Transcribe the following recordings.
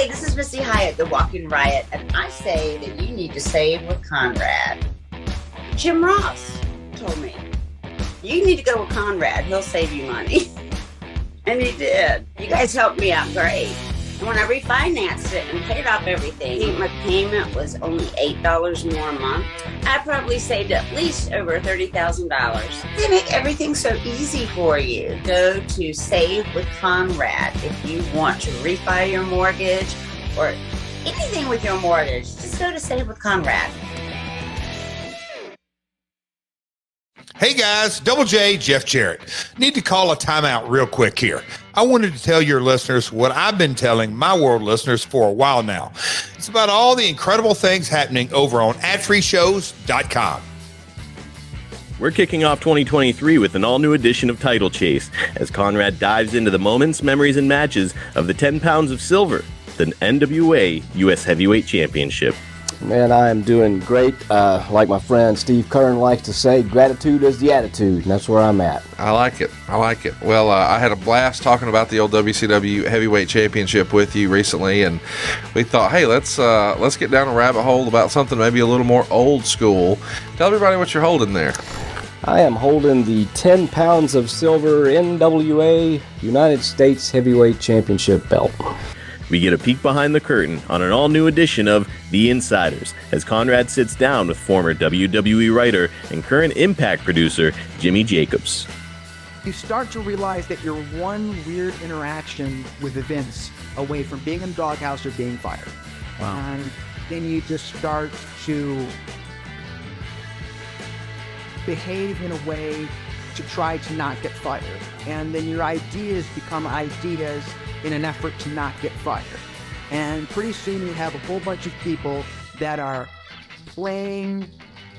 Hey, this is Missy Hyatt, the Walking Riot, and I say that you need to save with Conrad. Jim Ross told me, you need to go with Conrad. He'll save you money. And he did. You guys helped me out great. And when I refinanced it and paid off everything, my payment was only $8 more a month. I probably saved at least over $30,000. They make everything so easy for you. Go to Save with Conrad if you want to refi your mortgage or anything with your mortgage. Just go to Save with Conrad. Hey guys, Double J, Jeff Jarrett. Need to call a timeout real quick here. I wanted to tell your listeners what I've been telling my world listeners for a while now. It's about all the incredible things happening over on adfreeshows.com. We're kicking off 2023 with an all-new edition of Title Chase as Conrad dives into the moments, memories, and matches of the 10 pounds of silver, the NWA U.S. Heavyweight Championship. Man, I am doing great. Like my friend Steve Kern likes to say, gratitude is the attitude, and that's where I'm at. I like it. Well, I had a blast talking about the old WCW Heavyweight Championship with you recently, and we thought, hey, let's get down a rabbit hole about something maybe a little more old school. Tell everybody what you're holding there. I am holding the 10 pounds of silver NWA United States Heavyweight Championship belt. We get a peek behind the curtain on an all-new edition of The Insiders as Conrad sits down with former WWE writer and current Impact producer Jimmy Jacobs. You start to realize that you're one weird interaction with Vince away from being in the doghouse or being fired. Wow. And then you just start to behave in a way to try to not get fired. And then your ideas become ideas in an effort to not get fired. And pretty soon you have a whole bunch of people that are playing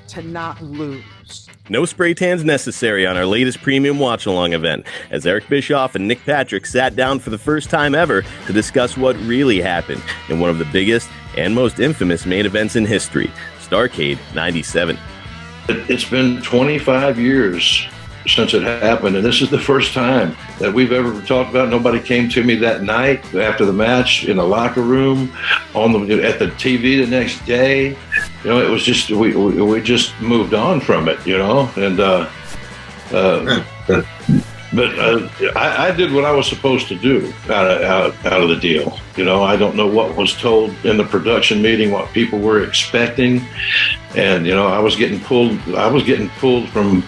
to not lose. No spray tans necessary on our latest premium watch-along event, as Eric Bischoff and Nick Patrick sat down for the first time ever to discuss what really happened in one of the biggest and most infamous main events in history, Starrcade 97. It's been 25 years since it happened, and this is the first time that we've ever talked about it. Nobody came to me that night after the match in the locker room, at the TV the next day. You know, it was just we just moved on from it, you know, and I did what I was supposed to do out of the deal. You know, I don't know what was told in the production meeting, what people were expecting, and you know, I was getting pulled from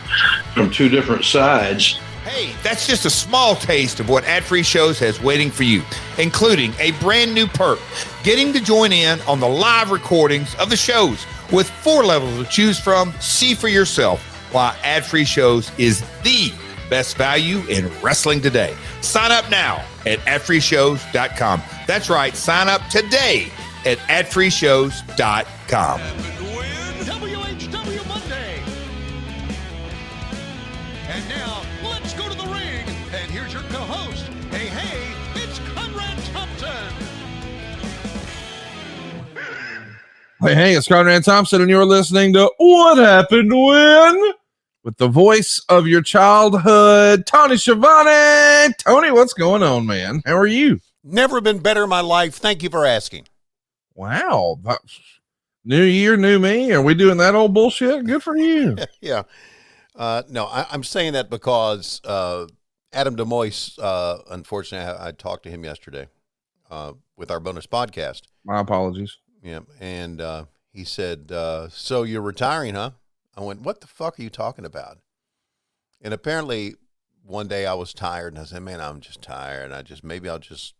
two different sides. Hey, that's just a small taste of what Ad Free Shows has waiting for you, including a brand new perk, getting to join in on the live recordings of the shows with 4 levels to choose from. See for yourself why Ad Free Shows is the best value in wrestling today. Sign up now at adfreeshows.com. That's right, sign up today at adfreeshows.com. WHW Monday. And now, let's go to the ring. And here's your co-host. Hey, it's Conrad Thompson. Hey, it's Conrad Thompson, and you're listening to What Happened When? With the voice of your childhood, Tony Schiavone. Tony, what's going on, man? How are you? Never been better in my life. Thank you for asking. Wow. New year, new me. Are we doing that old bullshit? Good for you. Yeah. No, I'm saying that because Adam DeMoise, unfortunately, I talked to him yesterday with our bonus podcast. My apologies. Yeah, and he said, so you're retiring, huh? I went, what the fuck are you talking about? And apparently one day I was tired and I said, man, I'm just tired. Maybe I'll just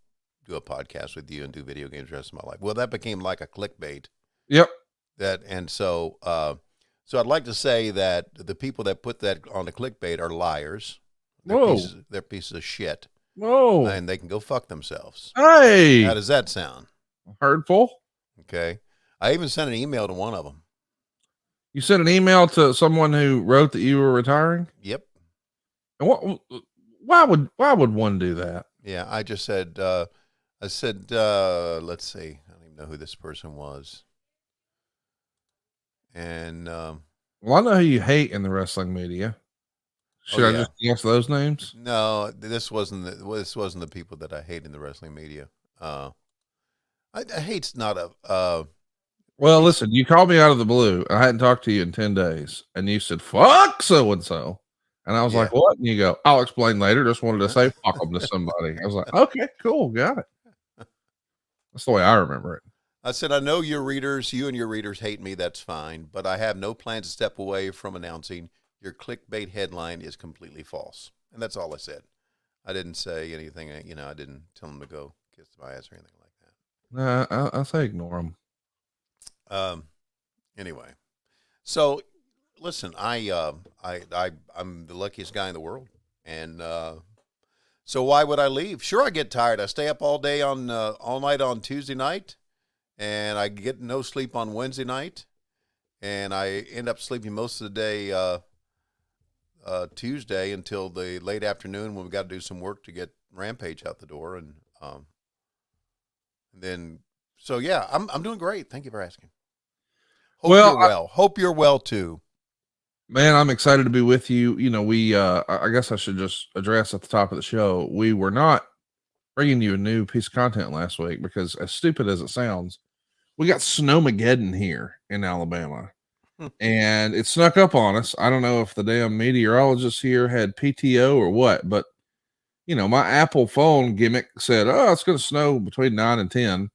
do a podcast with you and do video games the rest of my life. Well, that became like a clickbait. Yep. So I'd like to say that the people that put that on the clickbait are liars. They're pieces of shit. Whoa. And they can go fuck themselves. Hey. How does that sound? Hurtful. Okay. I even sent an email to one of them. You sent an email to someone who wrote that you were retiring? Yep. And why would one do that? Yeah, I just said, let's see. I don't even know who this person was. And well, I know who you hate in the wrestling media. Should I just guess those names? No, this wasn't the people that I hate in the wrestling media. I hate's not a. Well, listen, you called me out of the blue. I hadn't talked to you in 10 days, and you said, fuck so and so. And I was like, what? And you go, I'll explain later. Just wanted to say fuck them to somebody. I was like, okay, cool, got it. That's the way I remember it. I said, I know your readers, you and your readers hate me. That's fine. But I have no plan to step away from announcing your clickbait headline is completely false. And that's all I said. I didn't say anything. I didn't tell them to go kiss my ass or anything like that. Nah, I say ignore them. Anyway, so listen, I'm the luckiest guy in the world. And, so why would I leave? Sure, I get tired. I stay up all day all night on Tuesday night, and I get no sleep on Wednesday night, and I end up sleeping most of the day Tuesday until the late afternoon when we got to do some work to get Rampage out the door, and then so yeah, I'm doing great. Thank you for asking. Hope you're well. Hope you're well too. Man, I'm excited to be with you. You know, I guess I should just address at the top of the show, we were not bringing you a new piece of content last week because, as stupid as it sounds, we got Snowmageddon here in Alabama. And it snuck up on us. I don't know if the damn meteorologist here had PTO or what, but, my Apple phone gimmick said, oh, it's going to snow between 9 and 10.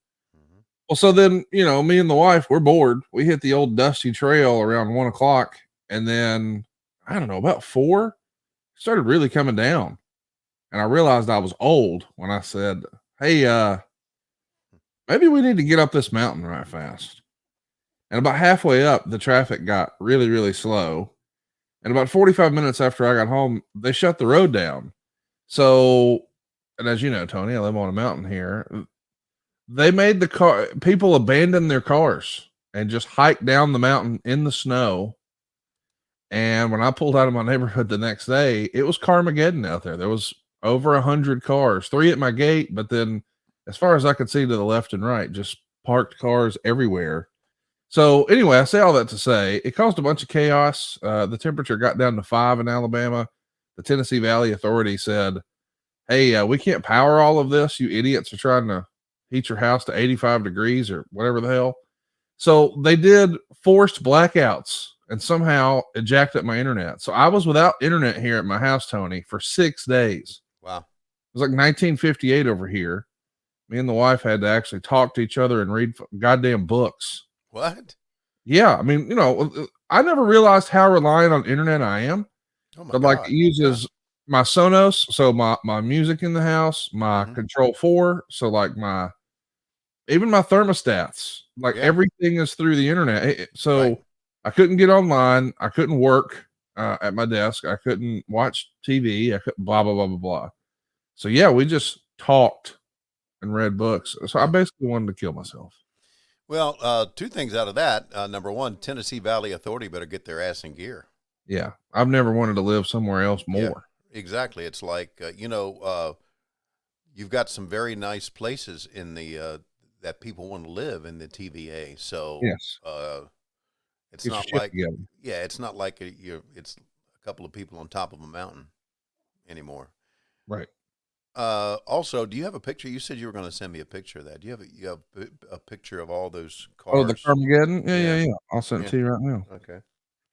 Well, so then, me and the wife, we're bored. We hit the old dusty trail around 1 o'clock. And then, I don't know, about 4, it started really coming down. And I realized I was old when I said, hey, maybe we need to get up this mountain right fast. And about halfway up, the traffic got really, really slow. And about 45 minutes after I got home, they shut the road down. So, and as you know, Tony, I live on a mountain here. They made people abandon their cars and just hike down the mountain in the snow. And when I pulled out of my neighborhood the next day, it was Carmageddon out there. There was over 100 cars, 3 at my gate, but then as far as I could see to the left and right, just parked cars everywhere. So anyway, I say all that to say it caused a bunch of chaos. The temperature got down to 5 in Alabama. The Tennessee Valley Authority said, hey, we can't power all of this. You idiots are trying to heat your house to 85 degrees or whatever the hell. So they did forced blackouts and somehow it jacked up my internet. So I was without internet here at my house, Tony, for 6 days. Wow. It was like 1958 over here. Me and the wife had to actually talk to each other and read goddamn books. What? Yeah. I mean, I never realized how reliant on internet I am. Oh my but God. It uses my Sonos. So my music in the house, my Control 4. So even my thermostats, everything is through the internet. So I couldn't get online. I couldn't work at my desk. I couldn't watch TV. I couldn't blah, blah, blah, blah, blah. So yeah, we just talked and read books. So I basically wanted to kill myself. Well, 2 things out of that. Number 1, Tennessee Valley Authority better get their ass in gear. Yeah. I've never wanted to live somewhere else more. Yeah, exactly. It's like, you've got some very nice places in the, that people want to live in the TVA. So, yes. It's not like, it's not like it's a couple of people on top of a mountain anymore. Right. Also, do you have a picture? You said you were going to send me a picture of that. Do you have a picture of all those cars? Oh, the Carmageddon? Yeah. I'll send it to you right now. Okay.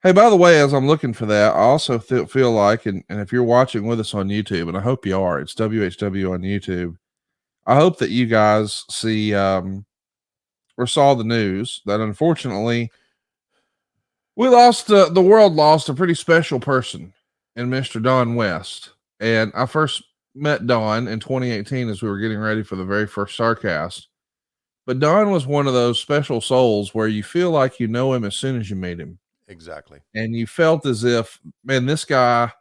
Hey, by the way, as I'm looking for that, I also feel like, and if you're watching with us on YouTube, and I hope you are, it's WHW on YouTube. I hope that you guys see or saw the news that unfortunately the world lost a pretty special person in Mr. Don West. And I first met Don in 2018 as we were getting ready for the very first Starrcast. But Don was one of those special souls where you feel like you know him as soon as you meet him. Exactly. And you felt as if, man, this guy,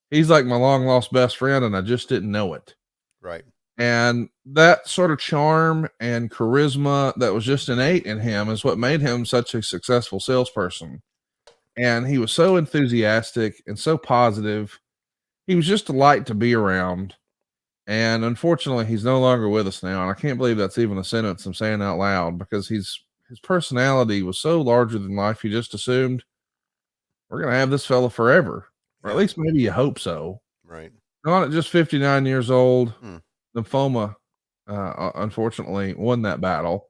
he's like my long lost best friend, and I just didn't know it. Right. And that sort of charm and charisma that was just innate in him is what made him such a successful salesperson. And he was so enthusiastic and so positive. He was just a light to be around. And unfortunately, he's no longer with us now. And I can't believe that's even a sentence I'm saying out loud, because his personality was so larger than life. You just assumed we're going to have this fella forever, or at least maybe you hope so. Right. Not at just 59 years old, lymphoma unfortunately won that battle.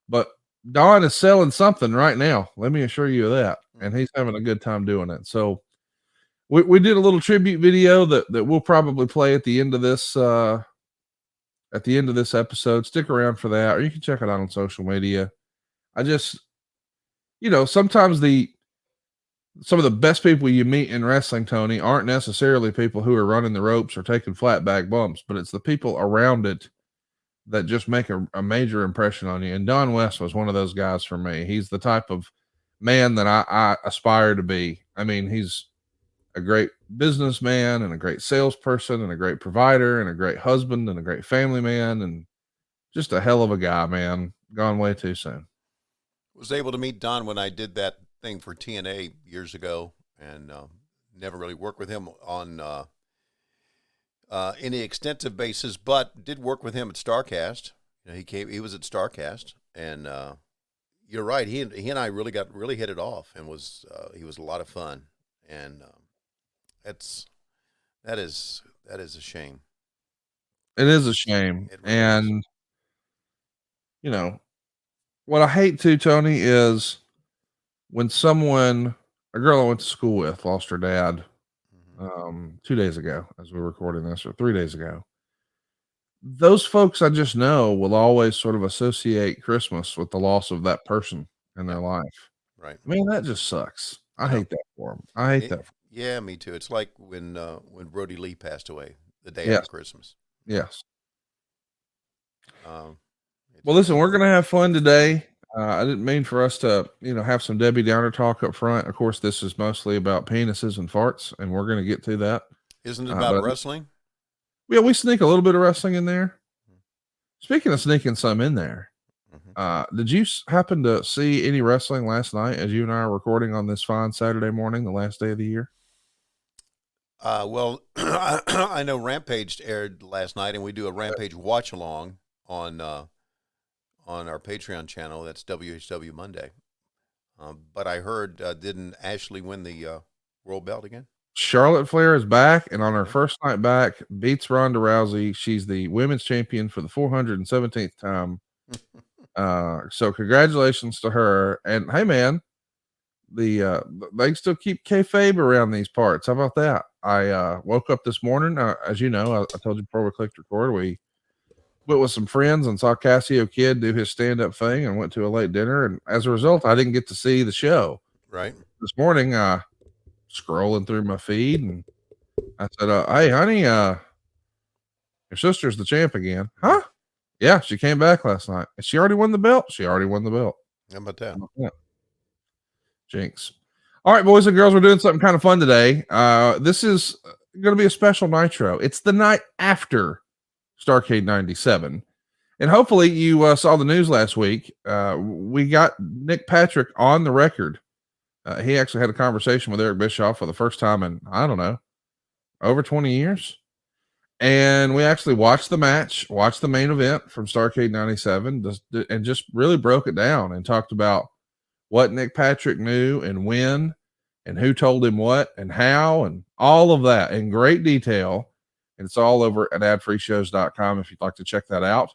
But Don is selling something right now. Let me assure you of that. And he's having a good time doing it. So we did a little tribute video that we'll probably play at the end of this episode. Stick around for that, or you can check it out on social media. I just, sometimes some of the best people you meet in wrestling, Tony, aren't necessarily people who are running the ropes or taking flat back bumps, but it's the people around it that just make a major impression on you. And Don West was one of those guys for me. He's the type of man that I aspire to be. I mean, he's a great businessman and a great salesperson and a great provider and a great husband and a great family man and just a hell of a guy, man. Gone way too soon. Was able to meet Don when I did that thing for TNA years ago, and never really worked with him on any extensive basis, but did work with him at Starrcade. He was at Starrcade, and you're right. He and I really hit it off, and he was a lot of fun, and that is a shame. It is a shame, and what I hate too, Tony, is when a girl I went to school with lost her dad 2 days ago, as we were recording this, or 3 days ago. Those folks I just know will always sort of associate Christmas with the loss of that person in their life. Right. I mean, that just sucks. I hate that for them. I hate that. Yeah, me too. It's like when Brody Lee passed away the day Yes. after Christmas. Yes. Well, listen, we're going to have fun today. I didn't mean for us to, have some Debbie Downer talk up front. Of course, this is mostly about penises and farts, and we're going to get to that. Isn't it about wrestling? Yeah, we sneak a little bit of wrestling in there. Speaking of sneaking some in there, did you happen to see any wrestling last night as you and I are recording on this fine Saturday morning, the last day of the year? Well, I know Rampage aired last night, and we do a Rampage watch along on our Patreon channel. That's WHW Monday. But I heard, didn't Ashley win the world belt again? Charlotte Flair is back, and on her first night back, beats Ronda Rousey. She's the women's champion for the 417th time. So congratulations to her. And hey, man, they still keep kayfabe around these parts. How about that? I woke up this morning, as you know, I told you before we clicked record, we went with some friends and saw Cassio Kid do his stand-up thing and went to a late dinner. And as a result, I didn't get to see the show. Right. This morning, scrolling through my feed, and I said, hey, honey, your sister's the champ again. Huh? Yeah, she came back last night. She already won the belt? She already won the belt. How about that? Yeah. Jinx. All right, boys and girls, we're doing something kind of fun today. This is going to be a special Nitro. It's the night after Starrcade 97. And hopefully you saw the news last week. We got Nick Patrick on the record. He actually had a conversation with Eric Bischoff for the first time in, I don't know, over 20 years. And we actually watched the match, watched the main event from Starrcade 97, and just really broke it down and talked about what Nick Patrick knew and when and who told him what and how and all of that in great detail. And it's all over at adfreeshows.com if you'd like to check that out.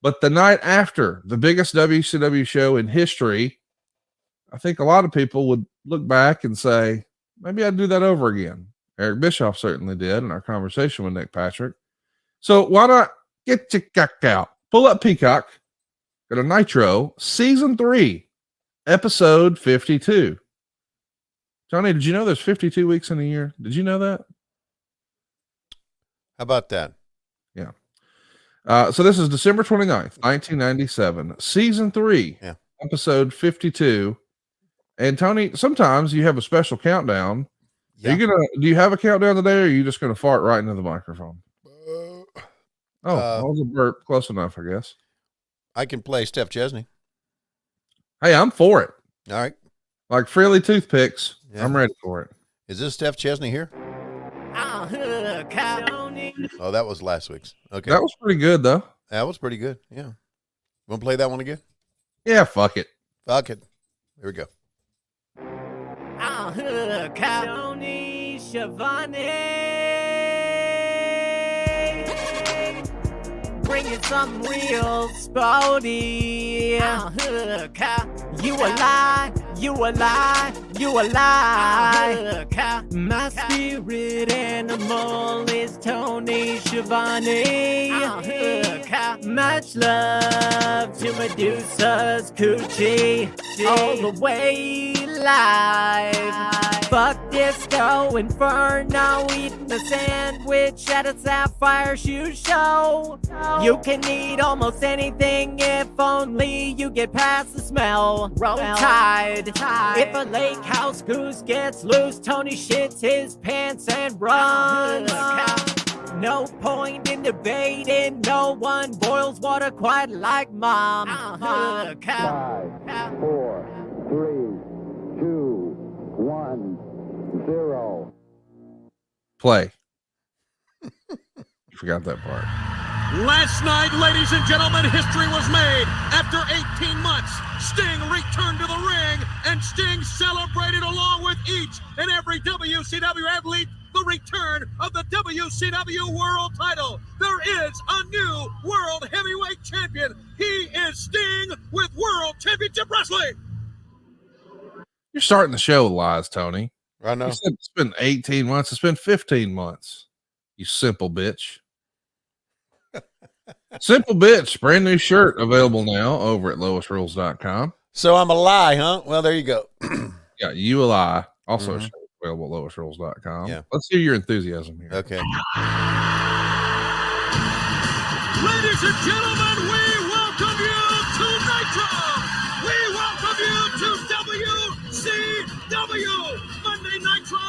But the night after the biggest WCW show in history, I think a lot of people would look back and say, maybe I'd do that over again. Eric Bischoff certainly did in our conversation with Nick Patrick. So why not get your cock out? Pull up Peacock. Go to Nitro, Season 3, Episode 52. Johnny, did you know there's 52 weeks in a year? Did you know that? How about that? Yeah. So this is December 29th, 1997, Season 3, Episode 52. And Tony, sometimes you have a special countdown. Yeah. Do you have a countdown today, or are you just going to fart right into the microphone? That was a burp. Close enough, I guess. I can play Steph Chesney. Hey, I'm for it. All right. Like Frilly Toothpicks. Yeah. I'm ready for it. Is this Steph Chesney here? Oh, that was last week's. Okay. That was pretty good, though. That was pretty good. Yeah. Want to play that one again? Yeah, fuck it. Fuck it. Here we go. Tony Schiavone, bringing me some real sporty. You a lie, you a lie, you a lie. My spirit animal is Tony Schiavone. Much love to Medusa's coochie, all the way live. Fuck Disco Inferno, eating a sandwich at a Sapphire Shoe Show. You can eat almost anything if only you get past the smell. Roll Tide. If a lake house goose gets loose, Tony shits his pants and runs. No point in debating, no one boils water quite like Mom. 5, 4, 3, 2, 1, 0. Play. You forgot that part. Last night, ladies and gentlemen, history was made. After 18 months, Sting returned to the ring, and Sting celebrated along with each and every WCW athlete the return of the WCW World title. There is a new World Heavyweight Champion. He is Sting with World Championship Wrestling. You're starting the show with lies, Tony. I know. You said it's been 18 months. It's been 15 months. You simple bitch. Simple bitch. Brand new shirt available now over at lowestrules.com. So I'm a lie, huh? Well, there you go. Yeah, you a lie. Also a shirt available at lowestrules.com. Yeah. Let's hear your enthusiasm here. Okay. Ladies and gentlemen, we welcome you to Nitro. We welcome you to WCW Monday Nitro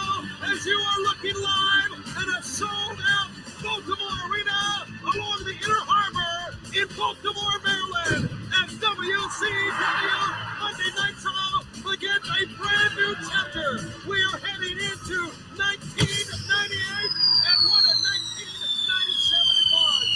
as you are looking live at a sold-out Baltimore Arena along the Inner Harbor in Baltimore, Maryland, as WCW Monday Nitro begins a brand new chapter. We are heading into 1998, and what a 1997 it was.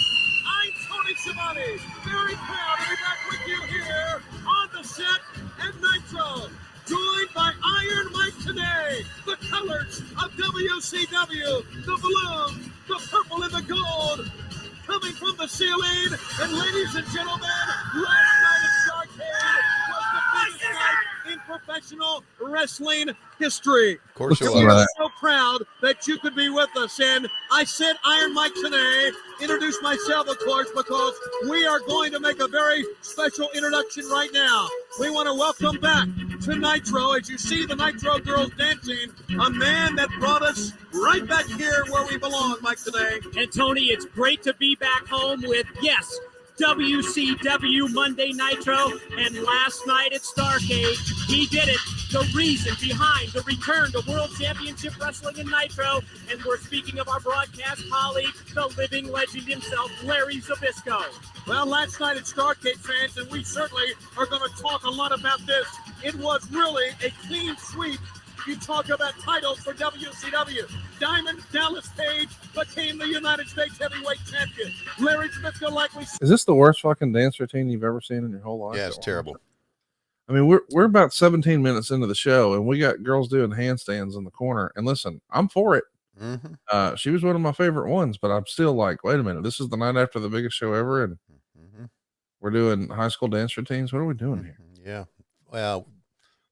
I'm Tony Schiavone, very proud to be back with you here on the set at Nitro, joined by Iron Mike today, the colors of WCW, the balloons, the purple and the gold, coming from the ceiling. And ladies and gentlemen, last night at Starrcade was the biggest night in professional wrestling history. Of course it We was. are so proud that you could be with us. And I said Iron Mike today, introduce myself, of course, because we are going to make a very special introduction right now. We want to welcome back to Nitro, as you see the Nitro girls dancing, a man that brought us right back here where we belong, Mike, today. And Tony, it's great to be back home with, yes, WCW Monday Nitro, and last night at Starrcade, he did it. The reason behind the return to World Championship Wrestling in Nitro, and we're speaking of our broadcast colleague, the living legend himself, Larry Zbyszko. Well, last night at Starrcade, fans, and we certainly are going to talk a lot about this. It was really a clean sweep. You talk about titles for WCW. Diamond Dallas Page became the United States Heavyweight Champion. Larry Zbyszko, like we said. Is this the worst fucking dance routine you've ever seen in your whole life? Yeah, it's terrible. I mean, we're about 17 minutes into the show, and we got girls doing handstands in the corner. And listen, I'm for it. She was one of my favorite ones, but I'm still like, wait a minute, this is the night after the biggest show ever, and we're doing high school dance routines. What are we doing here? Yeah. Well,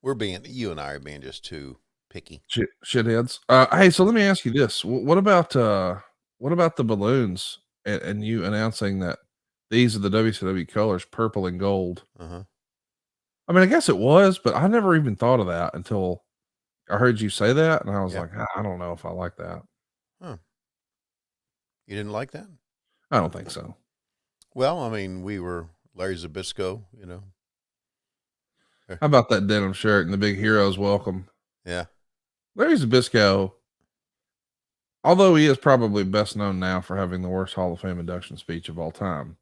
you and I are being just too picky. Shitheads. Hey, so let me ask you this: what about the balloons and you announcing that these are the WCW colors, purple and gold? I mean, I guess it was, but I never even thought of that until I heard you say that, and I was like, I don't know if I like that. Huh. You didn't like that? I don't think so. Well, I mean, we were Larry Zbyszko, you know. How about that denim shirt and the big heroes welcome? Yeah. Larry Zbyszko, although he is probably best known now for having the worst Hall of Fame induction speech of all time,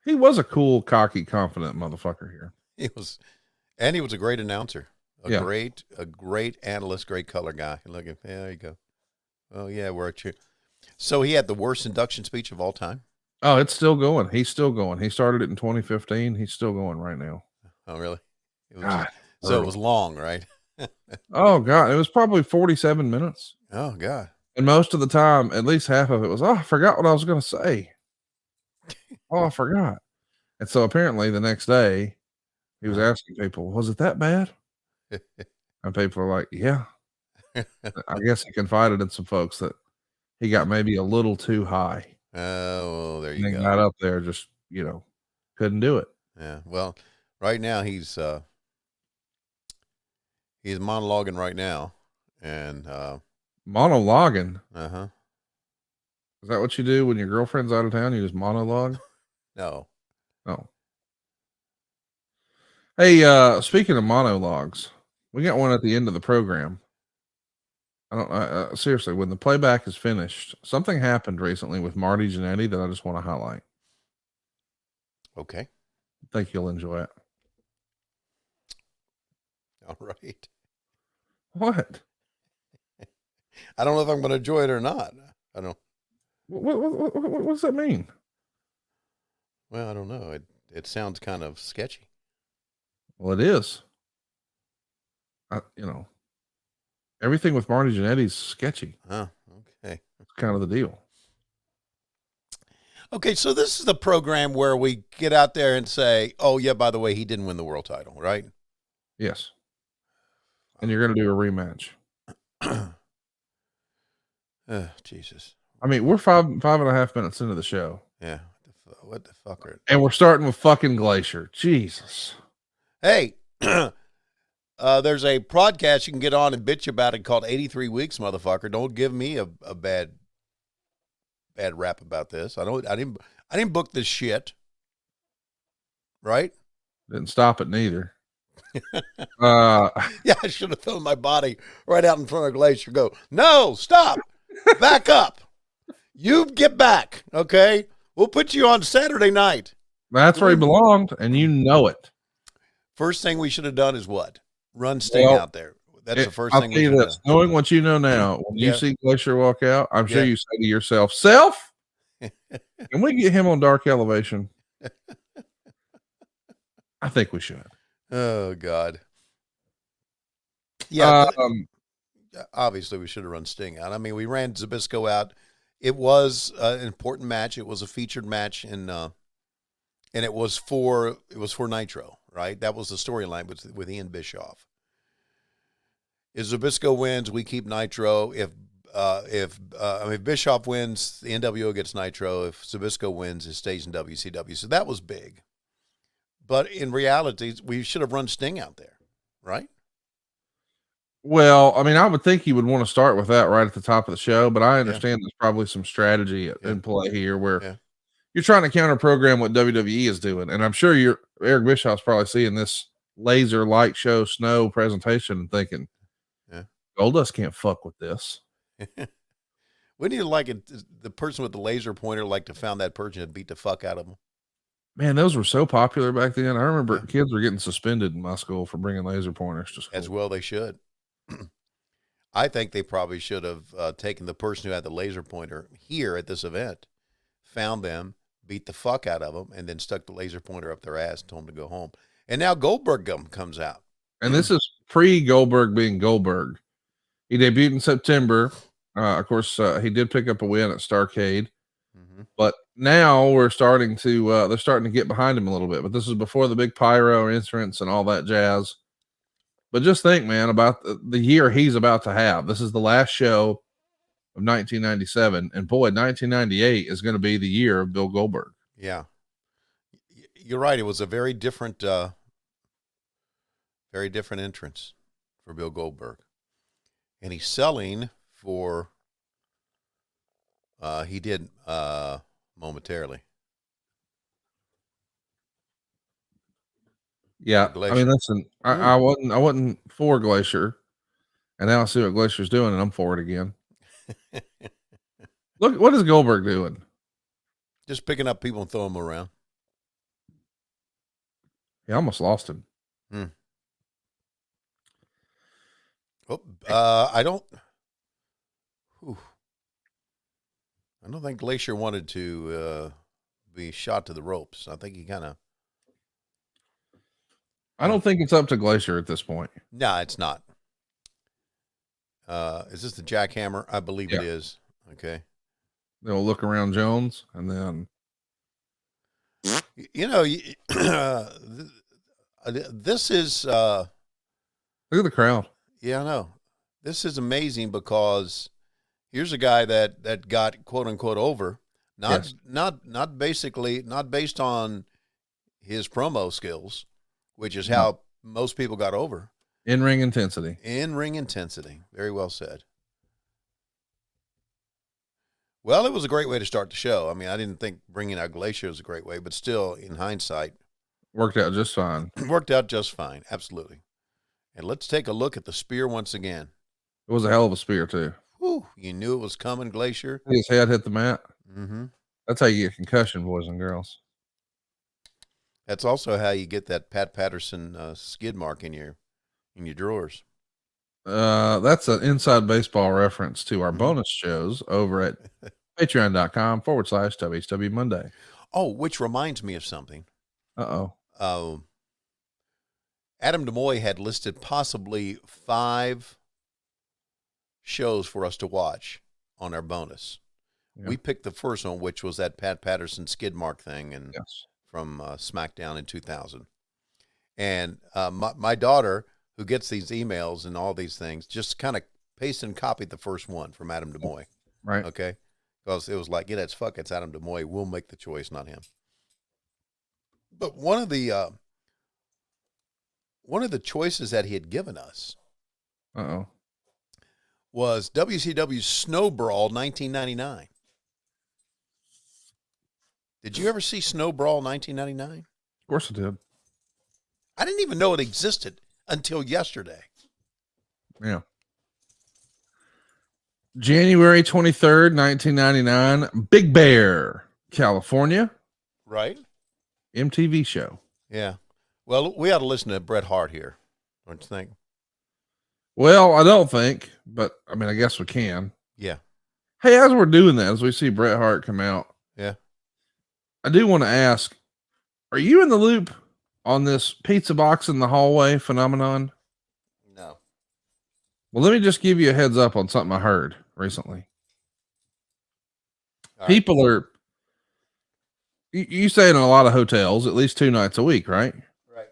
he was a cool, cocky, confident motherfucker here. He was a great announcer, a great analyst, great color guy. Look at, there you go. Oh yeah, we're at you. So he had the worst induction speech of all time. Oh, it's still going. He's still going. He started it in 2015. He's still going right now. Oh, really? It was long, right? Oh God, it was probably 47 minutes. Oh God. And most of the time, at least half of it was, I forgot what I was going to say. Oh, I forgot. And so apparently the next day he was asking people, was it that bad? And people are like, yeah. I guess he confided in some folks that he got maybe a little too high. Oh, well, there And you then go. got up there, just, couldn't do it. Yeah. Well, right now he's monologuing right now, and Monologuing. uh-huh. Is that what you do when your girlfriend's out of town? You just monologue? No. Oh. Hey, speaking of monologues, we got one at the end of the program. I don't seriously, when the playback is finished, something happened recently with Marty Jannetty that I just want to highlight. Okay. I think you'll enjoy it. All right. What? I don't know if I'm going to enjoy it or not. I don't. What does that mean? Well, I don't know. It sounds kind of sketchy. Well, it is. Everything with Marty Jannetty's sketchy. Oh, okay. That's kind of the deal. Okay, so this is the program where we get out there and say, oh, yeah, by the way, he didn't win the world title, right? Yes. And you're going to do a rematch. Jesus. I mean, we're 5.5 minutes into the show. Yeah. What the fuck are... And we're starting with fucking Glacier. Jesus. Hey, there's a podcast you can get on and bitch about it called 83 Weeks, motherfucker. Don't give me a bad rap about this. I didn't book this shit. Right? Didn't stop it neither. Yeah, I should have thrown my body right out in front of Glacier. Go, no, stop, back up. You get back, okay? We'll put you on Saturday night. That's where he belonged, and you know it. First thing we should have done is what? Run Sting out there. That's the first thing we should have done. Knowing what you know now, when you see Glacier walk out, I'm sure you say to yourself, Self, can we get him on Dark Elevation? I think we should. Oh, God. Yeah. Obviously, we should have run Sting out. I mean, we ran Zbyszko out. It was an important match. It was a featured match, and it was for Nitro, right? That was the storyline with Ian Bischoff. If Zbyszko wins, we keep Nitro. If Bischoff wins, the NWO gets Nitro. If Zbyszko wins, it stays in WCW. So that was big. But in reality, we should have run Sting out there, right? Well, I mean, I would think you would want to start with that right at the top of the show, but I understand there's probably some strategy in play here where you're trying to counter program what WWE is doing. And I'm sure Eric Bischoff's probably seeing this laser light show snow presentation and thinking, Goldust can't fuck with this. Wouldn't you like the person with the laser pointer to found that person and beat the fuck out of him? Man, those were so popular back then. I remember kids were getting suspended in my school for bringing laser pointers to school. As well they should. I think they probably should have taken the person who had the laser pointer here at this event, found them, beat the fuck out of them, and then stuck the laser pointer up their ass and told them to go home. And now Goldberg comes out. And this is pre-Goldberg being Goldberg. He debuted in September. Of course, he did pick up a win at Starrcade. But now they're starting to get behind him a little bit. But this is before the big pyro entrance and all that jazz. But just think, man, about the year he's about to have. This is the last show of 1997. And boy, 1998 is going to be the year of Bill Goldberg. Yeah. You're right. It was a very different entrance for Bill Goldberg. And he's selling for, he did momentarily. Yeah, I mean, listen, I wasn't for Glacier, and now I see what Glacier's doing, and I'm for it again. Look, what is Goldberg doing? Just picking up people and throwing them around. He almost lost him. Oh, I don't think Glacier wanted to be shot to the ropes. I think he kind of. I don't think it's up to Glacier at this point. No, it's not. Is this the jackhammer? I believe it is. Okay. They'll look around Jones, and then You know, this is. Look at the crowd. Yeah, I know. This is amazing because here's a guy that got quote unquote over, not based on his promo skills, which is how most people got over. In-ring intensity. In-ring intensity. Very well said. Well, it was a great way to start the show. I mean, I didn't think bringing out Glacier was a great way, but still, in hindsight, worked out just fine. Worked out just fine. Absolutely. And let's take a look at the spear once again. It was a hell of a spear, too. Whew, you knew it was coming, Glacier. His head hit the mat. Mm-hmm. That's how you get concussion, boys and girls. That's also how you get that Pat Patterson skid mark in your drawers. That's an inside baseball reference to our bonus shows over at patreon.com/WHW Monday. Oh, which reminds me of something. Uh-oh. Adam DeMoy had listed possibly 5 shows for us to watch on our bonus. Yeah. We picked the first one, which was that Pat Patterson skid mark thing and from SmackDown in 2000. And my daughter, who gets these emails and all these things, just kind of pasted and copied the first one from Adam DeMoy. Right. Okay. Because it was like, it's Adam DeMoy. We'll make the choice, not him. But one of the choices that he had given us was WCW's Snow Brawl 1999. Did you ever see Snow Brawl 1999? Of course I did. I didn't even know it existed until yesterday. Yeah. January 23rd, 1999, Big Bear, California. Right. MTV show. Yeah. Well, we ought to listen to Bret Hart here, don't you think? Well, I don't think, but I mean, I guess we can. Yeah. Hey, as we're doing that, as we see Bret Hart come out, yeah, I do want to ask, are you in the loop on this pizza box in the hallway phenomenon? No. Well, let me just give you a heads up on something I heard recently. People are, you stay in a lot of hotels, at least 2 nights a week, right? Right.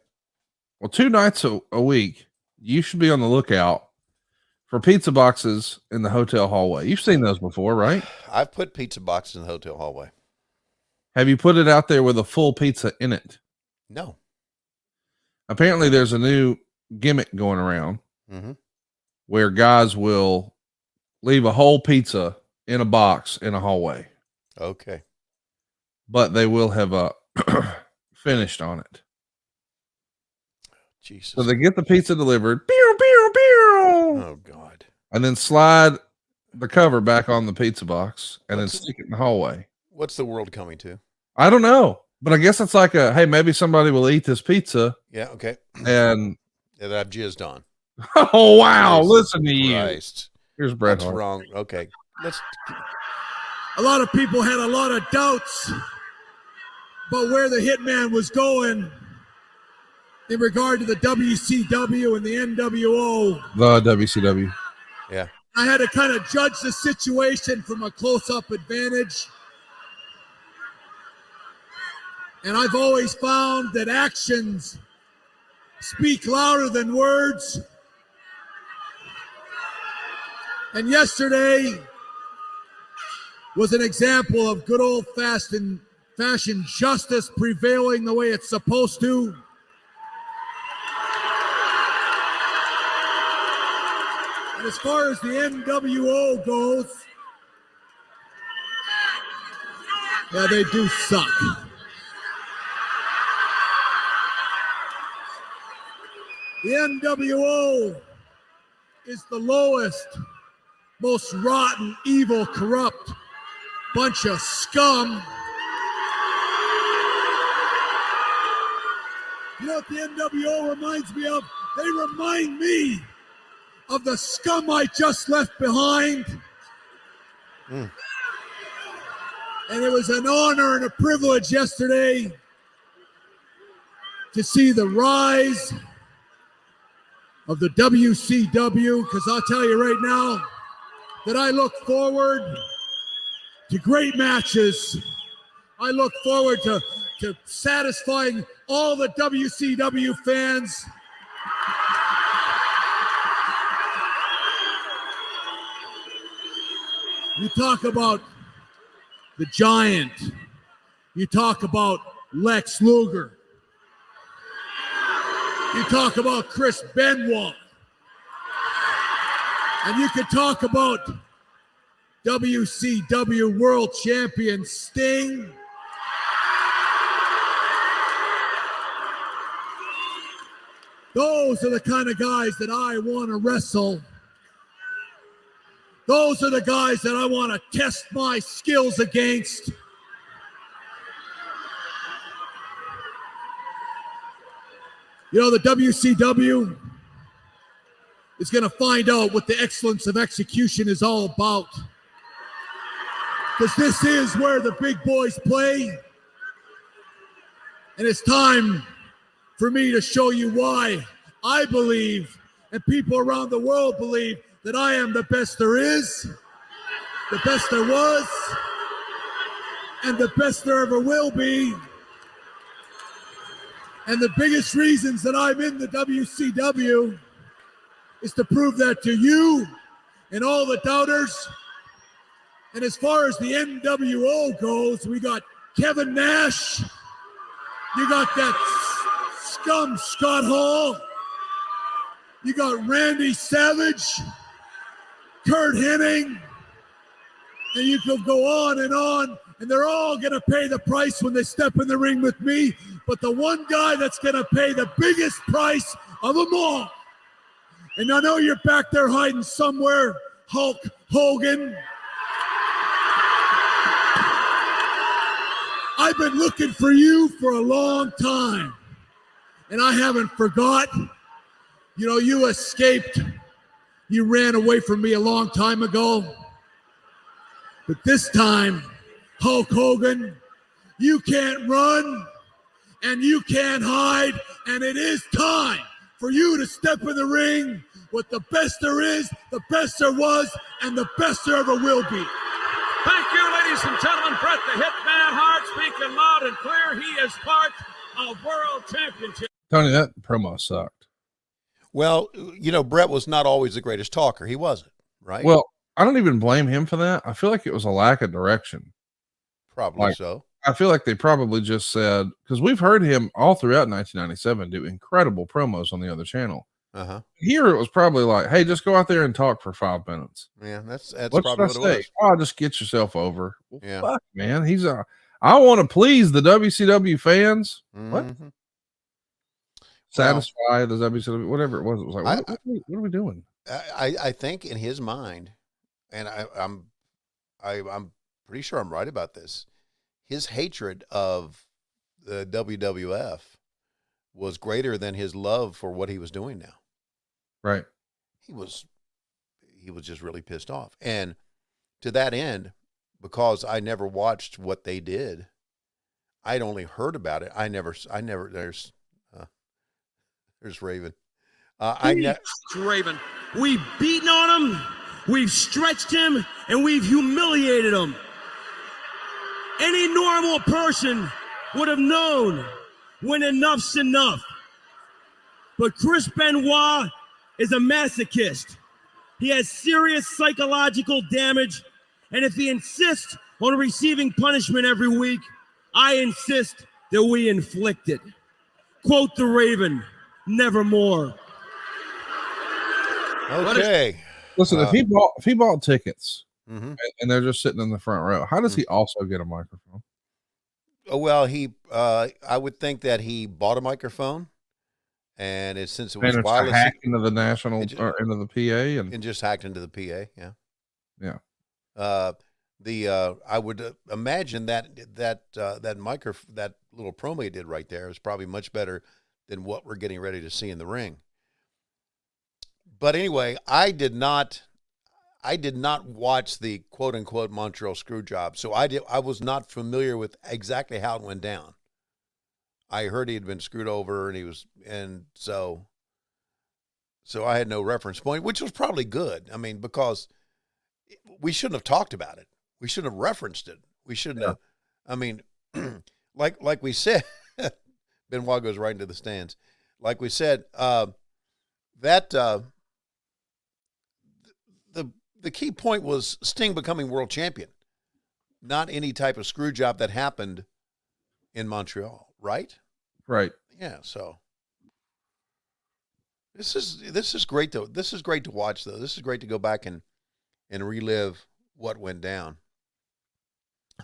Well, 2 nights a week, you should be on the lookout for pizza boxes in the hotel hallway. You've seen those before, right? I've put pizza boxes in the hotel hallway. Have you put it out there with a full pizza in it? No. Apparently there's a new gimmick going around where guys will leave a whole pizza in a box in a hallway. Okay. But they will have finished on it. Jesus. So they get the pizza delivered. Pew, pew, pew. Oh, God. And then slide the cover back on the pizza box and then stick it in the hallway. What's the world coming to? I don't know. But I guess it's like hey, maybe somebody will eat this pizza. Yeah, okay. And that I've jizzed on. Oh, wow. Listen to you. Christ. Here's Bret Hart. Hart. Wrong. Okay. A lot of people had a lot of doubts about where the Hitman was going in regard to the WCW and the NWO. The WCW. Yeah. I had to kind of judge the situation from a close-up advantage. And I've always found that actions speak louder than words. And yesterday was an example of good old-fashioned justice prevailing the way it's supposed to. And as far as the NWO goes, yeah, they do suck. The NWO is the lowest, most rotten, evil, corrupt bunch of scum. You know what the NWO reminds me of? They remind me of the scum I just left behind. And it was an honor and a privilege yesterday to see the rise of the WCW, because I'll tell you right now that I look forward to great matches. I look forward to to satisfying all the WCW fans. You talk about the Giant. You talk about Lex Luger. You talk about Chris Benoit. And you could talk about WCW World Champion Sting. Those are the kind of guys that I want to wrestle. Those are the guys that I want to test my skills against. You know, the WCW is going to find out what the excellence of execution is all about. Because this is where the big boys play. And it's time for me to show you why I believe, and people around the world believe, that I am the best there is, the best there was, and the best there ever will be. And the biggest reasons that I'm in the WCW is to prove that to you and all the doubters. And as far as the NWO goes, we got Kevin Nash, you got that scum Scott Hall, you got Randy Savage, Kurt Hennig, and you could go on, and they're all going to pay the price when they step in the ring with me. But the one guy that's going to pay the biggest price of them all, and I know you're back there hiding somewhere, Hulk Hogan. I've been looking for you for a long time, and I haven't forgot. You know, you escaped. You ran away from me a long time ago. But this time, Hulk Hogan, you can't run and you can't hide, and it is time for you to step in the ring with the best there is, the best there was, and the best there ever will be. Thank you, ladies and gentlemen. Bret the Hitman Hart speaking loud and clear. He is part of World Championship. Tony, that promo sucked. Well, you know, Bret was not always the greatest talker. He wasn't, right? Well, I don't even blame him for that. I feel like it was a lack of direction. Probably so. I feel like they probably just said, because we've heard him all throughout 1997 do incredible promos on the other channel. Uh-huh. Here it was probably like, hey, just go out there and talk for 5 minutes. Yeah, that's what probably what it was. Oh, just get yourself over. Well, yeah. Fuck, man. I want to please the WCW fans. Mm-hmm. What? Satisfy the WCW, whatever it was. It was like, what are we doing? I think in his mind, and I'm pretty sure I'm right about this, his hatred of the WWF was greater than his love for what he was doing now. Right. He was just really pissed off. And to that end, because I never watched what they did, I'd only heard about it. There's Raven. Raven. We've beaten on him, we've stretched him, and we've humiliated him. Any normal person would have known when enough's enough. But Chris Benoit is a masochist. He has serious psychological damage, and if he insists on receiving punishment every week, I insist that we inflict it. Quote the Raven, nevermore. Okay. Listen, if he bought tickets mm-hmm. and they're just sitting in the front row, how does he also get a microphone? Oh, well, I would think that he bought a microphone, and since it was wireless, hacked into the national or into the PA, and just hacked into the PA. Yeah, yeah. I would imagine that little promo he did right there is probably much better than what we're getting ready to see in the ring. But anyway, I did not watch the quote unquote Montreal screw job, so I was not familiar with exactly how it went down. I heard he had been screwed over, and so I had no reference point, which was probably good. I mean, because we shouldn't have talked about it. We shouldn't have referenced it. We shouldn't have. I mean, like we said, Benoit goes right into the stands. Like we said, that the key point was Sting becoming world champion, not any type of screw job that happened in Montreal, right? Right. Yeah. So this is great though. This is great to watch though. This is great to go back and relive what went down.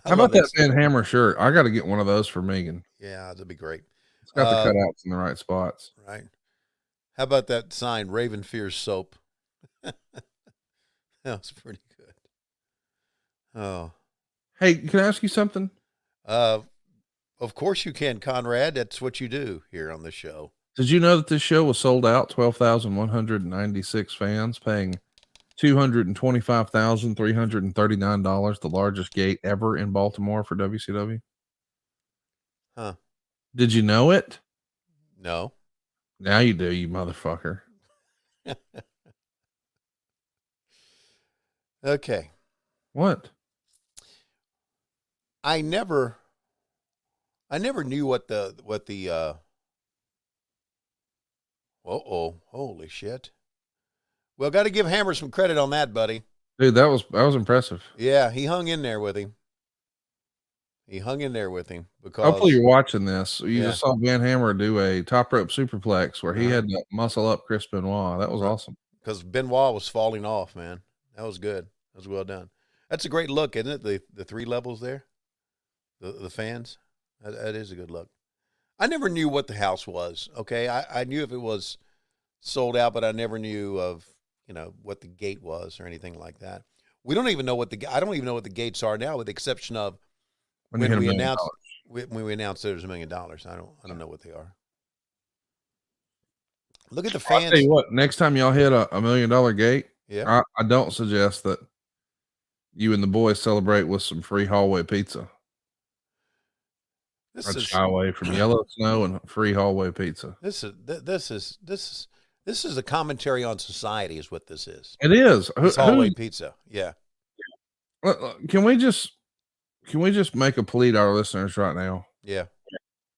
How about that Van Hammer shirt? I got to get one of those for Megan. Yeah, that'd be great. It's got the cutouts in the right spots. Right. How about that sign, Raven Fears Soap? That was pretty good. Oh. Hey, can I ask you something? Of course you can, Conrad. That's what you do here on the show. Did you know that this show was sold out? 12,196 fans paying $225,339, the largest gate ever in Baltimore for WCW. Huh. Did you know it? No. Now you do, you motherfucker. Okay. What? I never knew what the holy shit. Well, got to give Hammer some credit on that, buddy. Dude, that was impressive. Yeah, he hung in there with him. Because hopefully you're watching this. You just saw Van Hammer do a top rope superplex where he had to muscle up Chris Benoit. That was awesome. Because Benoit was falling off, man. That was good. That was well done. That's a great look, isn't it? The three levels there, the fans. That is a good look. I never knew what the house was. Okay, I knew if it was sold out, but I never knew of what the gate was or anything like that. We don't even know I don't even know what the gates are now, with the exception of when we announced there's $1 million. I don't know what they are. Look at the fans. I'll tell you what, next time y'all hit a $1 million gate, yeah, I don't suggest that you and the boys celebrate with some free hallway pizza. I'd shy away from yellow snow and free hallway pizza. This is a commentary on society, is what this is. It is. It's hallway pizza. Yeah. Can we just make a plea to our listeners right now? Yeah.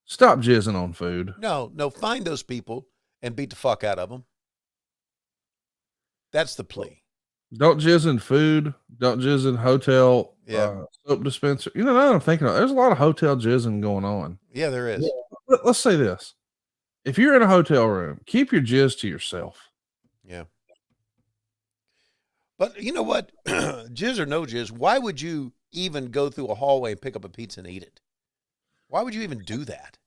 Stop jizzing on food. No, find those people and beat the fuck out of them. That's the plea. Don't jizz in food. Don't jizz in hotel soap dispenser. Now that I'm thinking of, there's a lot of hotel jizzing going on. Yeah, there is. Yeah. Let's say this. If you're in a hotel room, keep your jizz to yourself. Yeah. But you know what? Jizz or no jizz, why would you even go through a hallway and pick up a pizza and eat it? Why would you even do that?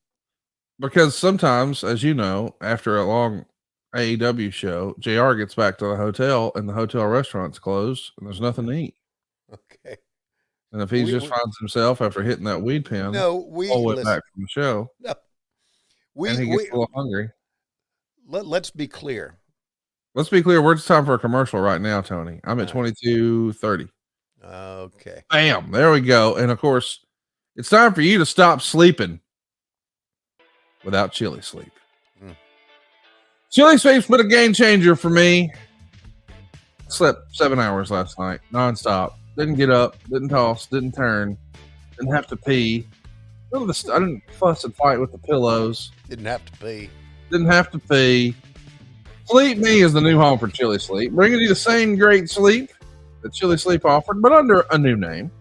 Because sometimes, as you know, after a long AEW show, JR gets back to the hotel and the hotel restaurant's closed and there's nothing to eat. Okay. And if he just finds himself after hitting that weed pen, all the way back from the show, and he gets a little hungry. Let's be clear. Let's be clear. We're just time for a commercial right now, Tony. I'm at 22:30. Okay. Bam. There we go. And of course, it's time for you to stop sleeping without Chili Sleep. Chili Sleep's been a game changer for me. Slept 7 hours last night, nonstop. Didn't get up, didn't toss, didn't turn, didn't have to pee. I didn't fuss and fight with the pillows. Didn't have to pee. Didn't have to pee. Sleep Me is the new home for Chili Sleep, bringing you the same great sleep that Chili Sleep offered, but under a new name.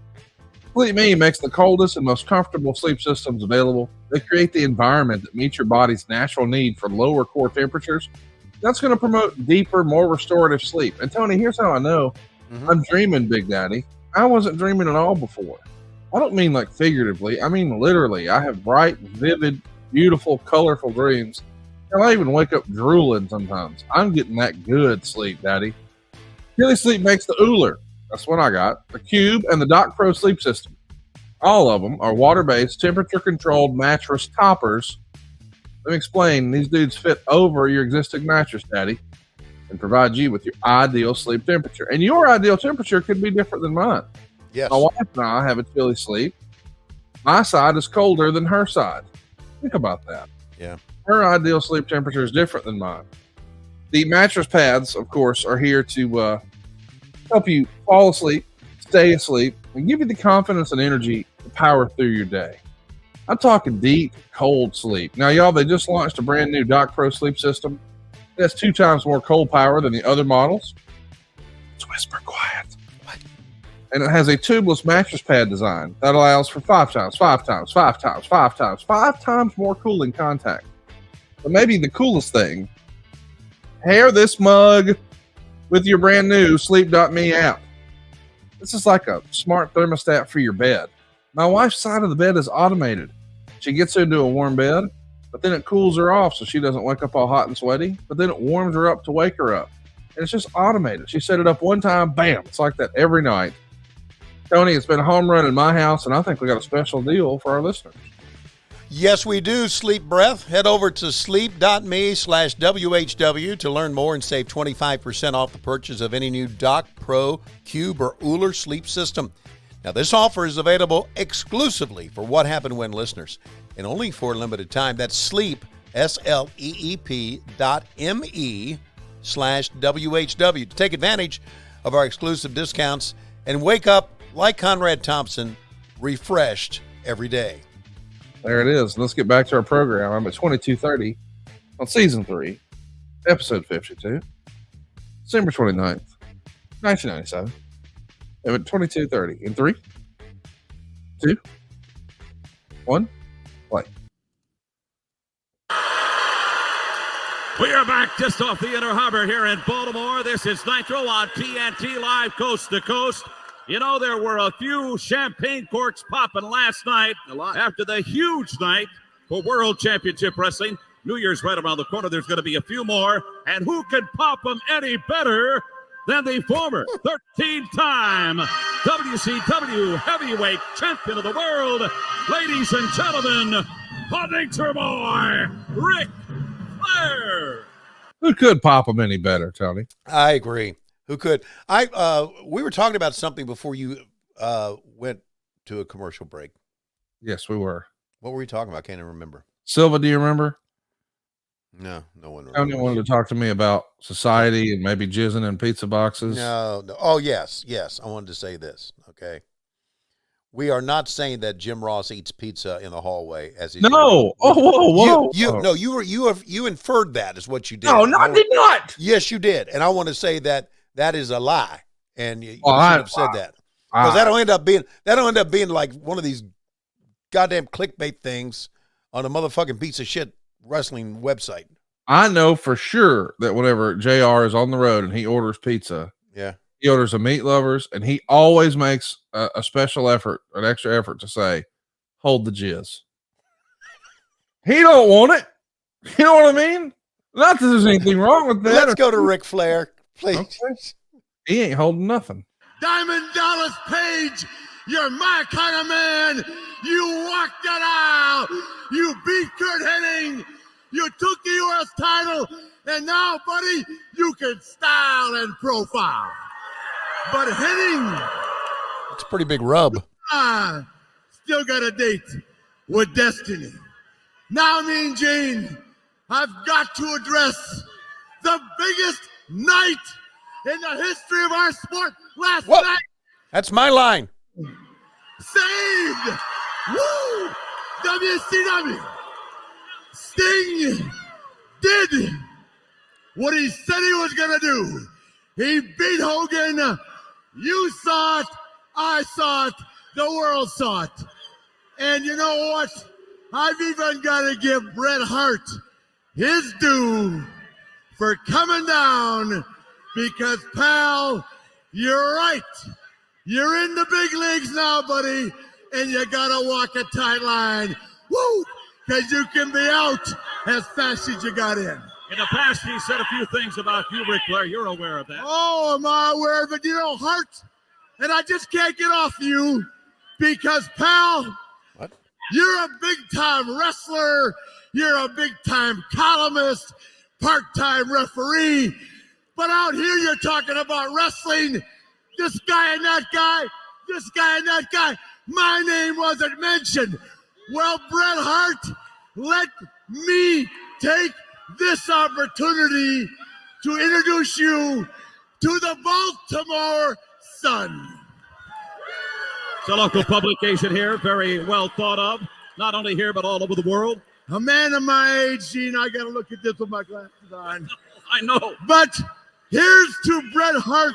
Sleep Me makes the coldest and most comfortable sleep systems available. They create the environment that meets your body's natural need for lower core temperatures. That's going to promote deeper, more restorative sleep. And Tony, here's how I know I'm dreaming, Big Daddy. I wasn't dreaming at all before. I don't mean like figuratively. I mean literally. I have bright, vivid, beautiful, colorful dreams. And I even wake up drooling sometimes. I'm getting that good sleep, Daddy. Chili Sleep makes the Ooler. That's what I got. The Cube and the Doc Pro sleep system. All of them are water-based, temperature-controlled mattress toppers. Let me explain. These dudes fit over your existing mattress, Daddy, and provide you with your ideal sleep temperature. And your ideal temperature could be different than mine. Yes. My wife and I have a chilly sleep. My side is colder than her side. Think about that. Yeah. Her ideal sleep temperature is different than mine. The mattress pads, of course, are here to help you fall asleep, stay asleep, and give you the confidence and energy to power through your day. I'm talking deep, cold sleep. Now, y'all, they just launched a brand new Doc Pro sleep system. It has 2 times more cold power than the other models. It's whisper quiet. And it has a tubeless mattress pad design that allows for 5 times more cooling contact. But maybe the coolest thing, pair this mug with your brand new Sleep.me app. This is like a smart thermostat for your bed. My wife's side of the bed is automated. She gets into a warm bed, but then it cools her off so she doesn't wake up all hot and sweaty, but then it warms her up to wake her up. And it's just automated. She set it up one time, bam, it's like that every night. Tony, it's been a home run in my house, and I think we got a special deal for our listeners. Yes, we do. Sleep Breath. Head over to sleep.me/WHW to learn more and save 25% off the purchase of any new Doc Pro, Cube, or Uller sleep system. Now, this offer is available exclusively for What Happened When listeners, and only for a limited time. That's sleep, sleep.me/WHW to take advantage of our exclusive discounts and wake up like Conrad Thompson, refreshed every day. There it is. Let's get back to our program. I'm at 22:30 on season 3, episode 52, December 29th, 1997. I'm at 22:30 in 3, 2, 1, play. We are back just off the Inner Harbor here in Baltimore. This is Nitro on TNT Live, coast to coast. You know, there were a few champagne corks popping last night after the huge night for World Championship Wrestling. New Year's right around the corner. There's going to be a few more. And who can pop them any better than the former 13-time WCW heavyweight champion of the world, ladies and gentlemen, the Nature Boy, Ric Flair. Who could pop them any better, Tony? I agree. Who could? We were talking about something before you went to a commercial break. Yes, we were. What were we talking about? I can't even remember. Silva, do you remember? No one remembers. Tony wanted to talk to me about society and maybe jizzing in pizza boxes. No. Oh, yes. I wanted to say this, okay? We are not saying that Jim Ross eats pizza in the hallway as he's No. Whoa. You inferred that is what you did. No, I did not. Yes, you did. And I want to say that is a lie. And you should have said that. Because that'll end up being like one of these goddamn clickbait things on a motherfucking piece of shit wrestling website. I know for sure that whenever JR is on the road and he orders pizza, he orders a meat lovers, and he always makes a special effort, an extra effort to say, hold the jizz. He don't want it. You know what I mean? Not that there's anything wrong with that. Let's go to Ric Flair, please. Okay. He ain't holding nothing. Diamond Dallas Page, you're my kind of man. You walked that aisle. You beat Kurt Hennig. You took the U.S. title. And now, buddy, you can style and profile. But Hennig, it's a pretty big rub. Still got a date with Destiny. Now, Mean Gene, I've got to address the biggest night in the history of our sport last night. That's my line. Saved. Woo! WCW. Sting did what he said he was going to do. He beat Hogan. You saw it. I saw it. The world saw it. And you know what? I've even got to give Bret Hart his due for coming down because, pal, you're right. You're in the big leagues now, buddy, and you got to walk a tight line. Woo! Because you can be out as fast as you got in. In the past, he said a few things about you, Ric Flair. You're aware of that. Oh, am I aware of it? You know, Hart, and I just can't get off you because, pal, you're a big-time wrestler. You're a big-time columnist, part-time referee. But out here, you're talking about wrestling. This guy and that guy, this guy and that guy. My name wasn't mentioned. Well, Bret Hart, let me take this opportunity to introduce you to the Baltimore Sun. It's a local publication here, very well thought of. not only here, but all over the world. A man of my age, Gene, I got to look at this with my glasses on. I know. But here's to Bret Hart,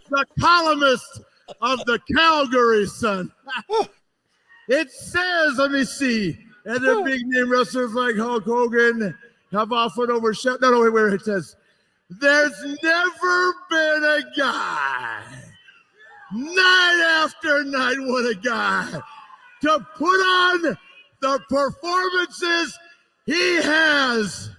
the columnist of the Calgary Sun. It says, let me see, and the big name wrestlers like Hulk Hogan have often overshadowed. No, wait, it says, there's never been a guy, night after night, what a guy, to put on the performances he has.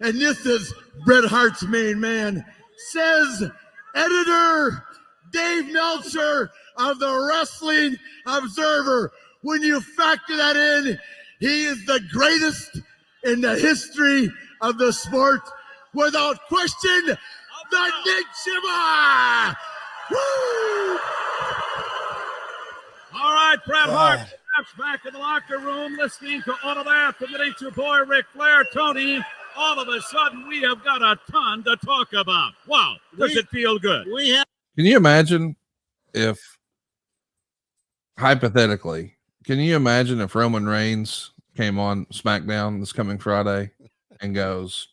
And this is Bret Hart's main man, says editor Dave Meltzer of the Wrestling Observer. When you factor that in, he is the greatest in the history of the sport. Without question, the Nick Chima! Woo! All right, Bret Hart back in the locker room listening to all of that from the Nature Boy, Ric Flair, Tony. All of a sudden, we have got a ton to talk about. Wow, does it feel good? Can you imagine if, hypothetically, can you imagine if Roman Reigns came on SmackDown this coming Friday and goes,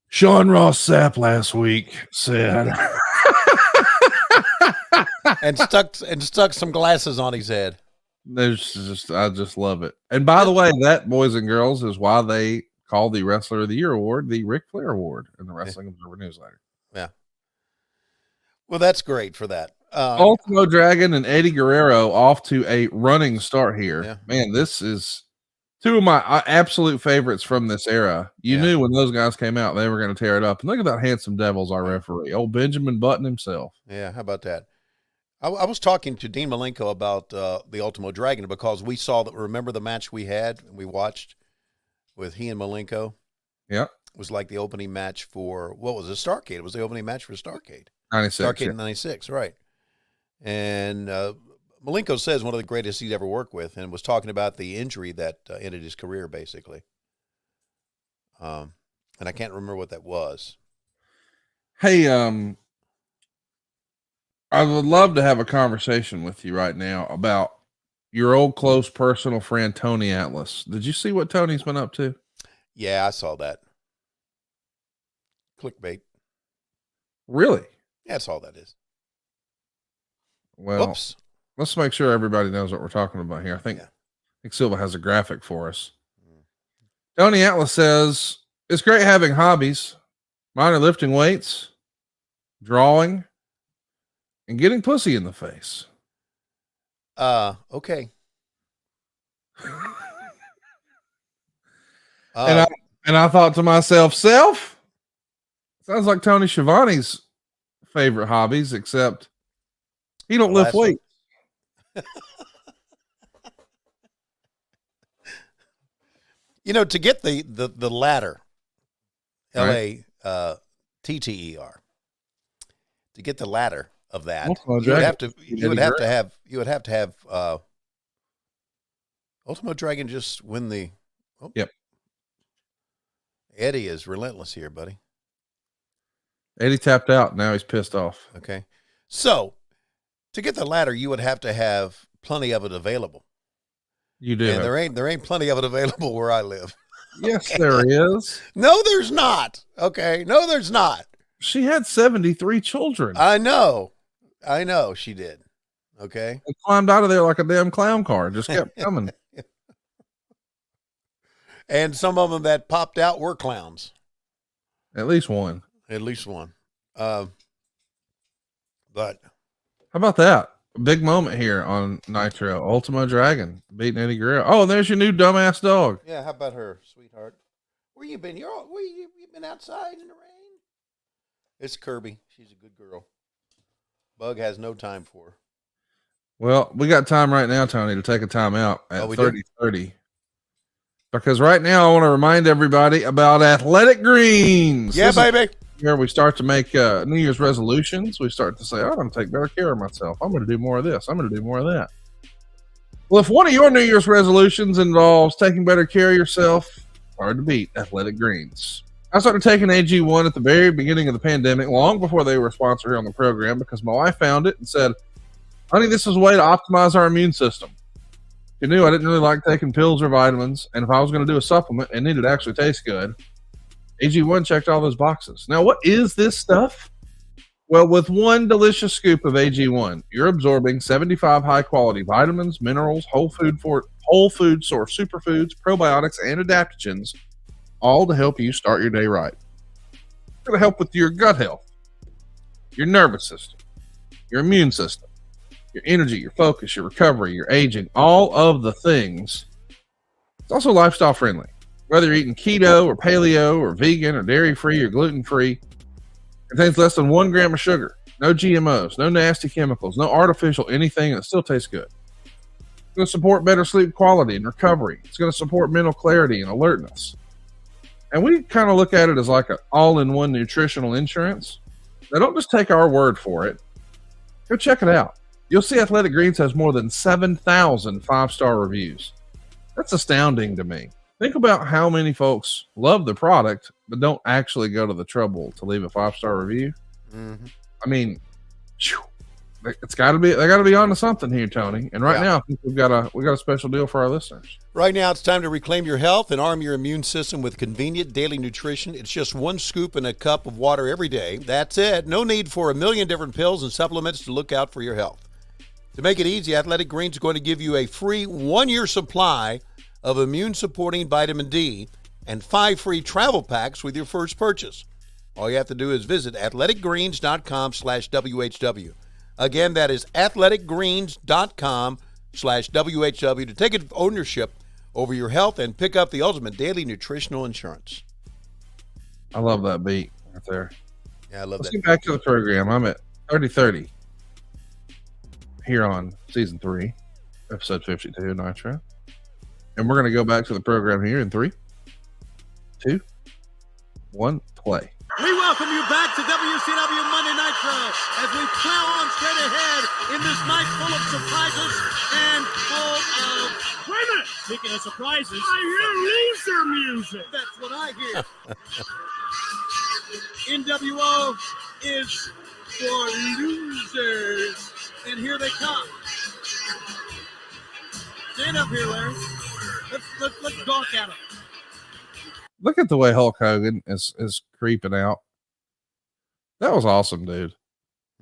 Sean Ross Sapp last week said, and stuck some glasses on his head. I just love it. And by the way, that, boys and girls, is why they call the Wrestler of the Year award the Ric Flair Award in the Wrestling Observer newsletter. Yeah. Well, that's great for that. Ultimo Dragon and Eddie Guerrero off to a running start here. Yeah. Man, this is two of my absolute favorites from this era. You knew when those guys came out, they were going to tear it up. And look at that handsome Devil's our referee, old Benjamin Button himself. Yeah, how about that? I was talking to Dean Malenko about the Ultimo Dragon because we saw that. Remember the match we had and we watched with he and Malenko? Yeah. It was like the opening match for, what was it, Starrcade? It was the opening match for Starrcade. 96. Starrcade in 96, right. And Malenko says one of the greatest he's ever worked with, and was talking about the injury that ended his career, basically. And I can't remember what that was. Hey, I would love to have a conversation with you right now about your old close personal friend, Tony Atlas. Did you see what Tony's been up to? Yeah, I saw that. Clickbait. Really? Yeah, that's all that is. Well, Whoops. Let's make sure everybody knows what we're talking about here. I think Silva has a graphic for us. Tony Atlas says, it's great having hobbies. Mine are lifting weights, drawing, and getting pussy in the face. Okay. And I thought to myself, sounds like Tony Schiavone's favorite hobbies, except he don't lift weights. You know, to get the ladder, Right. LATTER, to get the ladder of that, Ultimo you would have Dragon. to have Ultimo Dragon just win the. Oh. Yep. Eddie is relentless here, buddy. Eddie tapped out. Now he's pissed off. Okay. So to get the ladder, you would have to have plenty of it available. You do. And there ain't plenty of it available where I live. Yes, Okay. there is. No, there's not. Okay. No, there's not. She had 73 children. I know she did. Okay. They climbed out of there like a damn clown car. Just kept coming. And some of them that popped out were clowns. At least one. At least one. But how about that? A big moment here on Nitro. Ultimo Dragon beating Eddie Guerrero. Oh, there's your new dumbass dog. yeah, how about her, sweetheart? Where you been? You've been outside in the rain? It's Kirby. She's a good girl. Bug has no time for her. Well, we got time right now, Tony, to take a time out at we do? 30:30. Because right now I want to remind everybody about Athletic Greens. Yeah, baby. Here we start to make New Year's resolutions. We start to say, I'm going to take better care of myself. I'm going to do more of this. I'm going to do more of that. Well, if one of your New Year's resolutions involves taking better care of yourself, hard to beat Athletic Greens. I started taking AG1 at the very beginning of the pandemic, long before they were a sponsor here on the program, because my wife found it and said, honey, this is a way to optimize our immune system. She knew I didn't really like taking pills or vitamins, and if I was going to do a supplement, it needed to actually taste good. AG1 checked all those boxes. Now, what is this stuff? Well, with one delicious scoop of AG1, you're absorbing 75 high-quality vitamins, minerals, whole food source superfoods, probiotics, and adaptogens, all to help you start your day right. It's going to help with your gut health, your nervous system, your immune system, your energy, your focus, your recovery, your aging, all of the things. It's also lifestyle friendly. Whether you're eating keto or paleo or vegan or dairy-free or gluten-free, it contains less than 1 gram of sugar, no GMOs, no nasty chemicals, no artificial anything, and it still tastes good. It's going to support better sleep quality and recovery. It's going to support mental clarity and alertness. And we kind of look at it as like an all-in-one nutritional insurance. Now, don't just take our word for it. Go check it out. You'll see Athletic Greens has more than 7,000 5-star reviews. That's astounding to me. Think about how many folks love the product, but don't actually go to the trouble to leave a 5-star review. Mm-hmm. I mean, it's got to be, they got to be onto something here, Tony. And right now, I think we got a special deal for our listeners. Right now, it's time to reclaim your health and arm your immune system with convenient daily nutrition. It's just 1 scoop in a cup of water every day. That's it. No need for a million different pills and supplements to look out for your health. To make it easy, Athletic Greens is going to give you a free 1-year supply of immune-supporting vitamin D and 5 free travel packs with your first purchase. All you have to do is visit athleticgreens.com/WHW. Again, that is athleticgreens.com/WHW to take ownership over your health and pick up the ultimate daily nutritional insurance. I love that beat right there. Yeah, I love Let's that. get back to the program. I'm at 30-30 here on season 3, episode 52 Nitro. And we're going to go back to the program here in 3, 2, 1, play. We welcome you back to WCW Monday Nitro as we plow on straight ahead in this night full of surprises and full of... Wait a minute! Speaking of surprises, I hear loser music! That's what I hear. NWO is for losers. And here they come. Stand up here, Larry. Let's gawk at them. Look at the way Hulk Hogan is creeping out. That was awesome, dude.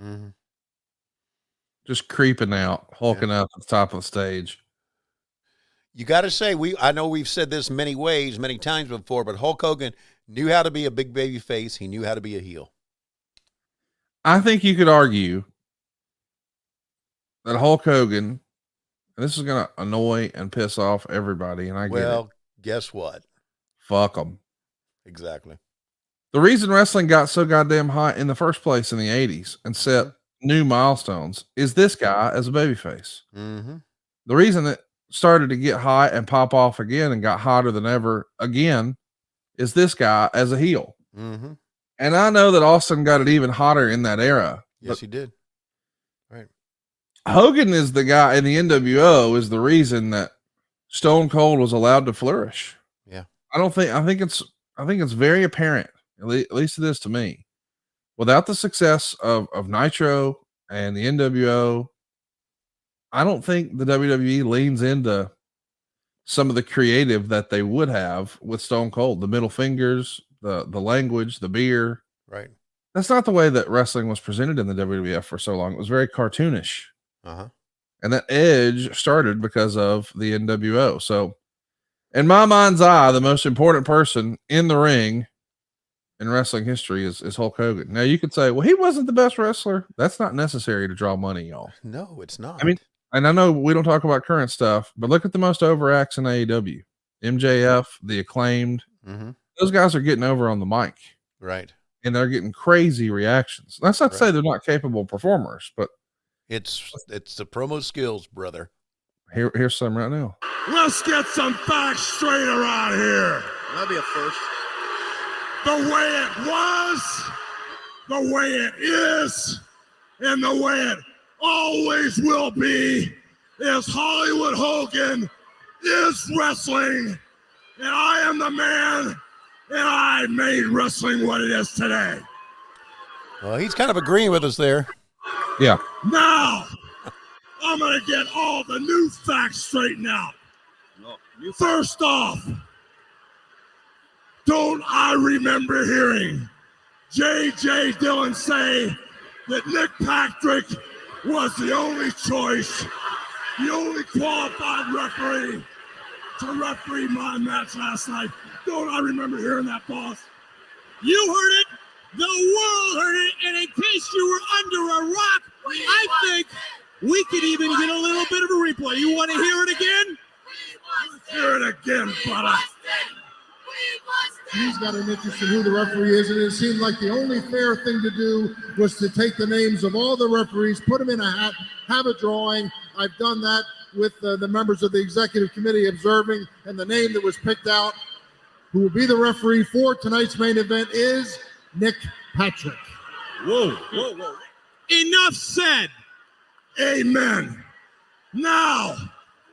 Mm-hmm. Just creeping out, hulking out at the top of the stage. You got to say, I know we've said this many ways, many times before, but Hulk Hogan knew how to be a big baby face. He knew how to be a heel. I think you could argue that Hulk Hogan, and this is going to annoy and piss off everybody, and I get it. Well, guess what? Fuck them. Exactly. The reason wrestling got so goddamn hot in the first place in the 80s and set new milestones is this guy as a babyface. Mm-hmm. The reason it started to get hot and pop off again and got hotter than ever again is this guy as a heel. Mm-hmm. And I know that Austin got it even hotter in that era. Yes, he did. Right. Hogan is the guy in the NWO is the reason that Stone Cold was allowed to flourish. Yeah. I think it's very apparent, at least it is to me. Without the success of Nitro and the NWO, I don't think the WWE leans into some of the creative that they would have with Stone Cold, the middle fingers, the language, the beer. Right. That's not the way that wrestling was presented in the WWF for so long. It was very cartoonish. Uh-huh. And that edge started because of the NWO. So in my mind's eye, the most important person in the ring in wrestling history is Hulk Hogan. Now you could say, well, he wasn't the best wrestler. That's not necessary to draw money, y'all. No, it's not. I mean, and I know we don't talk about current stuff, but look at the most over acts in AEW. MJF, the Acclaimed. Mm-hmm. Those guys are getting over on the mic. Right. And they're getting crazy reactions. That's not to say they're not capable performers, but it's the promo skills, brother. Here's some right now. Let's get some facts straight around here. That'll be a first. The way it was, the way it is, and the way it always will be is Hollywood Hogan is wrestling, and I am the man, and I made wrestling what it is today. Well, he's kind of agreeing with us there. Yeah. Now, I'm going to get all the new facts straightened out. First off, don't I remember hearing J.J. Dillon say that Nick Patrick was the only choice, the only qualified referee to referee my match last night? Don't I remember hearing that, boss? You heard it. The world heard it. And in case you were under a rock, I think we could even get a little bit of a replay. You want to hear it again? Let's hear it again, brother. He's got an interest in who the referee is, and it seemed like the only fair thing to do was to take the names of all the referees, put them in a hat, have a drawing. I've done that with the members of the executive committee observing, and the name that was picked out, who will be the referee for tonight's main event, is Nick Patrick. Whoa, whoa, whoa. Enough said. Amen. Now,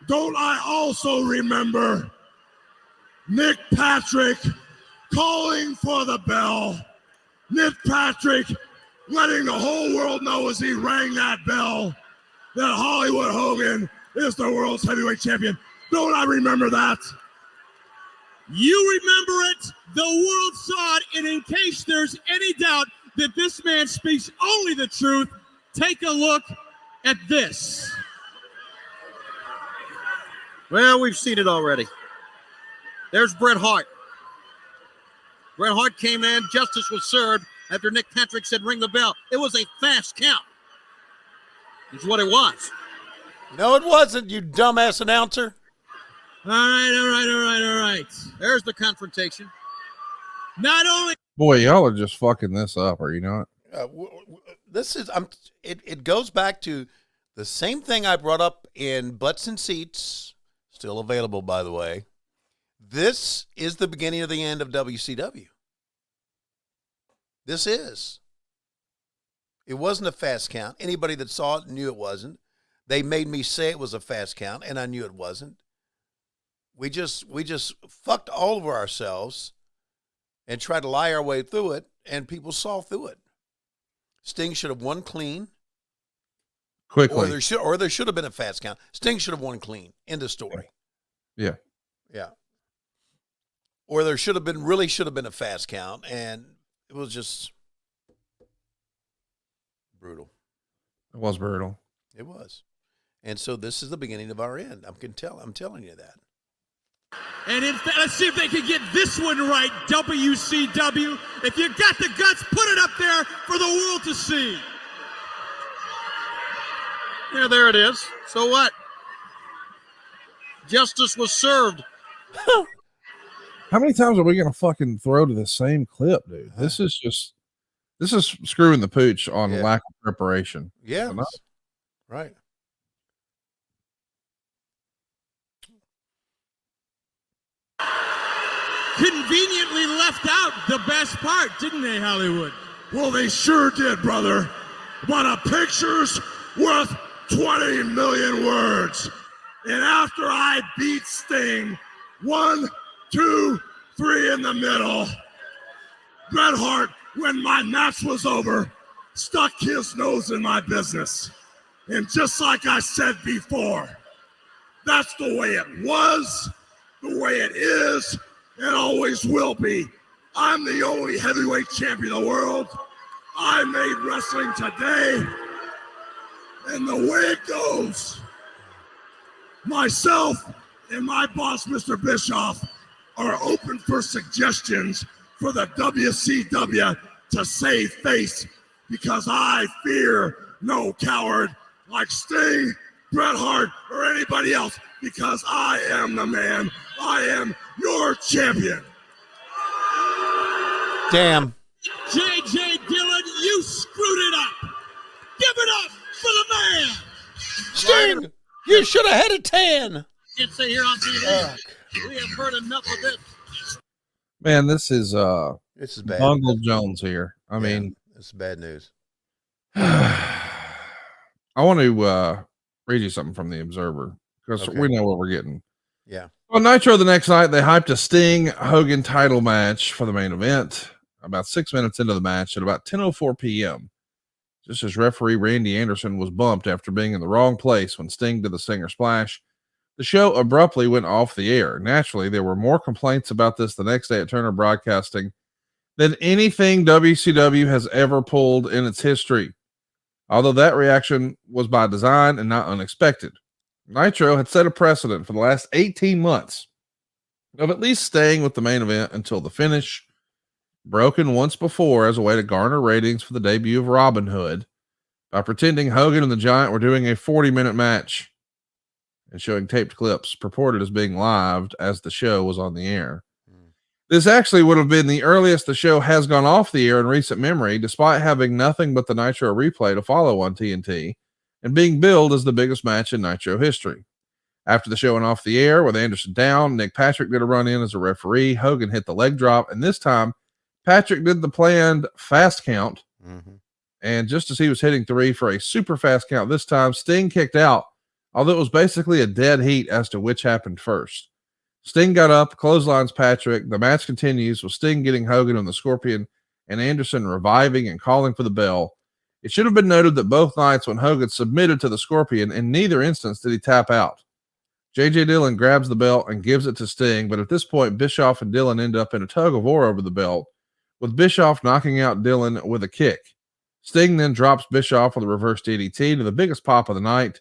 don't I also remember Nick Patrick calling for the bell? Nick Patrick letting the whole world know as he rang that bell that Hollywood Hogan is the world's heavyweight champion. Don't I remember that? You remember it. The world saw it. And in case there's any doubt that this man speaks only the truth, take a look at this. Well, we've seen it already. There's Bret Hart. Bret Hart came in. Justice was served after Nick Patrick said, ring the bell. It was a fast count. It's what it was. No, it wasn't, you dumbass announcer. All right. There's the confrontation. Not only. Boy, y'all are just fucking this up, are you not? This is it goes back to the same thing I brought up in Butts and Seats, still available, by the way. This is the beginning of the end of WCW. This is. It wasn't a fast count. Anybody that saw it knew it wasn't. They made me say it was a fast count, and I knew it wasn't. We just fucked all over ourselves and tried to lie our way through it, and people saw through it. Sting should have won clean. Quickly. Or there should have been a fast count. Sting should have won clean. End of story. Yeah. Yeah. Or there should have been a fast count, and it was just brutal. It was brutal. It was. And so this is the beginning of our end. I'm telling you that. And let's see if they can get this one right, WCW. If you got the guts, put it up there for the world to see. Yeah, there it is. So what? Justice was served. How many times are we going to fucking throw to the same clip, dude? This is screwing the pooch on lack of preparation. Yeah. Right. Conveniently left out the best part, didn't they, Hollywood? Well, they sure did, brother. But a picture's worth 20 million words. And after I beat Sting, 1, 2, 3 in the middle, Bret Hart, when my match was over, stuck his nose in my business. And just like I said before, that's the way it was, the way it is, and always will be. I'm the only heavyweight champion of the world. I made wrestling today. And the way it goes, myself and my boss, Mr. Bischoff, are open for suggestions for the WCW to save face, because I fear no coward like Sting, Bret Hart, or anybody else, because I am the man. I am your champion. Damn. J.J. Dillon, you screwed it up. Give it up for the man. Sting, you should have had a 10. Did say here on TV. We have heard enough of this. Man, this is bad. Bungle Jones here. I mean, it's bad news. I want to read you something from the Observer, because we know what we're getting. Yeah. On Nitro the next night, they hyped a Sting Hogan title match for the main event. About 6 minutes into the match, at about 10:04 p.m., just as referee Randy Anderson was bumped after being in the wrong place when Sting did the Stinger Splash. The show abruptly went off the air. Naturally, there were more complaints about this the next day at Turner Broadcasting than anything WCW has ever pulled in its history, although that reaction was by design and not unexpected. Nitro had set a precedent for the last 18 months of at least staying with the main event until the finish, broken once before as a way to garner ratings for the debut of Robin Hood by pretending Hogan and the Giant were doing a 40-minute match and showing taped clips purported as being live as the show was on the air. This actually would have been the earliest the show has gone off the air in recent memory, despite having nothing but the Nitro replay to follow on TNT and being billed as the biggest match in Nitro history. After the show went off the air with Anderson down, Nick Patrick did a run in as a referee. Hogan hit the leg drop, and this time Patrick did the planned fast count. And just as he was hitting 3 for a super fast count this time, Sting kicked out, although it was basically a dead heat as to which happened first. Sting got up, clotheslines Patrick. The match continues with Sting getting Hogan on the Scorpion and Anderson reviving and calling for the bell. It should have been noted that both nights when Hogan submitted to the Scorpion, in neither instance did he tap out. J.J. Dillon grabs the belt and gives it to Sting, but at this point, Bischoff and Dillon end up in a tug of war over the belt, with Bischoff knocking out Dillon with a kick. Sting then drops Bischoff with a reverse DDT to the biggest pop of the night.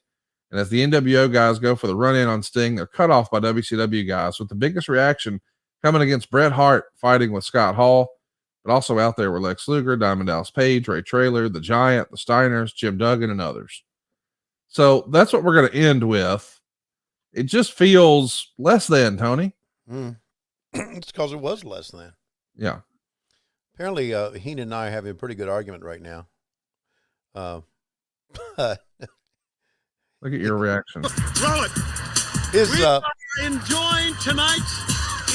And as the NWO guys go for the run-in on Sting, they're cut off by WCW guys, with the biggest reaction coming against Bret Hart fighting with Scott Hall. But also out there were Lex Luger, Diamond Dallas Page, Ray Traylor, The Giant, the Steiners, Jim Duggan, and others. So that's what we're going to end with. It just feels less than, Tony. It's because it was less than. Yeah. Apparently, Heenan and I are having a pretty good argument right now. Look at your reaction. Throw it. We are enjoying tonight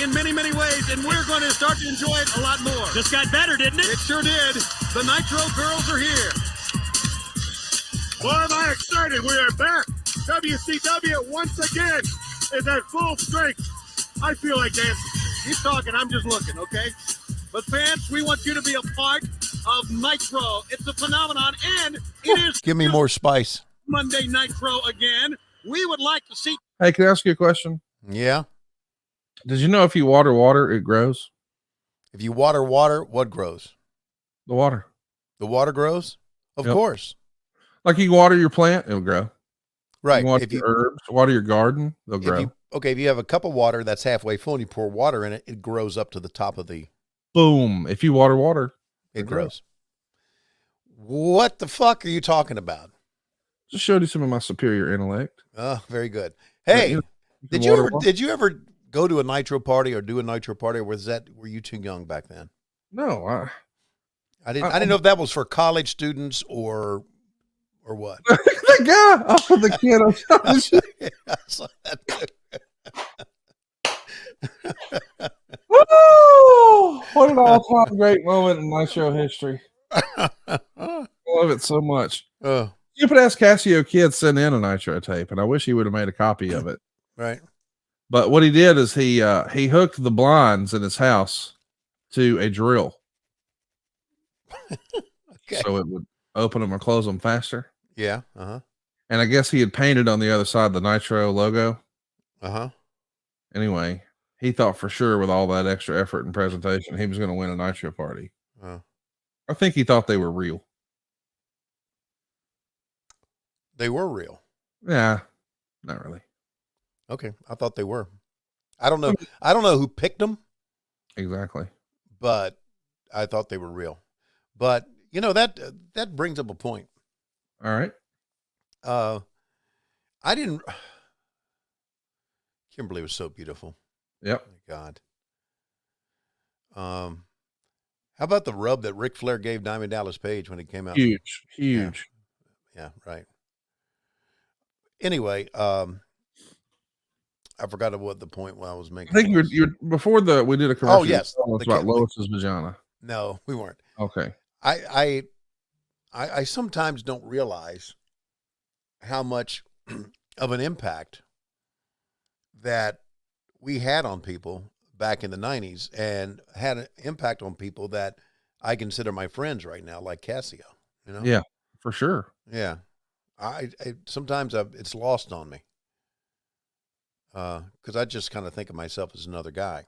in many, many ways, and we're going to start to enjoy it a lot more. Just got better, didn't it? It sure did. The Nitro girls are here. Boy, am I excited. We are back. WCW once again is at full strength. I feel like dancing. He's talking. I'm just looking, okay? But fans, we want you to be a part of Nitro. It's a phenomenon, and it is Give me more spice. Monday Nitro again. We would like to see. Hey, can I ask you a question? Yeah. Did you know if you water water, it grows? If you water water, what grows? The water. The water grows? Of course. Like you water your plant, it'll grow. Right. You water your herbs, water your garden, they'll grow. If you have a cup of water that's halfway full and you pour water in it, it grows up to the top of the... Boom. If you water water, it grows. What the fuck are you talking about? Just showed you some of my superior intellect. Oh, very good. Hey, did you ever go to a Nitro party or do a Nitro party, or were you too young back then? No, I didn't know if that was for college students or what. The guy off of the kid. Woo! What an all-time great moment in Nitro history. I love it so much. You could ask Casio Kid send in a Nitro tape, and I wish he would have made a copy of it. Right. But what he did is he hooked the blinds in his house to a drill. Okay. So it would open them or close them faster. Yeah. Uh-huh. And I guess he had painted on the other side the Nitro logo. Uh-huh. Anyway, he thought for sure with all that extra effort and presentation, he was going to win a Nitro party. I think he thought they were real. They were real. Yeah, not really. Okay, I thought they were. I don't know who picked them. Exactly. But I thought they were real. But you know that brings up a point. All right. Kimberly was so beautiful. Yep. Oh my God. How about the rub that Ric Flair gave Diamond Dallas Page when he came out? Huge. Yeah, right. Anyway, I forgot what the point I was making. I think you're before we did a commercial. Oh yes, about Lois's vagina. No, we weren't. Okay. I sometimes don't realize how much of an impact that we had on people back in the 90s, and had an impact on people that I consider my friends right now, like Casio. You know? Yeah, for sure. Yeah. I sometimes it's lost on me. Because I just kind of think of myself as another guy.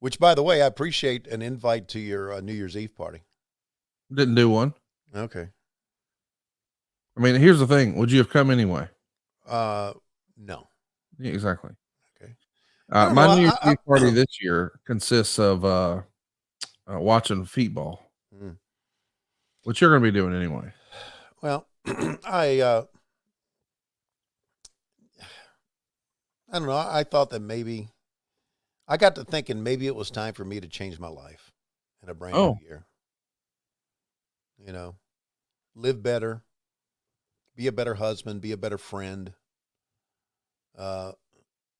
Which, by the way, I appreciate an invite to your New Year's Eve party. Didn't do one. Okay. I mean, here's the thing. Would you have come anyway? No. Yeah, exactly. Okay. My New Year's Eve party this year consists of watching feetball, which you're going to be doing anyway. Well, I don't know. I thought that maybe I got to thinking maybe it was time for me to change my life in a brand new year. You know, live better, be a better husband, be a better friend. Wait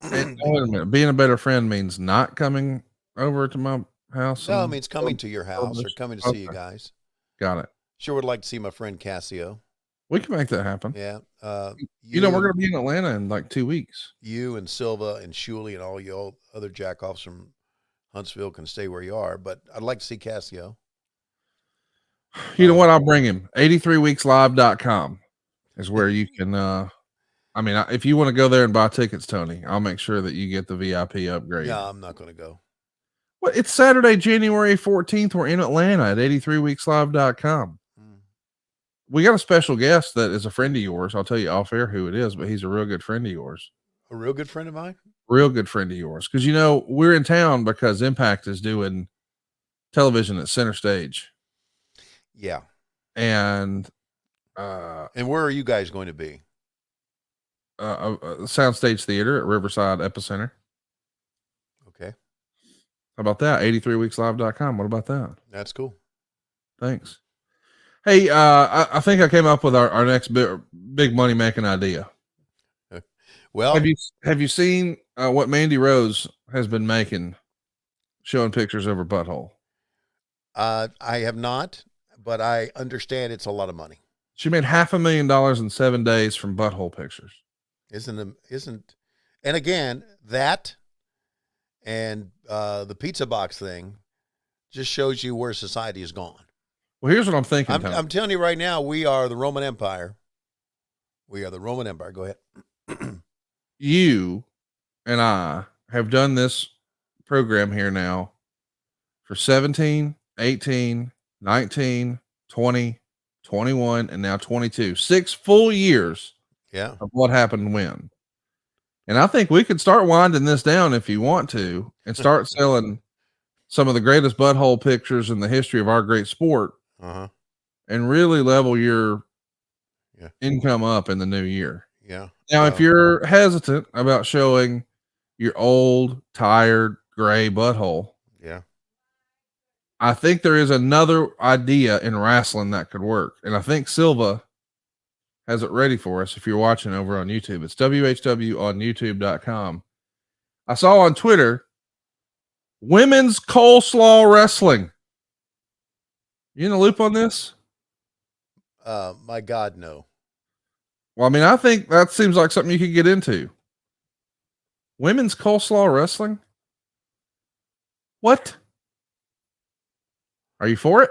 a minute. Being a better friend means not coming over to my house? No, it means coming to your house or coming to see you guys. Got it. Sure would like to see my friend Cassio. We can make that happen. Yeah. We're going to be in Atlanta in like 2 weeks. You and Silva and Shuley and all you other jackoffs from Huntsville can stay where you are, but I'd like to see Cassio. You know what? I'll bring him. 83weekslive.com is where you can, if you want to go there and buy tickets, Tony, I'll make sure that you get the VIP upgrade. No, I'm not going to go. Well, it's Saturday, January 14th. We're in Atlanta at 83weekslive.com. We got a special guest that is a friend of yours. I'll tell you off air who it is, but he's a real good friend of yours. A real good friend of mine? Real good friend of yours. Because, we're in town because Impact is doing television at Center Stage. Yeah. And where are you guys going to be? Soundstage Theater at Riverside Epicenter. Okay. How about that? 83weekslive.com. What about that? That's cool. Thanks. Hey, I think I came up with our next big money making idea. Well, have you seen what Mandy Rose has been making, showing pictures of her butthole? I have not, but I understand it's a lot of money. She made $500,000 in 7 days from butthole pictures. And again, that and the pizza box thing just shows you where society has gone. Well, here's what I'm thinking. I'm telling you right now, we are the Roman Empire. We are the Roman Empire. Go ahead. You and I have done this program here now for 17, 18, 19, 20, 21, and now 22. 6 full years of what happened when. And I think we could start winding this down if you want to and start selling some of the greatest butthole pictures in the history of our great sport. And really level your income up in the new year. Yeah. Now, if you're hesitant about showing your old, tired, gray butthole, I think there is another idea in wrestling that could work. And I think Silva has it ready for us if you're watching over on YouTube. It's WHW on YouTube.com. I saw on Twitter, women's coleslaw wrestling. You in the loop on this? My God, no. Well, I think that seems like something you could get into. Women's coleslaw wrestling? What? Are you for it?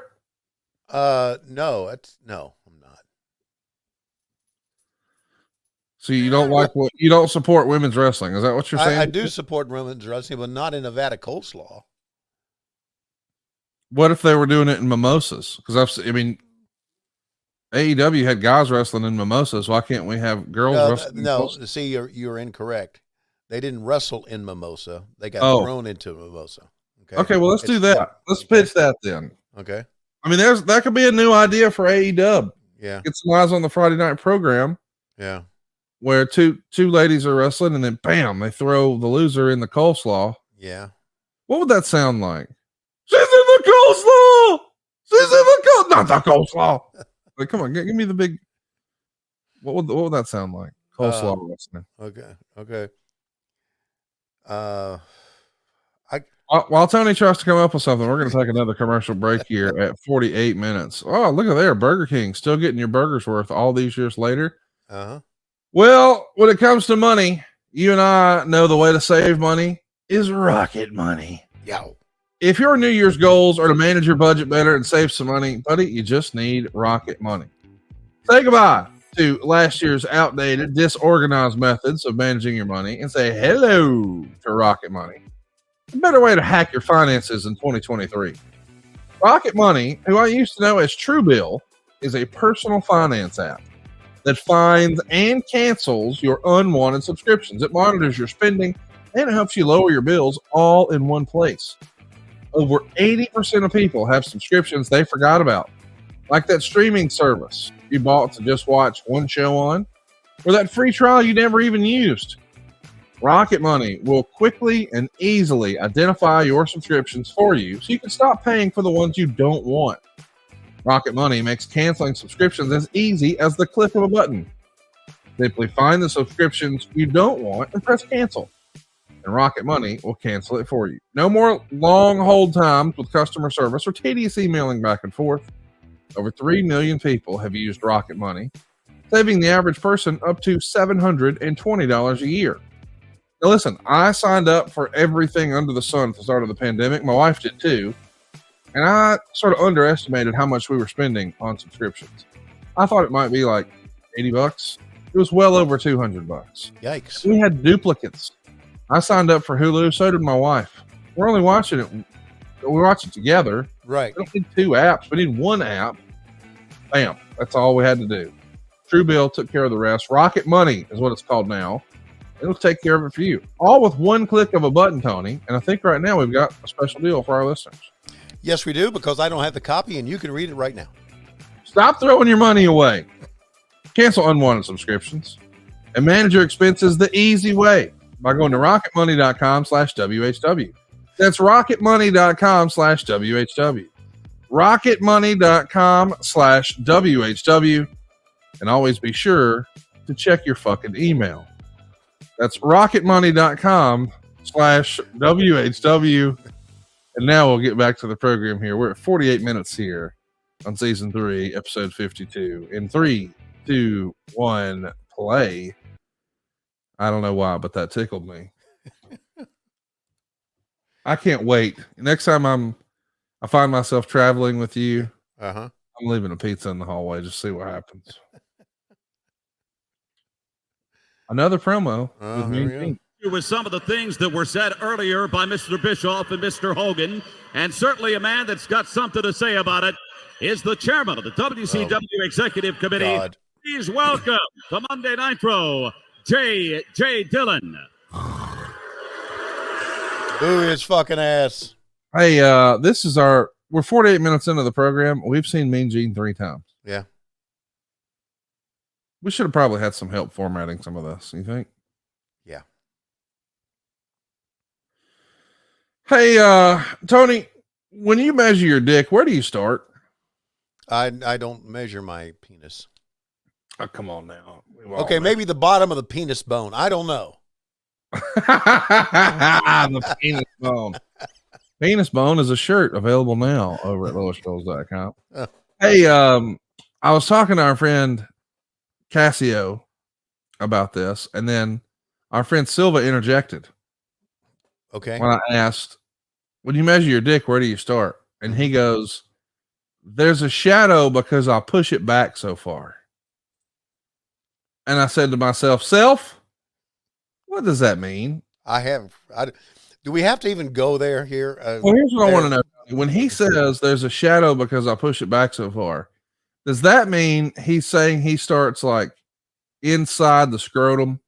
No, no, I'm not. So you don't you don't support women's wrestling? Is that what you're saying? I do support women's wrestling, but not in Nevada coleslaw. What if they were doing it in mimosas? Because AEW had guys wrestling in mimosas. Why can't we have girls wrestling? No, see, you're incorrect. They didn't wrestle in mimosa. They got thrown into mimosa. Okay, well, let's do that. Let's pitch that then. Okay. That could be a new idea for AEW. Yeah. Get some eyes on the Friday night program. Yeah. Where two ladies are wrestling and then bam, they throw the loser in the coleslaw. Yeah. What would that sound like? She's in the coleslaw. She's in the not the coleslaw. Like, come on, give me the big. What would that sound like? Coleslaw wrestling. Okay. While Tony tries to come up with something, we're going to take another commercial break here at 48 minutes. Oh, look at there, Burger King still getting your burgers worth all these years later. Well, when it comes to money, you and I know the way to save money is Rocket Money. Yo. If your New Year's goals are to manage your budget better and save some money, buddy, you just need Rocket Money. Say goodbye to last year's outdated, disorganized methods of managing your money and say hello to Rocket Money. A better way to hack your finances in 2023. Rocket Money, who I used to know as Truebill, is a personal finance app that finds and cancels your unwanted subscriptions. It monitors your spending and it helps you lower your bills all in one place. Over 80% of people have subscriptions they forgot about, like that streaming service you bought to just watch one show on, or that free trial you never even used. Rocket Money will quickly and easily identify your subscriptions for you so you can stop paying for the ones you don't want. Rocket Money makes canceling subscriptions as easy as the click of a button. Simply find the subscriptions you don't want and press cancel, and Rocket Money will cancel it for you. No more long hold times with customer service or tedious emailing back and forth. Over 3 million people have used Rocket Money, saving the average person up to $720 a year. Now listen, I signed up for everything under the sun at the start of the pandemic. My wife did too. And I sort of underestimated how much we were spending on subscriptions. I thought it might be like $80. It was well over $200. Yikes. We had duplicates. I signed up for Hulu. So did my wife. We're only watching it. We watch it together. Right. We don't need 2 apps. We need 1 app. Bam. That's all we had to do. Truebill took care of the rest. Rocket Money is what it's called now. It'll take care of it for you. All with 1 click of a button, Tony. And I think right now we've got a special deal for our listeners. Yes, we do, because I don't have the copy and you can read it right now. Stop throwing your money away. Cancel unwanted subscriptions and manage your expenses the easy way by going to rocketmoney.com/WHW. That's rocketmoney.com/WHW. rocketmoney.com/WHW. And always be sure to check your fucking email. That's rocketmoney.com/WHW. And now we'll get back to the program here. We're at 48 minutes here on season 3, episode 52. In 3, 2, 1, play. I don't know why, but that tickled me. I can't wait. Next time I find myself traveling with you, I'm leaving a pizza in the hallway. Just see what happens. Another promo with me and Pete. With some of the things that were said earlier by Mr. Bischoff and Mr. Hogan, and certainly a man that's got something to say about it is the chairman of the WCW Executive Committee. God. Please welcome to Monday Nitro, J.J. Dillon. Boo his fucking ass. Hey, this is we're 48 minutes into the program. We've seen Mean Gene 3 times. Yeah. We should have probably had some help formatting some of this, you think? Yeah. Hey, Tony, when you measure your dick, where do you start? I don't measure my penis. Oh, come on now. Okay, maybe the bottom of the penis bone. I don't know. The penis bone. Penis bone is a shirt available now over at lowestgirls.com. Hey, I was talking to our friend Cassio about this, and then our friend Silva interjected. Okay. When I asked, when you measure your dick, where do you start? And he goes, there's a shadow because I push it back so far. And I said to myself, what does that mean? Do we have to even go there here? Well, here's what I want to know. When he says there's a shadow because I push it back so far, does that mean he's saying he starts like inside the scrotum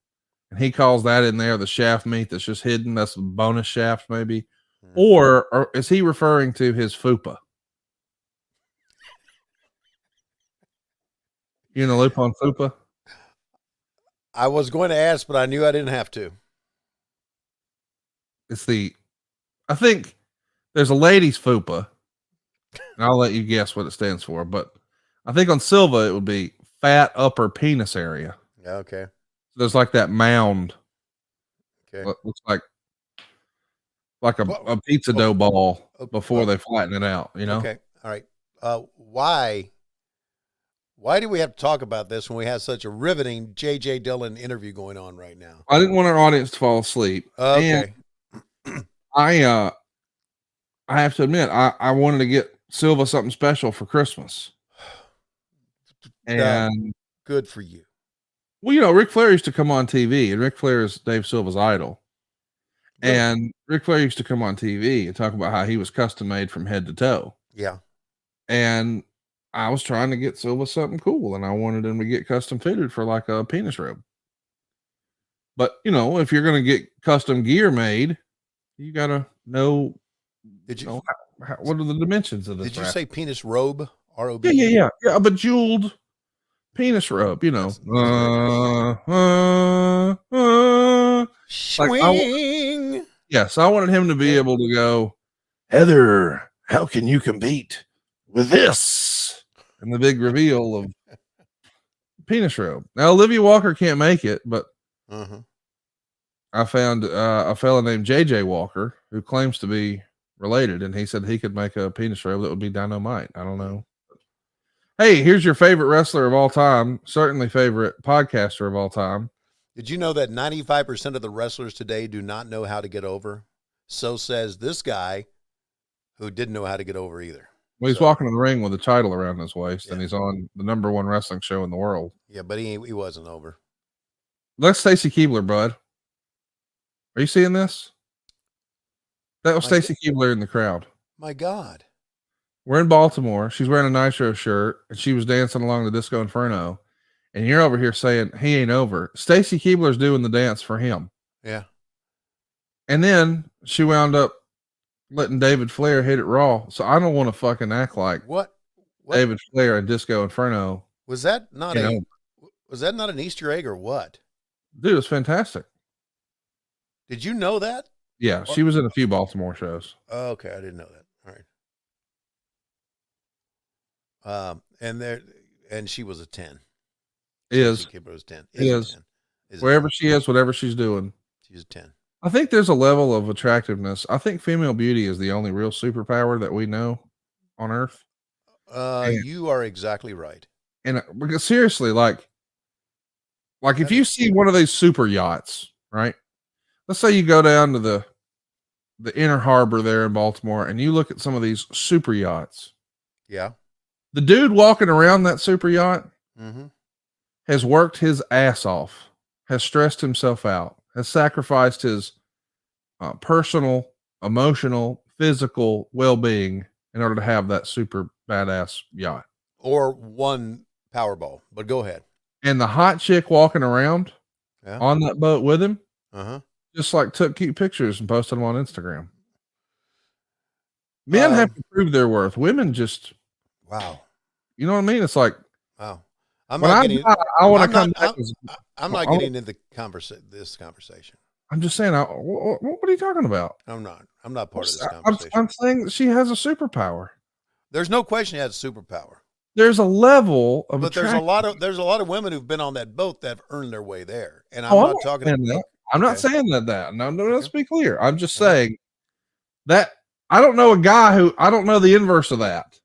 and he calls that in there the shaft meat that's just hidden? That's the bonus shaft, maybe. Or is he referring to his fupa? You in the loop on fupa? I was going to ask, but I knew I didn't have to. I think there's a lady's fupa, and I'll let you guess what it stands for, but I think on Silva it would be fat upper penis area. Yeah, okay. There's like that mound. Okay. Looks like a pizza dough ball before they flatten it out, you know? Okay. All right. Why do we have to talk about this when we have such a riveting J.J. Dillon interview going on right now? I didn't want our audience to fall asleep. Okay. And I have to admit, I wanted to get Silva something special for Christmas. And good for you. Well, you know, Ric Flair used to come on TV, and Ric Flair is Dave Silva's idol. Really? And Ric Flair used to come on TV and talk about how he was custom made from head to toe. Yeah. And I was trying to get Silva something cool, and I wanted him to get custom fitted for like a penis robe. But you know, if you're going to get custom gear made, you got to know. Did you? Know what are the dimensions of this? Did you say penis robe? R-O-B? Yeah. A bejeweled penis robe. You know. Swing. Yes, I wanted him to be able to go, Heather, how can you compete with this? And the big reveal of penis robe. Now, Olivia Walker can't make it, but I found a fella named JJ Walker who claims to be related, and he said he could make a penis robe that would be dynamite. I don't know. Hey, here's your favorite wrestler of all time, certainly favorite podcaster of all time. Did you know that 95% of the wrestlers today do not know how to get over? So says this guy who didn't know how to get over either. Well, he's walking in the ring with a title around his waist, and he's on the #1 wrestling show in the world. Yeah, but he wasn't over. That's Stacy Keibler, bud. Are you seeing this? That was Stacy Keibler in the crowd. My God. We're in Baltimore. She's wearing a Nitro shirt, and she was dancing along the Disco Inferno. And you're over here saying he ain't over. Stacy Keibler's doing the dance for him. Yeah. And then she wound up letting David Flair hit it raw. So I don't want to fucking act like what? David Flair and Disco Inferno. Was that not was that not an Easter egg or what? Dude, it's fantastic. Did you know that? Yeah, she was in a few Baltimore shows. Oh, okay, I didn't know that. All right. And she was a 10. Is 10. Is 10. Wherever she is, whatever she's doing. She's a 10. I think there's a level of attractiveness. I think female beauty is the only real superpower that we know on Earth. You are exactly right. And because seriously, like if you see one of these super yachts, right? Let's say you go down to the inner harbor there in Baltimore and you look at some of these super yachts. Yeah. The dude walking around that super yacht Mm-hmm. has worked his ass off, has stressed himself out, has sacrificed his personal, emotional, physical well-being in order to have that super badass yacht. Or one Powerball, but go ahead. And the hot chick walking around on that boat with him, just like took cute pictures and posted them on Instagram. Men have to prove their worth. Women just, wow. You know what I mean? It's like, wow. I want to come back. I'm not getting into this conversation. I'm just saying, what are you talking about? I'm not part of this conversation. I'm saying that she has a superpower. There's no question she has a superpower. There's a level of, but there's a lot of women who've been on that boat that have earned their way there. And I'm not talking about that. I'm not saying that. No, let's be clear. I'm just saying that I don't know a guy who, I don't know the inverse of that.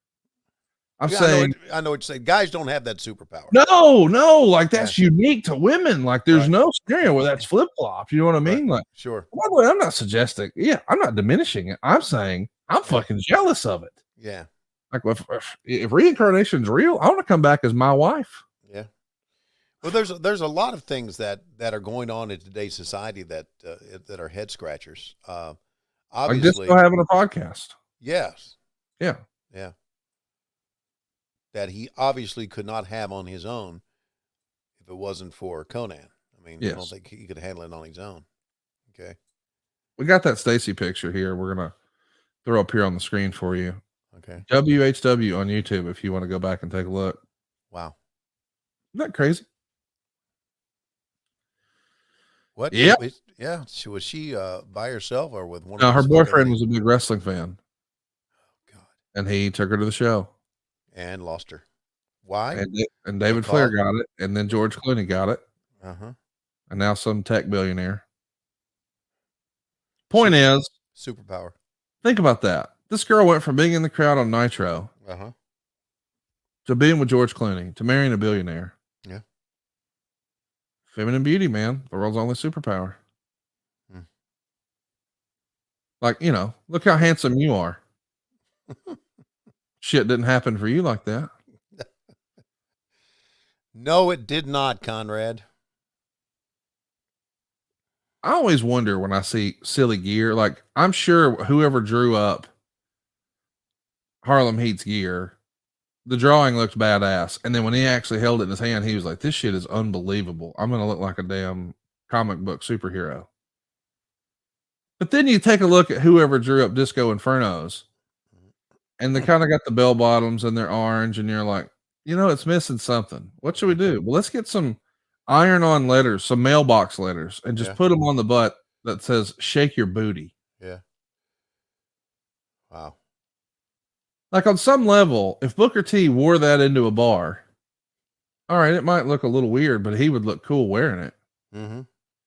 I'm saying, I know what you're saying. Guys don't have that superpower. No, like that's unique to women. Like there's no scenario where that's flip flop. You know what I mean? Like, sure. By the way, I'm not suggesting. Yeah, I'm not diminishing it. I'm saying I'm fucking jealous of it. Yeah. Like if reincarnation's real, I want to come back as my wife. Yeah. Well, there's a lot of things that are going on in today's society that are head scratchers. Obviously, like just having a podcast. Yes. Yeah. Yeah. That he obviously could not have on his own if it wasn't for Conan. I mean, I don't think he could handle it on his own. Okay. We got that Stacy picture here. We're going to throw up here on the screen for you. Okay. WHW on YouTube if you want to go back and take a look. Wow. Isn't that crazy? What? Yeah. Yeah. Was she by herself or with one? No, her boyfriend was a big wrestling fan. Oh, God. And he took her to the show. And lost her. Why? And David Flair got it. And then George Clooney got it. Uh-huh. And now some tech billionaire. Point is, superpower. Think about that. This girl went from being in the crowd on Nitro to being with George Clooney to marrying a billionaire. Yeah. Feminine beauty, man. The world's only superpower. Like, you know, look how handsome you are. Shit didn't happen for you like that. No, it did not, Conrad. I always wonder when I see silly gear. Like, I'm sure whoever drew up Harlem Heat's gear, the drawing looked badass. And then when he actually held it in his hand, he was like, this shit is unbelievable. I'm going to look like a damn comic book superhero. But then you take a look at whoever drew up Disco Infernos, and they kind of got the bell bottoms and they're orange, and you're like, you know, it's missing something. What should we do? Well, let's get some iron-on letters, some mailbox letters, and just put them on the butt that says "Shake your booty." Yeah. Wow. Like, on some level, if Booker T wore that into a bar, all right, it might look a little weird, but he would look cool wearing it. Mm-hmm.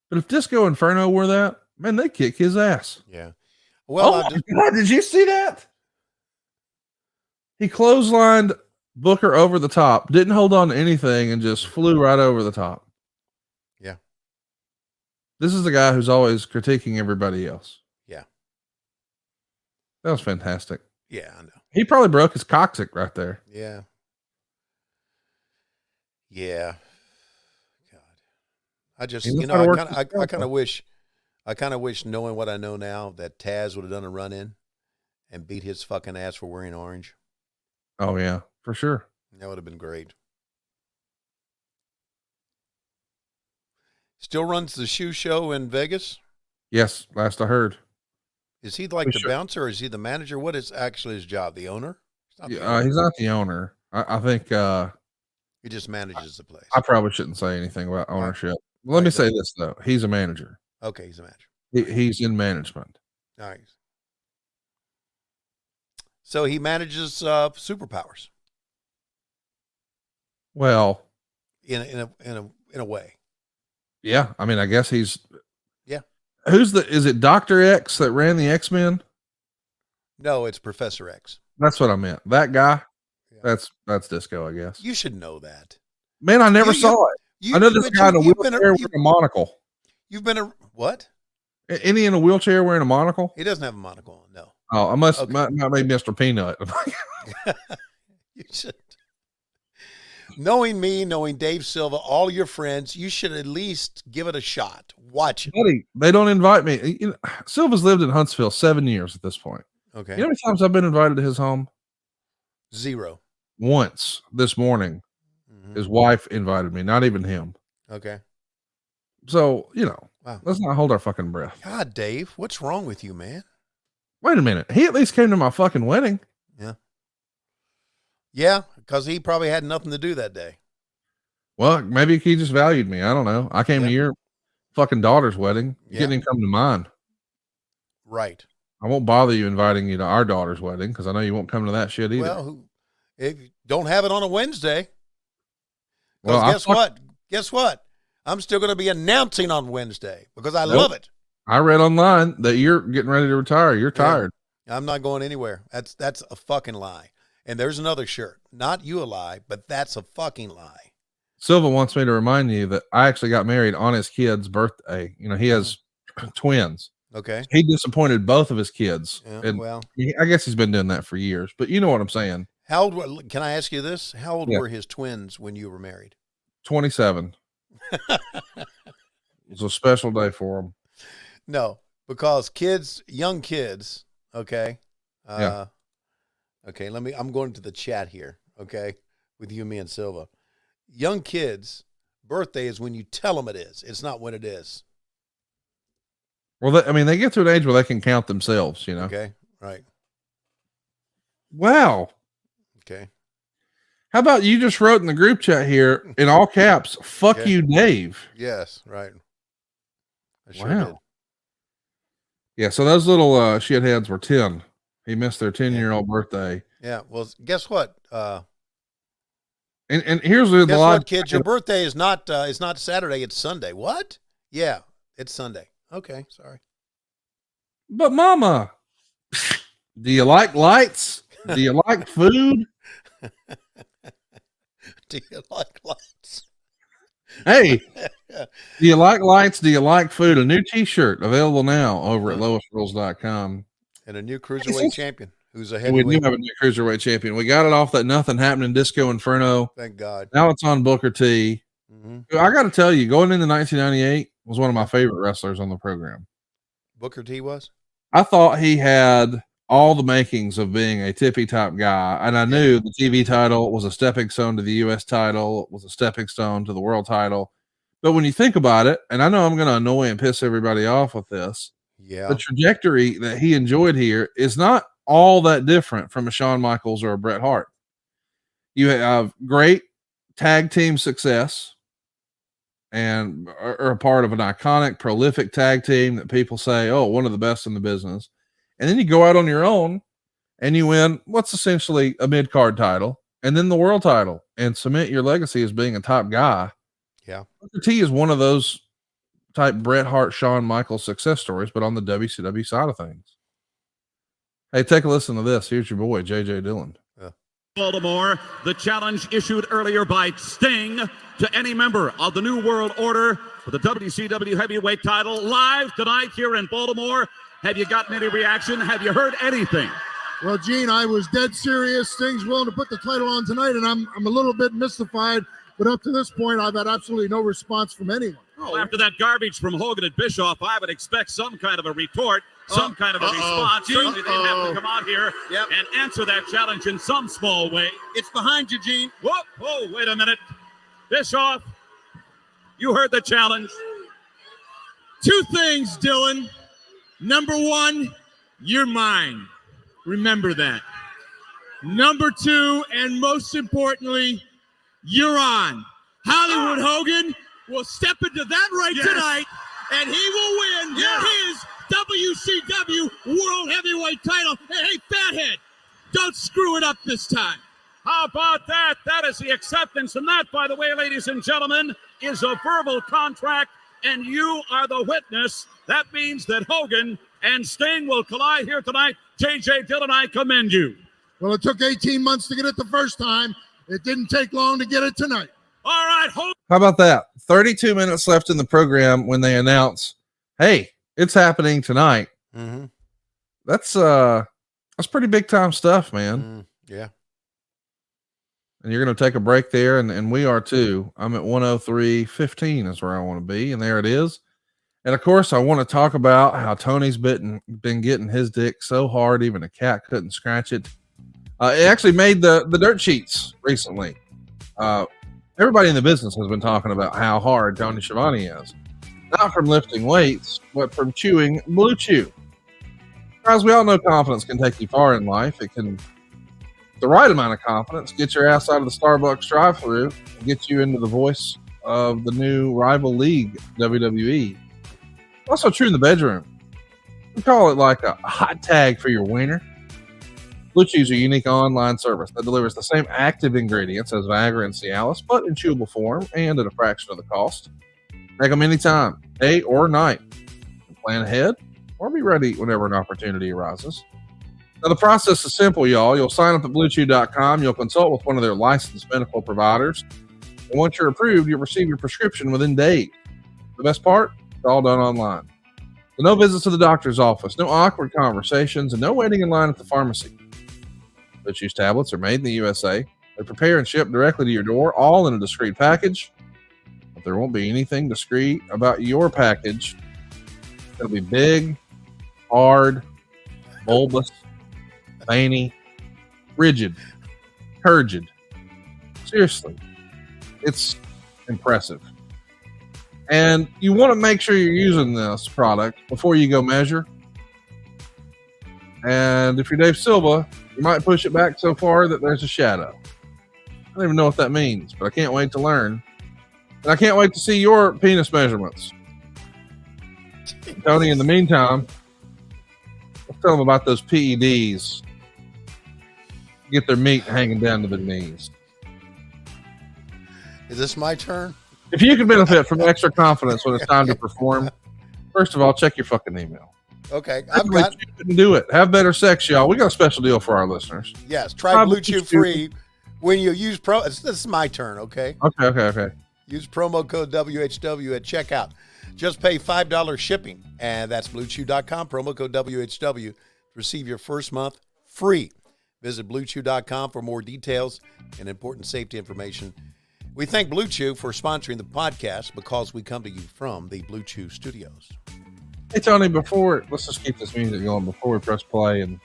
But if Disco Inferno wore that, man, they kick his ass. Yeah. Well, oh my God, did you see that? He clotheslined Booker over the top, didn't hold on to anything, and just flew right over the top. Yeah. This is the guy who's always critiquing everybody else. Yeah. That was fantastic. Yeah, I know. He probably broke his coccyx right there. Yeah. Yeah. God. I just, you know, I kind of wish, knowing what I know now, that Taz would have done a run in and beat his fucking ass for wearing orange. Oh yeah, for sure. That would have been great. Still runs the shoe show in Vegas? Yes, last I heard. Is he like the bouncer, or is he the manager? What is actually his job? The owner? He's not the owner. I think he just manages the place. I probably shouldn't say anything about ownership. Let me say this though. He's a manager. Okay, he's a manager. He's in management. All right. So he manages superpowers. Well, in a way. Yeah, I mean, I guess he's. Yeah. Is it Dr. X that ran the X-Men? No, it's Professor X. That's what I meant. That guy. Yeah. That's Disco, I guess. You should know that. Man, I never saw it. I know this guy in a wheelchair with a monocle. You've been a what? Any in a wheelchair wearing a monocle? He doesn't have a monocle on, no. Oh, I must might be Mr. Peanut. You should. Knowing me, knowing Dave Silva, all your friends, you should at least give it a shot. Watch it. Buddy, they don't invite me. You know, Silva's lived in Huntsville 7 years at this point. Okay. You know how many times I've been invited to his home? 0. Once this morning, his wife invited me, not even him. Okay. So, you know, wow. Let's not hold our fucking breath. God, Dave, what's wrong with you, man? Wait a minute. He at least came to my fucking wedding. Yeah. Yeah, because he probably had nothing to do that day. Well, maybe he just valued me. I don't know. I came to your fucking daughter's wedding. You didn't even come to mine. Right. I won't bother you inviting you to our daughter's wedding because I know you won't come to that shit either. Well, if you don't have it on a Wednesday. Well, guess what? I'm still going to be announcing on Wednesday because I love it. I read online that you're getting ready to retire. You're tired. I'm not going anywhere. That's a fucking lie. And there's another shirt. Not you a lie, but that's a fucking lie. Silva wants me to remind you that I actually got married on his kid's birthday. You know, he has twins. Okay. He disappointed both of his kids. Yeah, and well, I guess he's been doing that for years, but you know what I'm saying. How old, can I ask you this? How old were his twins when you were married? 27. It was a special day for him. No, because young kids, okay. Okay, I'm going to the chat here, okay, with you, me, and Silva. Young kids' birthday is when you tell them it is. It's not when it is. Well, they get to an age where they can count themselves, you know. Okay, right. Wow. Okay. How about you just wrote in the group chat here in all caps, fuck you, Dave. Yes, right. I sure wow. did. Yeah, so those little shitheads were 10. He missed their 10-year-old birthday. Yeah, well, guess what? And here's the what, kids? Your birthday is not Saturday, it's Sunday. What? Yeah, it's Sunday. Okay, sorry. But Mama, do you like lights? Do you like food? Do you like lights? Hey, do you like lights? Do you like food? A new t-shirt available now over at lowestrules.com. And a new cruiserweight champion. Who's a And we do heavyweight? have a new cruiserweight champion. We got it off that Nothing Happening Disco Inferno. Thank God. Now it's on Booker T. I got to tell you, going into 1998 was one of my favorite wrestlers on the program. Booker T was? I thought he had all the makings of being a tippy top guy. And I knew the TV title was a stepping stone to the US title, was a stepping stone to the world title. But when you think about it, and I know I'm going to annoy and piss everybody off with this, the trajectory that he enjoyed here is not all that different from a Shawn Michaels or a Bret Hart. You have great tag team success and are a part of an iconic, prolific tag team that people say, oh, one of the best in the business. And then you go out on your own and you win what's essentially a mid-card title and then the world title and cement your legacy as being a top guy. Yeah. Booker T is one of those type Bret Hart, Shawn Michaels success stories, but on the WCW side of things. Hey, take a listen to this. Here's your boy, JJ Dillon. Baltimore, the challenge issued earlier by Sting to any member of the New World Order for the WCW heavyweight title live tonight here in Baltimore. Have you gotten any reaction? Have you heard anything? Well, Gene, I was dead serious. Sting's willing to put the title on tonight, and I'm a little bit mystified. But up to this point, I've had absolutely no response from anyone. Well, after that garbage from Hogan and Bischoff, I would expect some kind of a retort, some kind of a response. Certainly they'd have to come out here and answer that challenge in some small way. It's behind you, Gene. Whoa, wait a minute. Bischoff, you heard the challenge. Two things, Dylan. Number one, you're mine. Remember that. Number two, and most importantly, you're on. Hollywood Hogan will step into that tonight, and he will win his WCW World Heavyweight title. Hey, fathead, don't screw it up this time. How about that? That is the acceptance. And that, by the way, ladies and gentlemen, is a verbal contract, and you are the witness. That means that Hogan and Sting will collide here tonight. JJ Dillon, I commend you. Well, it took 18 months to get it the first time. It didn't take long to get it tonight. All right, how about that? 32 minutes left in the program when they announce, hey, it's happening tonight. That's pretty big time stuff, man. Yeah. And you're going to take a break there, and we are too. I'm at 103.15 is where I want to be, and there it is. And of course, I want to talk about how Tony's been getting his dick so hard, even a cat couldn't scratch it. It actually made the dirt sheets recently. Everybody in the business has been talking about how hard Tony Schiavone is. Not from lifting weights, but from chewing Blue Chew. As we all know, confidence can take you far in life. It can, the right amount of confidence, get your ass out of the Starbucks drive-thru and get you into the voice of the new rival league, WWE. Also true in the bedroom. We call it like a hot tag for your wiener. Blue Chew is a unique online service that delivers the same active ingredients as Viagra and Cialis, but in chewable form and at a fraction of the cost. Take them anytime, day or night. Plan ahead or be ready whenever an opportunity arises. Now, the process is simple, y'all. You'll sign up at BlueChew.com. You'll consult with one of their licensed medical providers. And once you're approved, you'll receive your prescription within days. The best part? It's all done online. So no visits to the doctor's office, no awkward conversations, and no waiting in line at the pharmacy. Blue Chew's tablets are made in the USA. They prepare and ship directly to your door, all in a discreet package. But there won't be anything discreet about your package. It'll be big, hard, bulbous, veiny, rigid, turgid. Seriously, it's impressive. And you want to make sure you're using this product before you go measure. And if you're Dave Silva, you might push it back so far that there's a shadow. I don't even know what that means, but I can't wait to learn. And I can't wait to see your penis measurements. Tony, in the meantime, let's tell them about those PEDs. Get their meat hanging down to their knees. Is this my turn? If you can benefit from extra confidence when it's time to perform, first of all, check your fucking email. Okay, I've got. Do it. Have better sex, y'all. We got a special deal for our listeners. Yes, try Blue Chew free when you use This is my turn. Okay. Okay. Use promo code WHW at checkout. Just pay $5 shipping, and that's BlueChew.com. Promo code WHW to receive your first month free. Visit BlueChew.com for more details and important safety information. We thank Blue Chew for sponsoring the podcast because we come to you from the Blue Chew studios. Hey, Tony, let's just keep this music going before we press play. And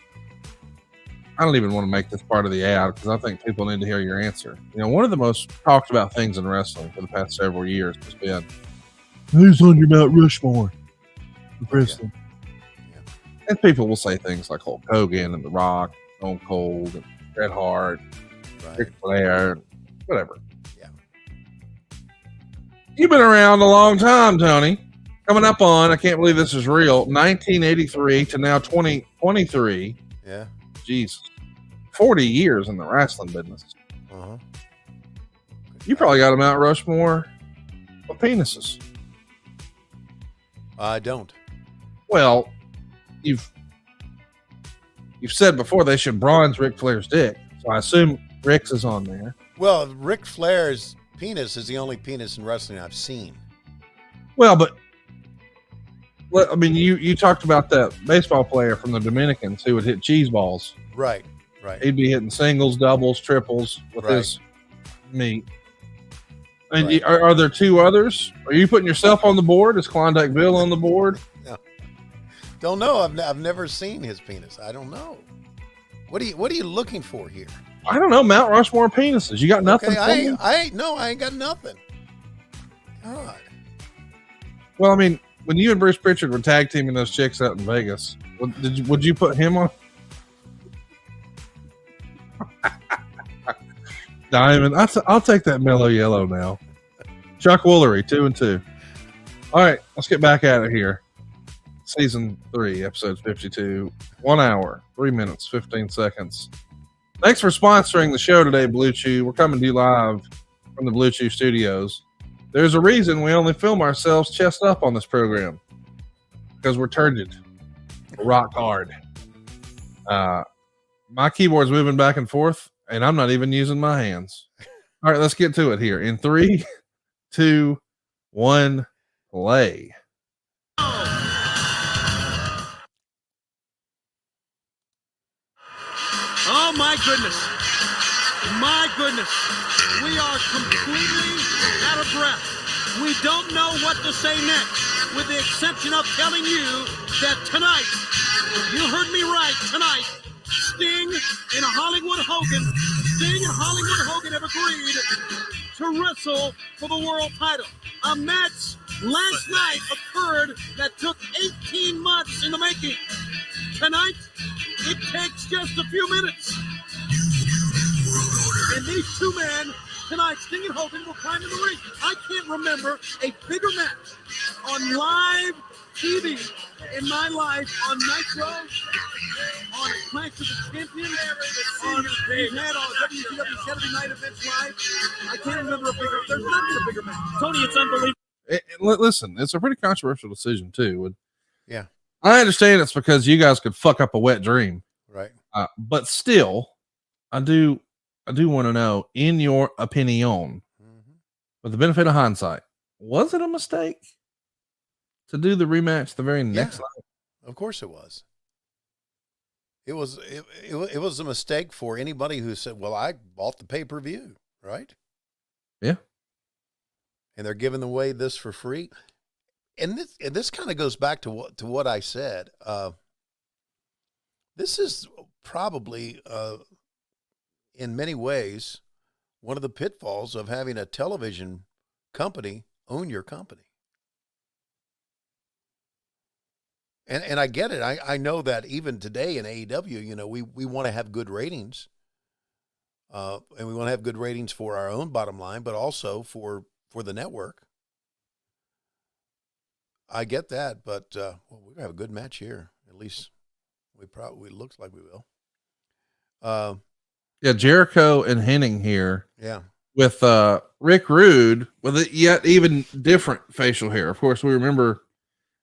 I don't even want to make this part of the ad because I think people need to hear your answer. You know, one of the most talked about things in wrestling for the past several years has been, who's on your Mount Rushmore of wrestling? Yeah. And people will say things like Hulk Hogan and The Rock, Stone Cold, and Bret Hart, Ric Flair, whatever. Yeah. You've been around a long time, Tony. Coming up on, I can't believe this is real, 1983 to now 2023. Yeah. Jesus. 40 years in the wrestling business. Uh-huh. You probably got a Mount Rushmore of penises. I don't. Well, you've said before they should bronze Ric Flair's dick, so I assume Rick's is on there. Well, Ric Flair's penis is the only penis in wrestling I've seen. Well, but I mean, you talked about that baseball player from the Dominicans who would hit cheese balls. Right. He'd be hitting singles, doubles, triples with his meat. And are there two others? Are you putting yourself on the board? Is Klondike Bill on the board? No. Don't know. I've never seen his penis. I don't know. What are you looking for here? I don't know. Mount Rushmore penises. You got nothing? Okay, I ain't got nothing. God. Well, I mean, when you and Bruce Pritchard were tag teaming those chicks out in Vegas, would you put him on? Diamond, I'll take that mellow yellow now. Chuck Woolery, 2-2. All right, let's get back at it here. Season 3, episode 52. 1 hour, 3 minutes, 15 seconds. Thanks for sponsoring the show today, Blue Chew. We're coming to you live from the Blue Chew studios. There's a reason we only film ourselves chest up on this program. Because we're turgid. We're rock hard. My keyboard's moving back and forth, and I'm not even using my hands. All right, let's get to it here. In 3, 2, 1, play. Oh, my goodness. My goodness. We are completely out of breath. We don't know what to say next, with the exception of telling you that tonight, you heard me right, tonight, Sting and Hollywood Hogan have agreed to wrestle for the world title. A match last night occurred that took 18 months in the making. Tonight, it takes just a few minutes. And these two men tonight, Sting and Hogan, will climb in the ring. I can't remember a bigger match on live TV in my life, on Nitro, on Clash of the Champions, we've had on WHW Saturday Night Events Live. I can't remember there's not been a bigger match. Tony, it's unbelievable. Listen, it's a pretty controversial decision, too. Yeah. I understand it's because you guys could fuck up a wet dream. Right. But still, I do want to know, in your opinion, with the benefit of hindsight, was it a mistake to do the rematch the very next night? Of course it was. It was a mistake for anybody who said, well, I bought the pay-per-view, right? Yeah. And they're giving away this for free. And this kind of goes back to what I said. This is probably in many ways one of the pitfalls of having a television company own your company. And I get it. I know that even today in AEW, we want to have good ratings. And we want to have good ratings for our own bottom line, but also for the network. I get that, but we're going to have a good match here. At least it looks like we will. Yeah, Jericho and Hennig here. Yeah. With Rick Rude with a yet even different facial hair. Of course, we remember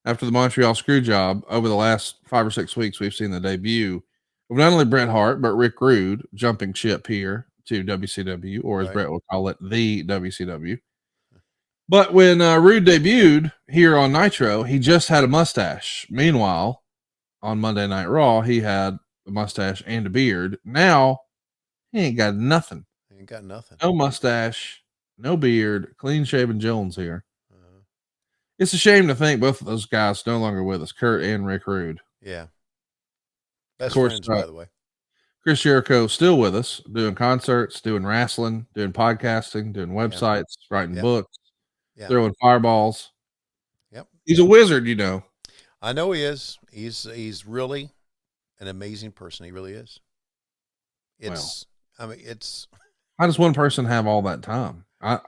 after the Montreal screw job over the last 5 or 6 weeks, we've seen the debut of not only Bret Hart, but Rick Rude jumping ship here to WCW, or as Bret will call it, the WCW. But when Rude debuted here on Nitro, he just had a mustache. Meanwhile, on Monday Night Raw, he had the mustache and a beard. Now he ain't got nothing. He ain't got nothing. No mustache, no beard, clean shaven Jones here. It's a shame to think both of those guys no longer with us, Kurt and Rick Rude. Yeah. Best Of course, friends, by the way. Chris Jericho still with us, doing concerts, doing wrestling, doing podcasting, doing websites, writing books, throwing fireballs. Yep. He's a wizard, you know. I know he is. He's really an amazing person. He really is. How does one person have all that time? I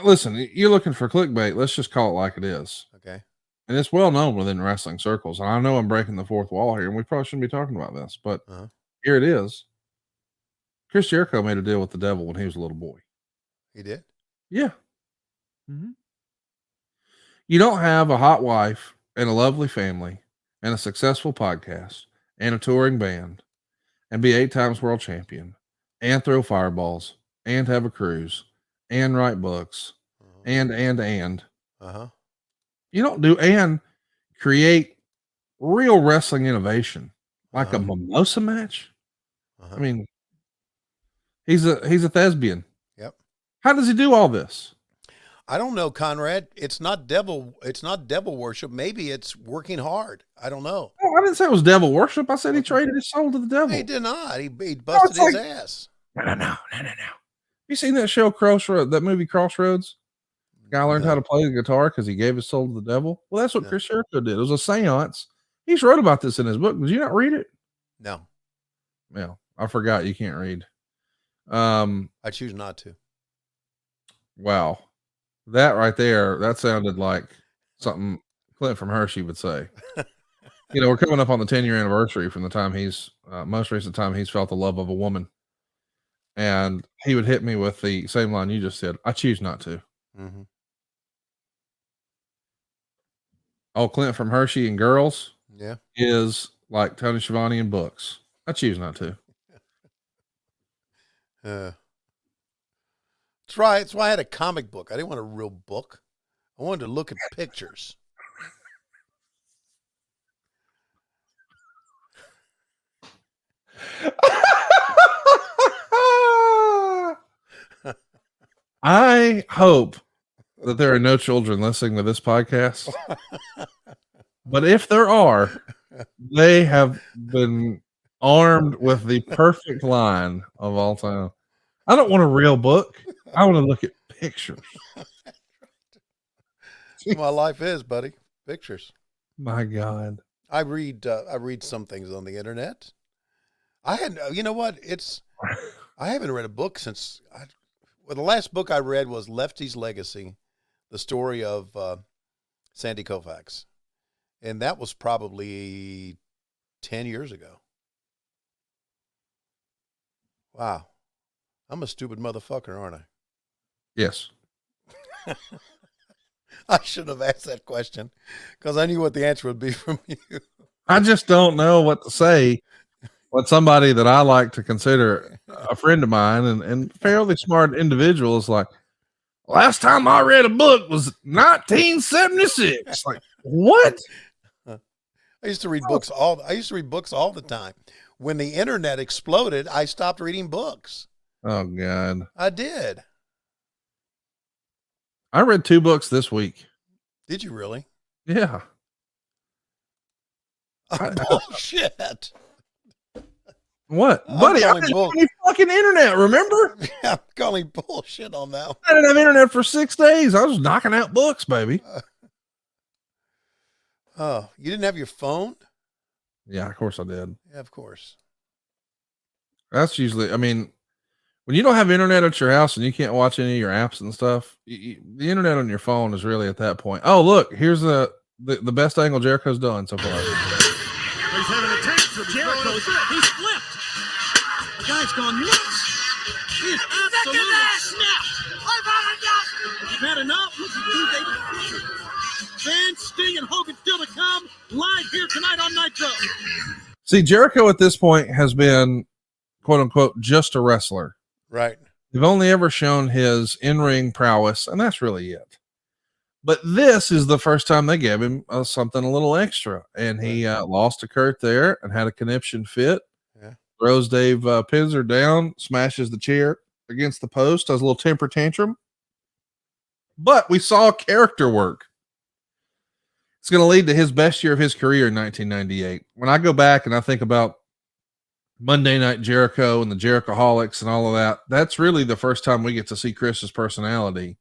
listen, you're looking for clickbait. Let's just call it like it is. Okay. And it's well known within wrestling circles. And I know I'm breaking the fourth wall here, and we probably shouldn't be talking about this, but here it is. Chris Jericho made a deal with the devil when he was a little boy. He did? Yeah. Mm-hmm. You don't have a hot wife and a lovely family and a successful podcast and a touring band and be 8 times world champion and throw fireballs and have a cruise and write books and. You don't do and create real wrestling innovation like a mimosa match. I mean, he's a thespian. Yep. How does he do all this? I don't know, Conrad. It's not devil worship. Maybe it's working hard. I don't know. Oh, I didn't say it was devil worship. I said he traded his soul to the devil. He did not. He busted his ass. No. You seen that show Crossroads? That movie Crossroads? The guy learned how to play the guitar because he gave his soul to the devil. Well, that's what Chris Jericho did. It was a seance. He's wrote about this in his book. Did you not read it? No. Well, I forgot you can't read. I choose not to. Wow. That right there, that sounded like something Clint from Hershey would say. You know, we're coming up on the 10-year anniversary from the time he's most recent time he's felt the love of a woman. And he would hit me with the same line you just said. I choose not to. Mm-hmm. Oh, Clint from Hershey and Girls is like Tony Schiavone in books. I choose not to. That's right. That's why I had a comic book. I didn't want a real book. I wanted to look at pictures. I hope that there are no children listening to this podcast. But if there are, they have been armed with the perfect line of all time. I don't want a real book. I want to look at pictures. My life is, buddy. Pictures. My God. I read some things on the internet. You know what? I haven't read a book since the last book I read was Lefty's Legacy, the story of Sandy Koufax. And that was probably 10 years ago. Wow. I'm a stupid motherfucker, aren't I? Yes. I shouldn't have asked that question because I knew what the answer would be from you. I just don't know what to say. What somebody that I like to consider a friend of mine and fairly smart individual is like, last time I read a book was 1976. Like, what? I used to read books all the time. When the internet exploded, I stopped reading books. Oh God. I did. I read 2 books this week. Did you really? Yeah. Bullshit. What? Buddy, I didn't have any fucking internet, remember? Yeah, I'm calling bullshit on that one. I didn't have internet for 6 days. I was knocking out books, baby. Oh, you didn't have your phone? Yeah, of course I did. Yeah, of course. That's usually, I mean, when you don't have internet at your house and you can't watch any of your apps and stuff, the internet on your phone is really at that point. Oh, look, here's the best angle Jericho's done so far. He's having a tank for Jericho. He's flipped. The guy's gone nuts. He is absolutely snapped. You've had enough. Look at 2 days. Fans, Sting and Hogan still to come live here tonight on Nitro. See, Jericho at this point has been, quote unquote, just a wrestler. Right. They've only ever shown his in-ring prowess, and that's really it. But this is the first time they gave him something a little extra, and he lost to Kurt there and had a conniption fit. Yeah. Throws Dave Pinzer down, smashes the chair against the post, has a little temper tantrum. But we saw character work. It's going to lead to his best year of his career in 1998. When I go back and I think about Monday Night Jericho and the Jerichoholics and all of that, that's really the first time we get to see Chris's personality.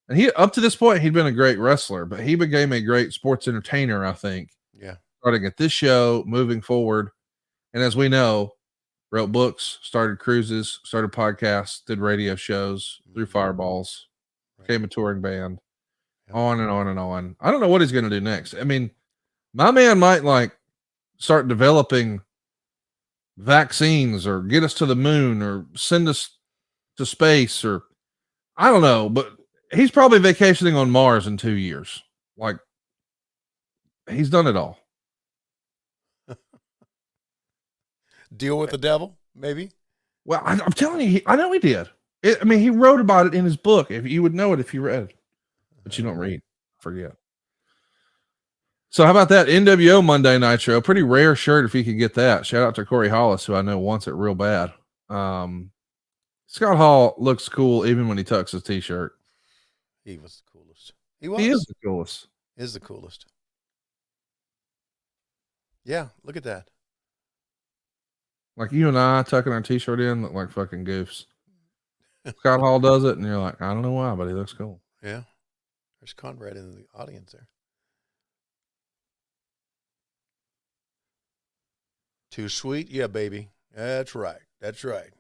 And he, up to this point, he'd been a great wrestler, but he became a great sports entertainer, I think. Yeah. Starting at this show, moving forward. And as we know, wrote books, started cruises, started podcasts, did radio shows, threw fireballs, became a touring band, on and on and on. I don't know what he's going to do next. I mean, my man might like start developing vaccines or get us to the moon or send us to space, or I don't know, but he's probably vacationing on Mars in 2 years. Like, he's done it all. Deal with the devil, maybe. Well, I'm telling you, I know he did. I mean, he wrote about it in his book. If you would know it if you read it, but you don't read, forget. So how about that NWO Monday Nitro? Pretty rare shirt if you could get that. Shout out to Corey Hollis, who I know wants it real bad. Scott Hall looks cool even when he tucks his t-shirt. He was the coolest. He is the coolest. Is the coolest. Yeah, look at that. Like you and I tucking our t-shirt in look like fucking goofs. Scott Hall does it, and you're like, I don't know why, but he looks cool. Yeah. There's Conrad in the audience there. Too sweet? Yeah, baby. That's right. That's right.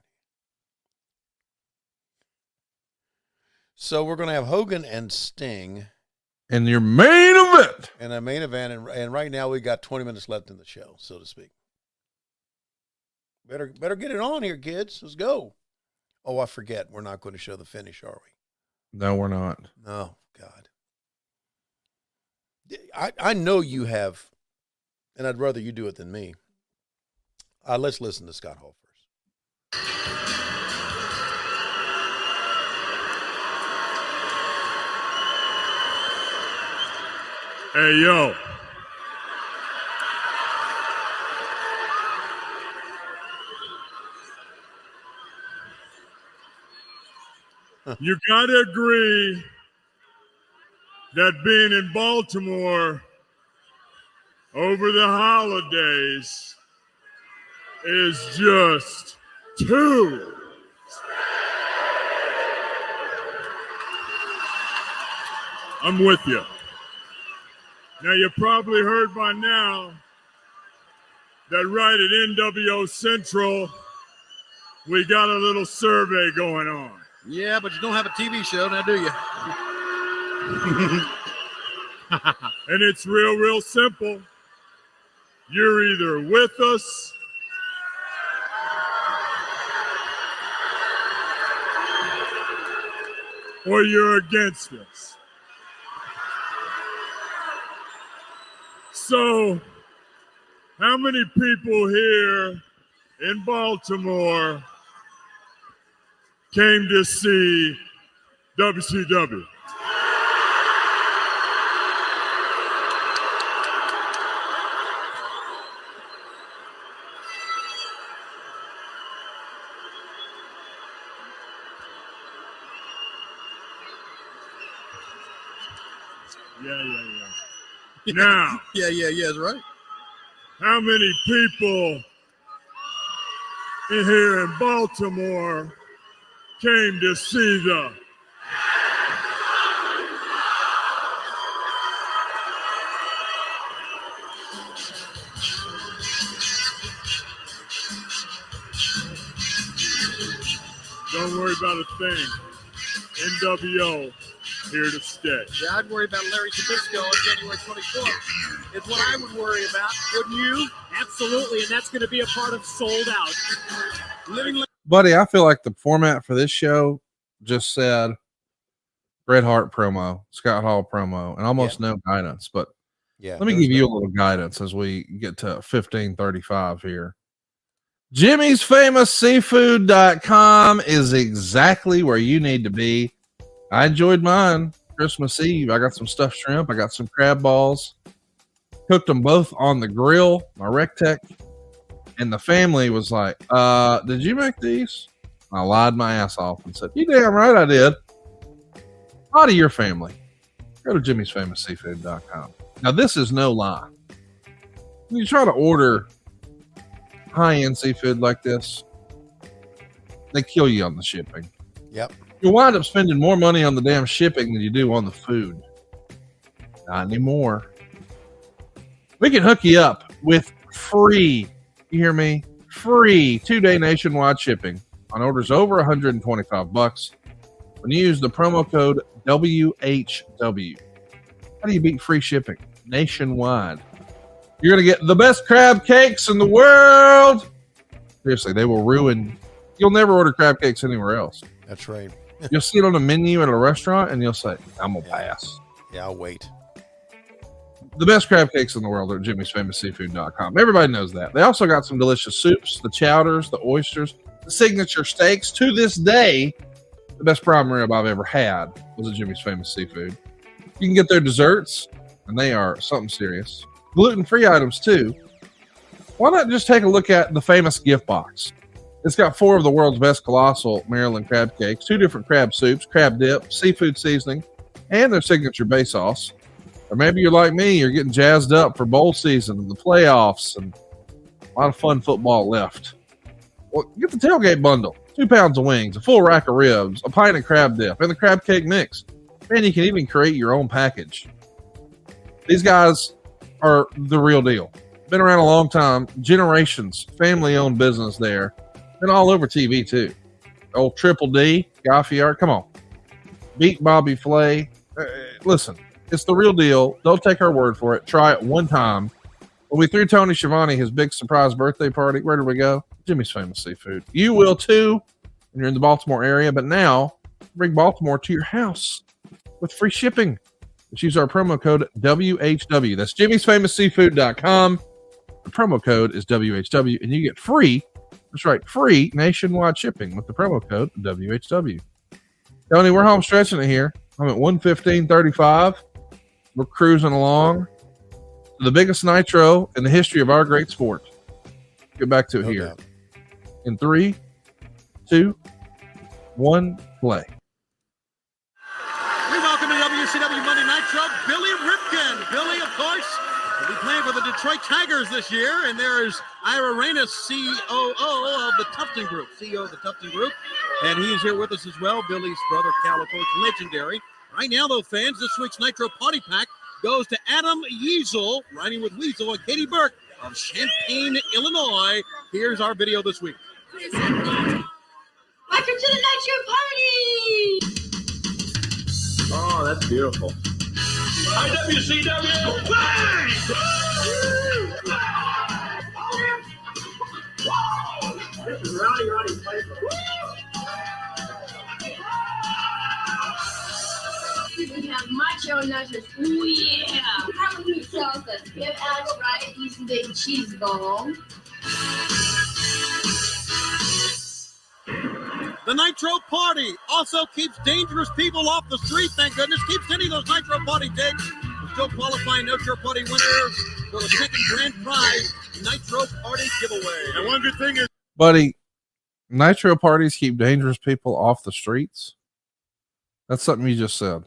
So we're going to have Hogan and Sting. And your main event. And a main event. And right now we got 20 minutes left in the show, so to speak. Better get it on here, kids. Let's go. Oh, I forget. We're not going to show the finish, are we? No, we're not. No, God. I know you have, and I'd rather you do it than me. Let's listen to Scott Hall first. Hey, yo. You gotta agree that being in Baltimore over the holidays is just too. I'm with you. Now, you probably heard by now that right at NWO Central, we got a little survey going on. Yeah, but you don't have a TV show now, do you? And it's real simple. You're either with us or you're against us. So, how many people here in Baltimore came to see WCW? Yeah. Now. Yeah, that's right. How many people in here in Baltimore came to see the Don't worry about a thing. NWO here to stay. Yeah, I'd worry about Larry Zbyszko on January 24th. It's what I would worry about, wouldn't you? Absolutely, and that's going to be a part of Sold Out. Buddy, I feel like the format for this show just said Bret Hart promo, Scott Hall promo, and almost no guidance. But let me give you a little guidance as we get to 15:35 here. Jimmy's Famous Seafood.com is exactly where you need to be. I enjoyed mine. Christmas Eve. I got some stuffed shrimp. I got some crab balls. Cooked them both on the grill, my Rectech. And the family was like, did you make these? I lied my ass off and said, you damn right I did. Out of your family. Go to jimmysfamousseafood.com. Now, this is no lie. When you try to order high-end seafood like this, they kill you on the shipping. Yep. You wind up spending more money on the damn shipping than you do on the food. Not anymore. We can hook you up with free, you hear me? Free 2-day nationwide shipping on orders over $125 when you use the promo code WHW. How do you beat free shipping nationwide? You're going to get the best crab cakes in the world. Seriously, they will ruin. You'll never order crab cakes anywhere else. That's right. You'll see it on a menu at a restaurant and you'll say, I'm going to pass. Yeah, I'll wait. The best crab cakes in the world are at jimmysfamousseafood.com. Everybody knows that. They also got some delicious soups, the chowders, the oysters, the signature steaks. To this day, the best prime rib I've ever had was at Jimmy's Famous Seafood. You can get their desserts, and they are something serious. Gluten-free items, too. Why not just take a look at the famous gift box? It's got 4 of the world's best colossal Maryland crab cakes, 2 different crab soups, crab dip, seafood seasoning, and their signature bay sauce. Or maybe you're like me, you're getting jazzed up for bowl season and the playoffs and a lot of fun football left. Well, get the tailgate bundle. 2 pounds of wings, a full rack of ribs, a pint of crab dip, and the crab cake mix. And you can even create your own package. These guys are the real deal. Been around a long time, generations, family-owned business there. Been all over TV, too. Old Triple D, Guy Fieri, come on. Beat Bobby Flay. Listen. It's the real deal. Don't take our word for it. Try it one time. When we threw Tony Schiavone his big surprise birthday party, where did we go? Jimmy's Famous Seafood. You will too when you're in the Baltimore area, but now bring Baltimore to your house with free shipping. Just use our promo code WHW. That's jimmysfamousseafood.com. The promo code is WHW, and you get free, that's right, free nationwide shipping with the promo code WHW. Tony, we're home stretching it here. I'm at 1:15:35. We're cruising along. The biggest Nitro in the history of our great sport. Get back to it here. In 3, 2, 1, play. We welcome to WCW Monday Nitro, Billy Ripken. Billy, of course, will be playing for the Detroit Tigers this year. And there's Ira Reynos, COO of the Tufton Group, CEO of the Tufton Group. And he's here with us as well. Billy's brother, Cal, of course, legendary. Right now, though, fans, this week's Nitro Party Pack goes to Adam Yeasel, riding with Weasel, and Katie Burke of Champaign, Illinois. Here's our video this week. Welcome to the Nitro Party! Oh, that's beautiful. IWCW, bang! This is Roddy Piper. We have macho nutters. Ooh, yeah. How many cells does give Alex right a decent big cheese ball? The Nitro Party also keeps dangerous people off the street, thank goodness. Keeps sending those Nitro Party tapes. We're still qualifying Nitro Party winners for the second grand prize Nitro Party giveaway. And one good thing is, Buddy, Nitro parties keep dangerous people off the streets. That's something you just said.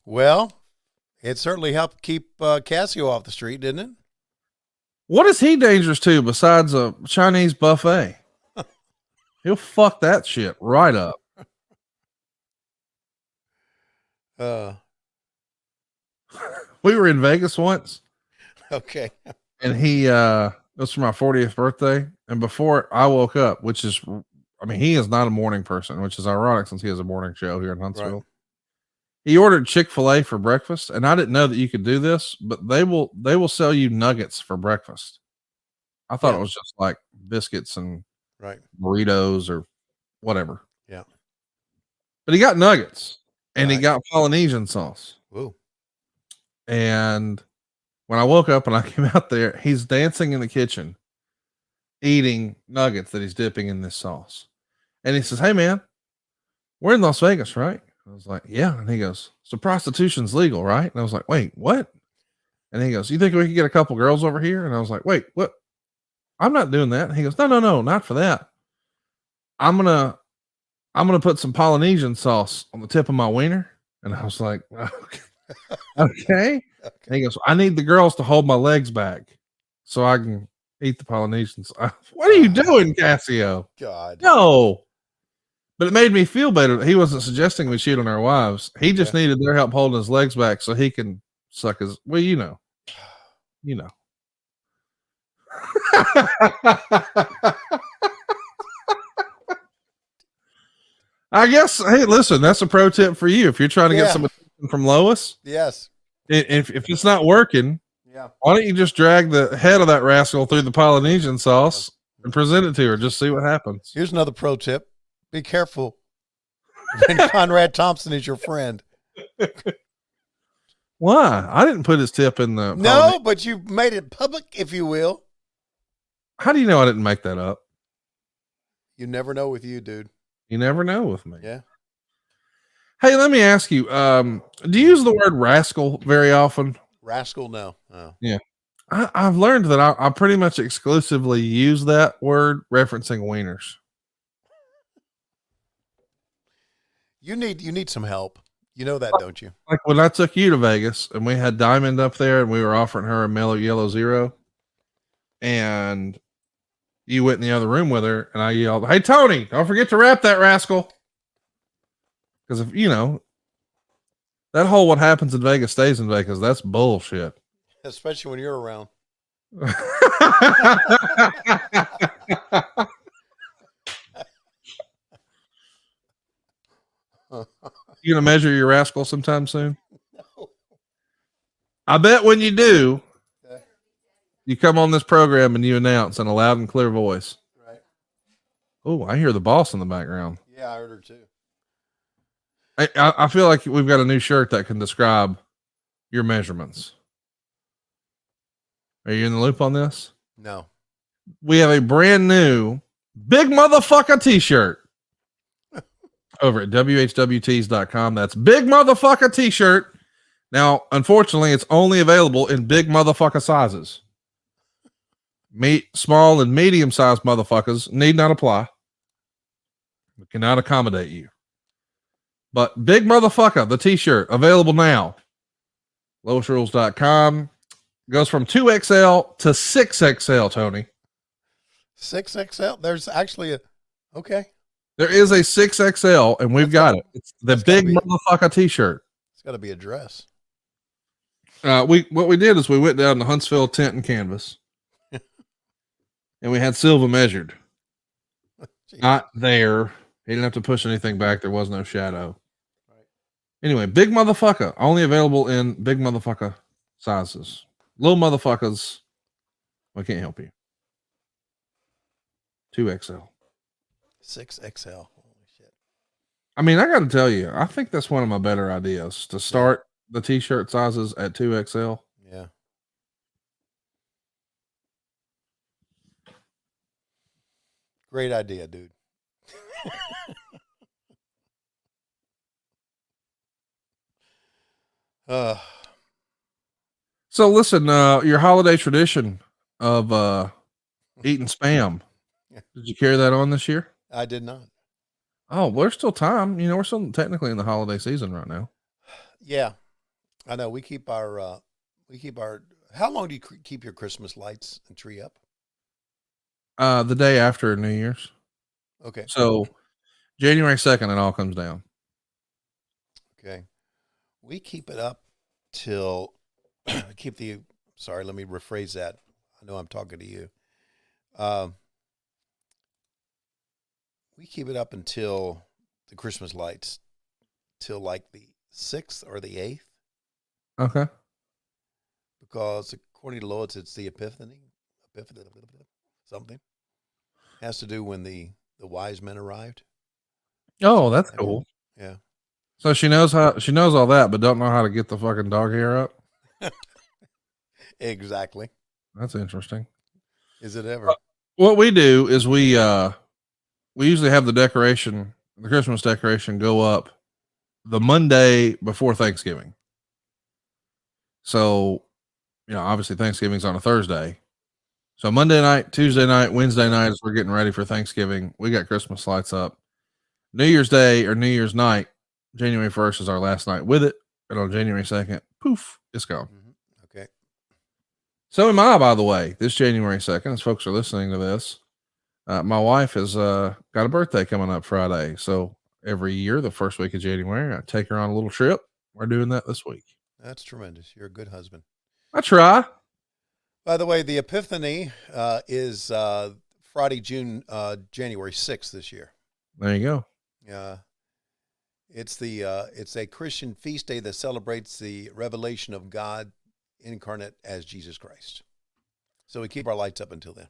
Well, it certainly helped keep Casio off the street, didn't it? What is he dangerous to besides a Chinese buffet? He'll fuck that shit right up. We were in Vegas once. Okay. And he, it was for my 40th birthday. And before I woke up, which is, I mean, he is not a morning person, which is ironic since he has a morning show here in Huntsville. Right. He ordered Chick-fil-A for breakfast, and I didn't know that you could do this, but they will sell you nuggets for breakfast. I thought it was just like biscuits and burritos or whatever. Yeah. But he got nuggets and he got Polynesian sauce. Whoa. And when I woke up and I came out there, he's dancing in the kitchen, eating nuggets that he's dipping in this sauce. And he says, "Hey man, we're in Las Vegas, right? I was like, yeah. And he goes, so prostitution's legal, right? And I was like, wait, what? And he goes, you think we could get a couple girls over here? And I was like, wait, what? I'm not doing that. And he goes, no, not for that. I'm gonna put some Polynesian sauce on the tip of my wiener. And I was like, okay. And he goes, I need the girls to hold my legs back so I can eat the Polynesian sauce. What are you doing, Cassio? God. No. But it made me feel better. He wasn't suggesting we cheat on our wives. He just needed their help holding his legs back so he can suck his, well, you know. I guess, hey, listen, that's a pro tip for you. If you're trying to get some attention from Lois. Yes. If it's not working, why don't you just drag the head of that rascal through the Polynesian sauce and present it to her? Just see what happens. Here's another pro tip. Be careful when Conrad Thompson is your friend. Why? I didn't put his tip in the. No, but you made it public, if you will. How do you know I didn't make that up? You never know with you, dude. You never know with me. Yeah. Hey, let me ask you, do you use the word rascal very often? Rascal, no. Oh. Yeah. I've learned that I pretty much exclusively use that word referencing wieners. You need some help. You know that, don't you? Like when I took you to Vegas and we had Diamond up there and we were offering her a Mellow Yellow Zero, and you went in the other room with her and I yelled, "Hey, Tony, don't forget to wrap that rascal." Because if you know that whole what happens in Vegas stays in Vegas, that's bullshit. Especially when you're around. You gonna measure your rascal sometime soon? No. I bet when you do, you come on this program and you announce in a loud and clear voice. Right. Oh, I hear the boss in the background. Yeah, I heard her too. I feel like we've got a new shirt that can describe your measurements. Are you in the loop on this? No. We have a brand new big motherfucker t-shirt over at WHWtees.com. That's big motherfucker t-shirt. Now, unfortunately, it's only available in big motherfucker sizes. Small and medium sized motherfuckers need not apply. We cannot accommodate you. But big motherfucker, the t-shirt, available now. LowestRules.com. Goes from 2XL to 6XL, Tony. 6XL? There's actually okay. There is a 6XL, and we've got it. It's the big motherfucker t-shirt. It's got to be a dress. What we did is we went down to Huntsville Tent and Canvas, and we had Silva measured. Not there. He didn't have to push anything back. There was no shadow. Right. Anyway, big motherfucker. Only available in big motherfucker sizes. Little motherfuckers, we can't help you. 2XL. 6XL. Holy shit. I mean, I got to tell you, I think that's one of my better ideas to start the t-shirt sizes at 2XL. Yeah. Great idea, dude. So listen, your holiday tradition of eating spam. Did you carry that on this year? I did not. Oh, well, there's still time. You know, we're still technically in the holiday season right now. Yeah, I know. We keep our. How long do you keep your Christmas lights and tree up? The day after New Year's. Okay. So January 2nd, it all comes down. Okay. We keep it up till sorry, let me rephrase that. I know I'm talking to you. We keep it up until the Christmas lights, till like the 6th or the 8th. Okay. Because according to Lois, it's the Epiphany, something. Has to do when the wise men arrived. Oh, that's cool. Yeah. So she knows all that, but don't know how to get the fucking dog hair up. Exactly. That's interesting. Is it ever? What we do is we usually have the decoration the Christmas decoration go up the Monday before Thanksgiving. So, obviously Thanksgiving's on a Thursday. So Monday night, Tuesday night, Wednesday night, as we're getting ready for Thanksgiving, we got Christmas lights up. New Year's Day or New Year's night, January 1st is our last night with it. And on January 2nd, poof, it's gone. Okay. So am I, by the way, this January 2nd, as folks are listening to this. My wife has got a birthday coming up Friday. So every year, the first week of January, I take her on a little trip. We're doing that this week. That's tremendous. You're a good husband. I try. By the way, the Epiphany is Friday, January 6th this year. There you go. It's a Christian feast day that celebrates the revelation of God incarnate as Jesus Christ. So we keep our lights up until then.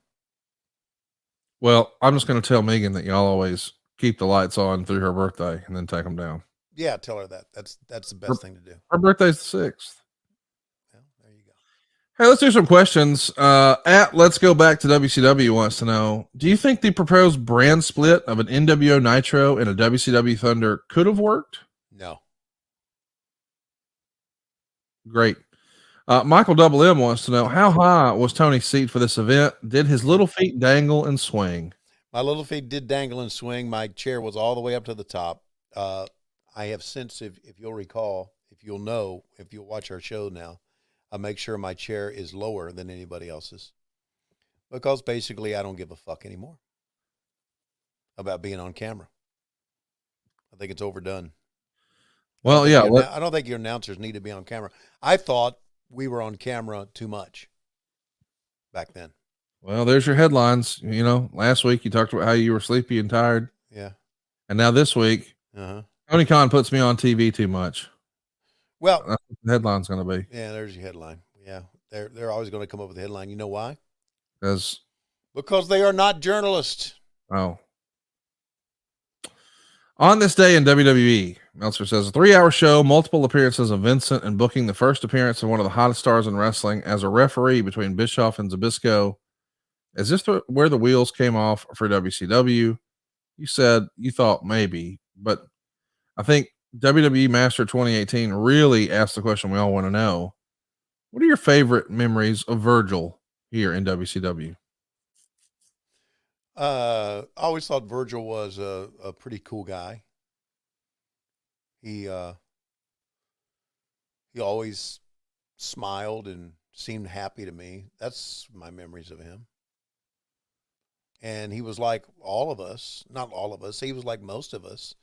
Well, I'm just going to tell Megan that y'all always keep the lights on through her birthday and then take them down. Yeah, tell her that. That's the best thing to do. Her birthday's the 6th. Well, there you go. Hey, let's do some questions. Let's go back to WCW wants to know, do you think the proposed brand split of an NWO Nitro and a WCW Thunder could have worked? No. Great. Michael Double M wants to know, how high was Tony's seat for this event? Did his little feet dangle and swing? My little feet did dangle and swing. My chair was all the way up to the top. I have since, if you'll recall, if you'll watch our show now, I make sure my chair is lower than anybody else's. Because basically I don't give a fuck anymore about being on camera. I think it's overdone. Well, I don't think your announcers need to be on camera. I thought we were on camera too much back then. Well, there's your headlines. Last week you talked about how you were sleepy and tired. Yeah. And now this week, Tony Khan puts me on TV too much. Well, that's what the headline's going to be. Yeah, there's your headline. Yeah. They're always going to come up with a headline. You know why? Because they are not journalists. Oh. On this day in WWE, Meltzer says, a 3-hour show, multiple appearances of Vincent, and booking the first appearance of one of the hottest stars in wrestling as a referee between Bischoff and Zbyszko. Is this where the wheels came off for WCW? You said you thought maybe, but I think WWE Master 2018 really asked the question we all want to know. What are your favorite memories of Virgil here in WCW? I always thought Virgil was a pretty cool guy. He always smiled and seemed happy to me. That's my memories of him. And he was like all of us, not all of us, he was like most of us,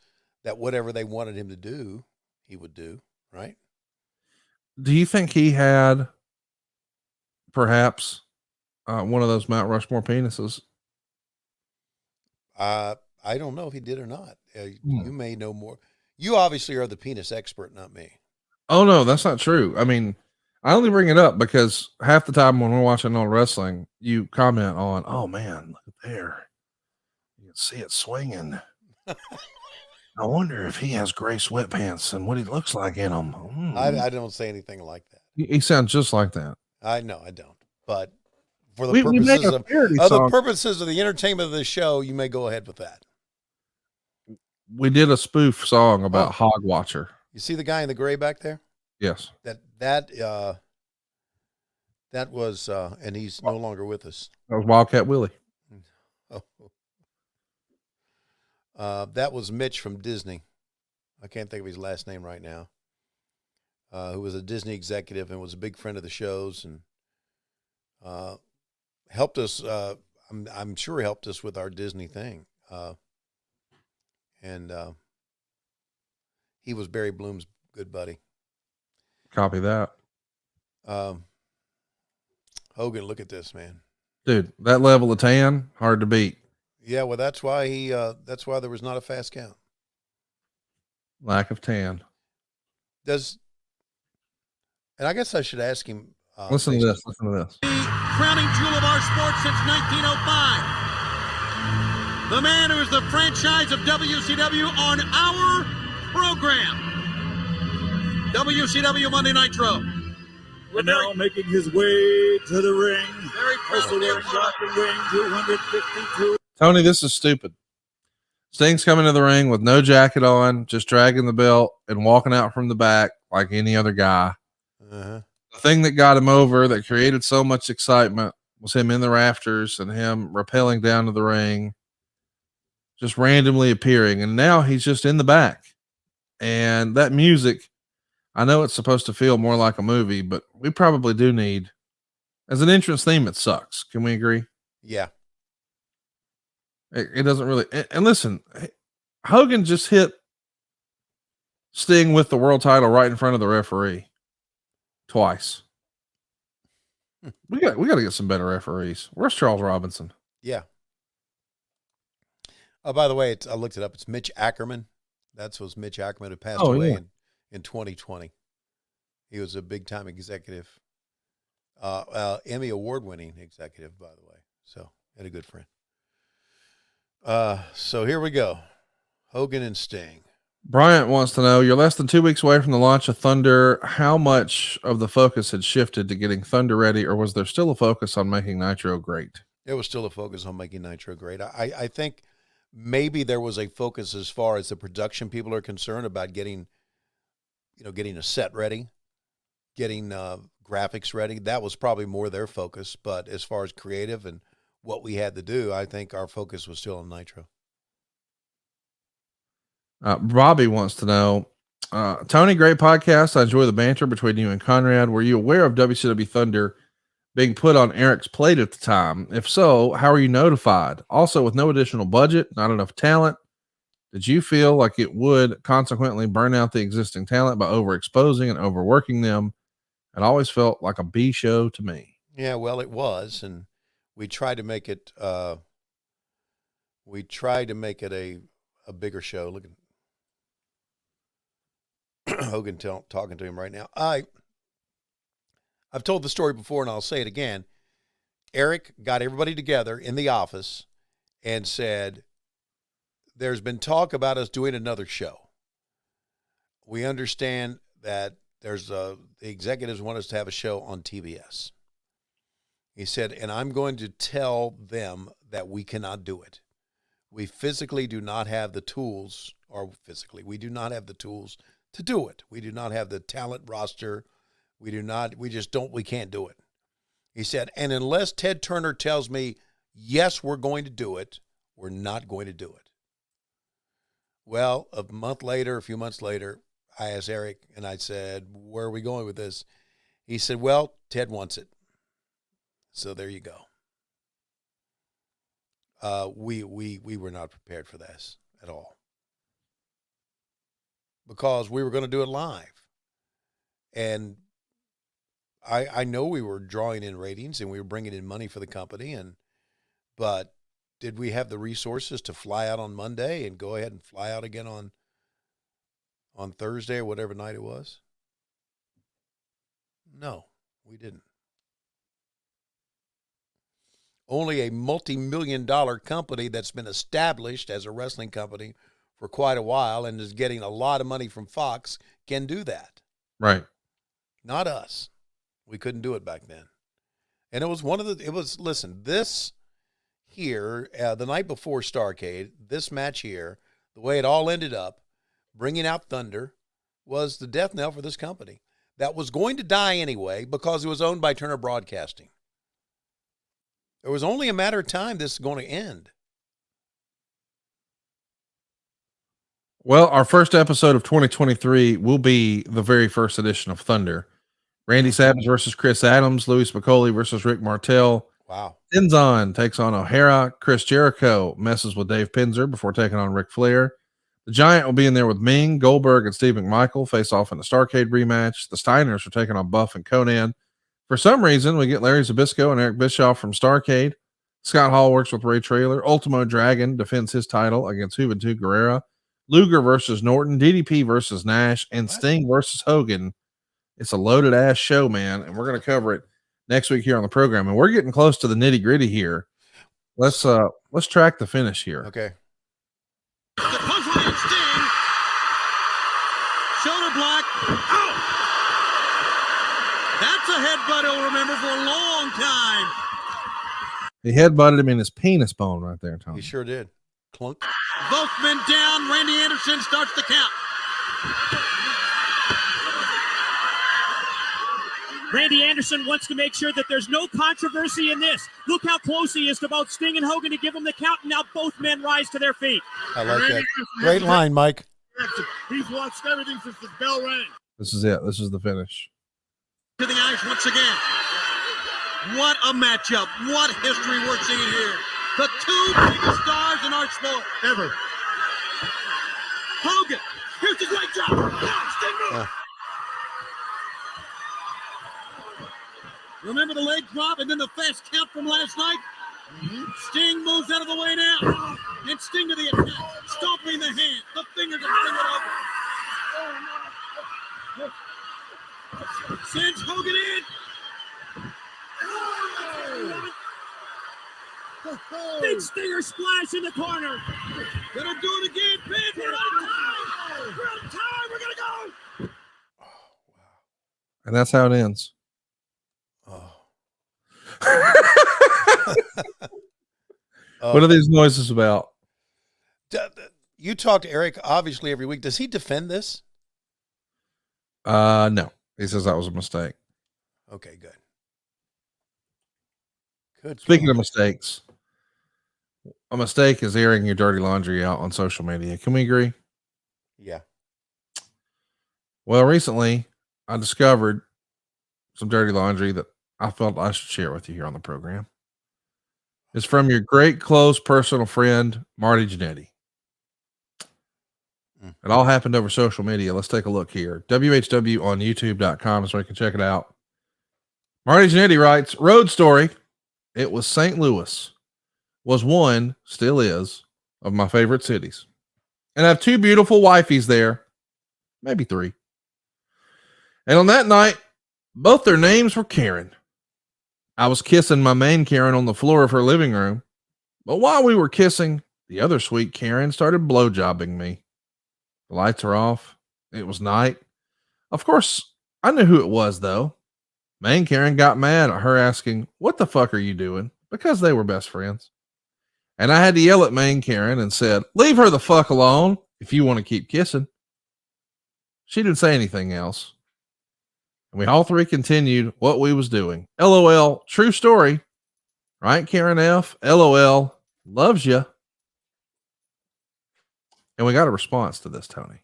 that whatever they wanted him to do, he would do, right? Do you think he had perhaps one of those Mount Rushmore penises? I don't know if he did or not. You may know more. You obviously are the penis expert, not me. Oh, no, that's not true. I mean, I only bring it up because half the time when we're watching old wrestling, you comment on, oh, man, look there. You can see it swinging. I wonder if he has gray sweatpants and what he looks like in them. I don't say anything like that. He sounds just like that. I know I don't. But for the purposes of the entertainment of the show, you may go ahead with that. We did a spoof song about Hog Watcher. You see the guy in the gray back there? Yes. That was, and he's no longer with us. That was Wildcat Willie. That was Mitch from Disney. I can't think of his last name right now. Who was a Disney executive and was a big friend of the shows and helped us. I'm sure he helped us with our Disney thing. And he was Barry Bloom's good buddy. Copy that. Hogan, look at this, man. Dude, that level of tan, hard to beat. Yeah, well, that's why there was not a fast count. Lack of tan. And I guess I should ask him. Listen to this. The crowning jewel of our sport since 1905. The man who is the franchise of WCW on our program. WCW Monday Nitro. And now making his way to the ring. Very also wearing black and ring 252. Tony, this is stupid. Sting's coming to the ring with no jacket on, just dragging the belt and walking out from the back like any other guy. Uh-huh. The thing that got him over, that created so much excitement, was him in the rafters and him rappelling down to the ring, just randomly appearing. And now he's just in the back. And that music, I know it's supposed to feel more like a movie, but we probably do need, as an entrance theme, it sucks. Can we agree? Yeah. It doesn't really. And listen, Hogan just hit Sting with the world title right in front of the referee twice. We got to get some better referees. Where's Charles Robinson? Yeah. Oh, by the way, I looked it up. It's Mitch Ackerman. Was Mitch Ackerman who passed away in 2020. He was a big time executive, Emmy award winning executive, by the way. So, and a good friend. So here we go. Hogan and Sting. Bryant wants to know, you're less than 2 weeks away from the launch of Thunder. How much of the focus had shifted to getting Thunder ready, or was there still a focus on making Nitro great? There was still a focus on making Nitro great. I think maybe there was a focus as far as the production people are concerned about getting a set ready, getting graphics ready. That was probably more their focus. But as far as creative and what we had to do, I think our focus was still on Nitro. Robbie wants to know, Tony, great podcast. I enjoy the banter between you and Conrad. Were you aware of WCW Thunder being put on Eric's plate at the time? If so, how are you notified? Also, with no additional budget, not enough talent, did you feel like it would consequently burn out the existing talent by overexposing and overworking them? It always felt like a B show to me. Yeah, well, it was, and we tried to make it. We tried to make it a bigger show. Look at Hogan talking to him right now. I've told the story before, and I'll say it again. Eric got everybody together in the office and said, there's been talk about us doing another show. We understand that the executives want us to have a show on TBS. He said, and I'm going to tell them that we cannot do it. We physically do not have the tools, we do not have the tools to do it. We do not have the talent roster. We can't do it. He said, and unless Ted Turner tells me, yes, we're going to do it, we're not going to do it. Well, a few months later, I asked Eric and I said, where are we going with this? He said, well, Ted wants it. So there you go. We were not prepared for this at all, because we were going to do it live. And I know we were drawing in ratings and we were bringing in money for the company, but did we have the resources to fly out on Monday and go ahead and fly out again on Thursday or whatever night it was? No, we didn't. Only a multi-million-dollar company that's been established as a wrestling company for quite a while and is getting a lot of money from Fox can do that. Right. Not us. We couldn't do it back then. And listen, this here, the night before Starrcade, this match here, the way it all ended up, bringing out Thunder, was the death knell for this company that was going to die anyway because it was owned by Turner Broadcasting. It was only a matter of time this is going to end. Well, our first episode of 2023 will be the very first edition of Thunder. Randy Savage versus Chris Adams, Louis Spicoli versus Rick Martel. Wow. Tenzon takes on O'Hara. Chris Jericho messes with Dave Pinzer before taking on Ric Flair. The Giant will be in there with Ming, Goldberg, and Steve McMichael face off in the Starrcade rematch. The Steiners are taking on Buff and Conan. For some reason, we get Larry Zbyszko and Eric Bischoff from Starrcade. Scott Hall works with Ray Traylor. Ultimo Dragon defends his title against Juventud Guerrera. Luger versus Norton. DDP versus Nash. And Sting versus Hogan. It's a loaded ass show, man. And we're going to cover it next week here on the program. And we're getting close to the nitty gritty here. Let's track the finish here. Okay. The punchline Sting. Shoulder block. Ow! That's a headbutt he'll remember for a long time. He headbutted him in his penis bone right there, Tony. He sure did. Clunk. Both men down. Randy Anderson starts the count. Randy Anderson wants to make sure that there's no controversy in this. Look how close he is to both Sting and Hogan to give him the count, and now both men rise to their feet. I like that. Great line, Mike. He's watched everything since the bell rang. This is it. This is the finish. To the eyes once again. What a matchup. What history we're seeing here. The two biggest stars in our sport ever. Hogan. Here's his leg drop. Sting moves. Remember the leg drop and then the fast count from last night? Sting moves out of the way now. And Sting to the attack. Stomping the hand. The fingers are bringing it over. Sends Hogan in. Big Stinger splash in the corner. Gonna do it again. Pin. We're out of time. We're out of time. We're gonna go. And that's how it ends. What are these noises about? You talk to Eric obviously every week. Does he defend this? No. He says that was a mistake. Okay, good. Good. Speaking of mistakes, a mistake is airing your dirty laundry out on social media. Can we agree? Yeah. Well, recently I discovered some dirty laundry that I felt I should share with you here on the program. It's from your great close personal friend, Marty Jannetty. It all happened over social media. Let's take a look here. WHW on YouTube.com is where you can check it out. Marty Jannetty writes, road story. It was St. Louis. Was one, still is, of my favorite cities. And I have two beautiful wifeys there. Maybe three. And on that night, both their names were Karen. I was kissing my main Karen on the floor of her living room. But while we were kissing, the other sweet Karen started blowjobbing me. The lights are off. It was night. Of course, I knew who it was, though. Main Karen got mad at her asking, what the fuck are you doing? Because they were best friends. And I had to yell at Main Karen and said, leave her the fuck alone if you want to keep kissing. She didn't say anything else. And we all three continued what we was doing. LOL, true story. Right, Karen F? LOL, loves you. And we got a response to this, Tony.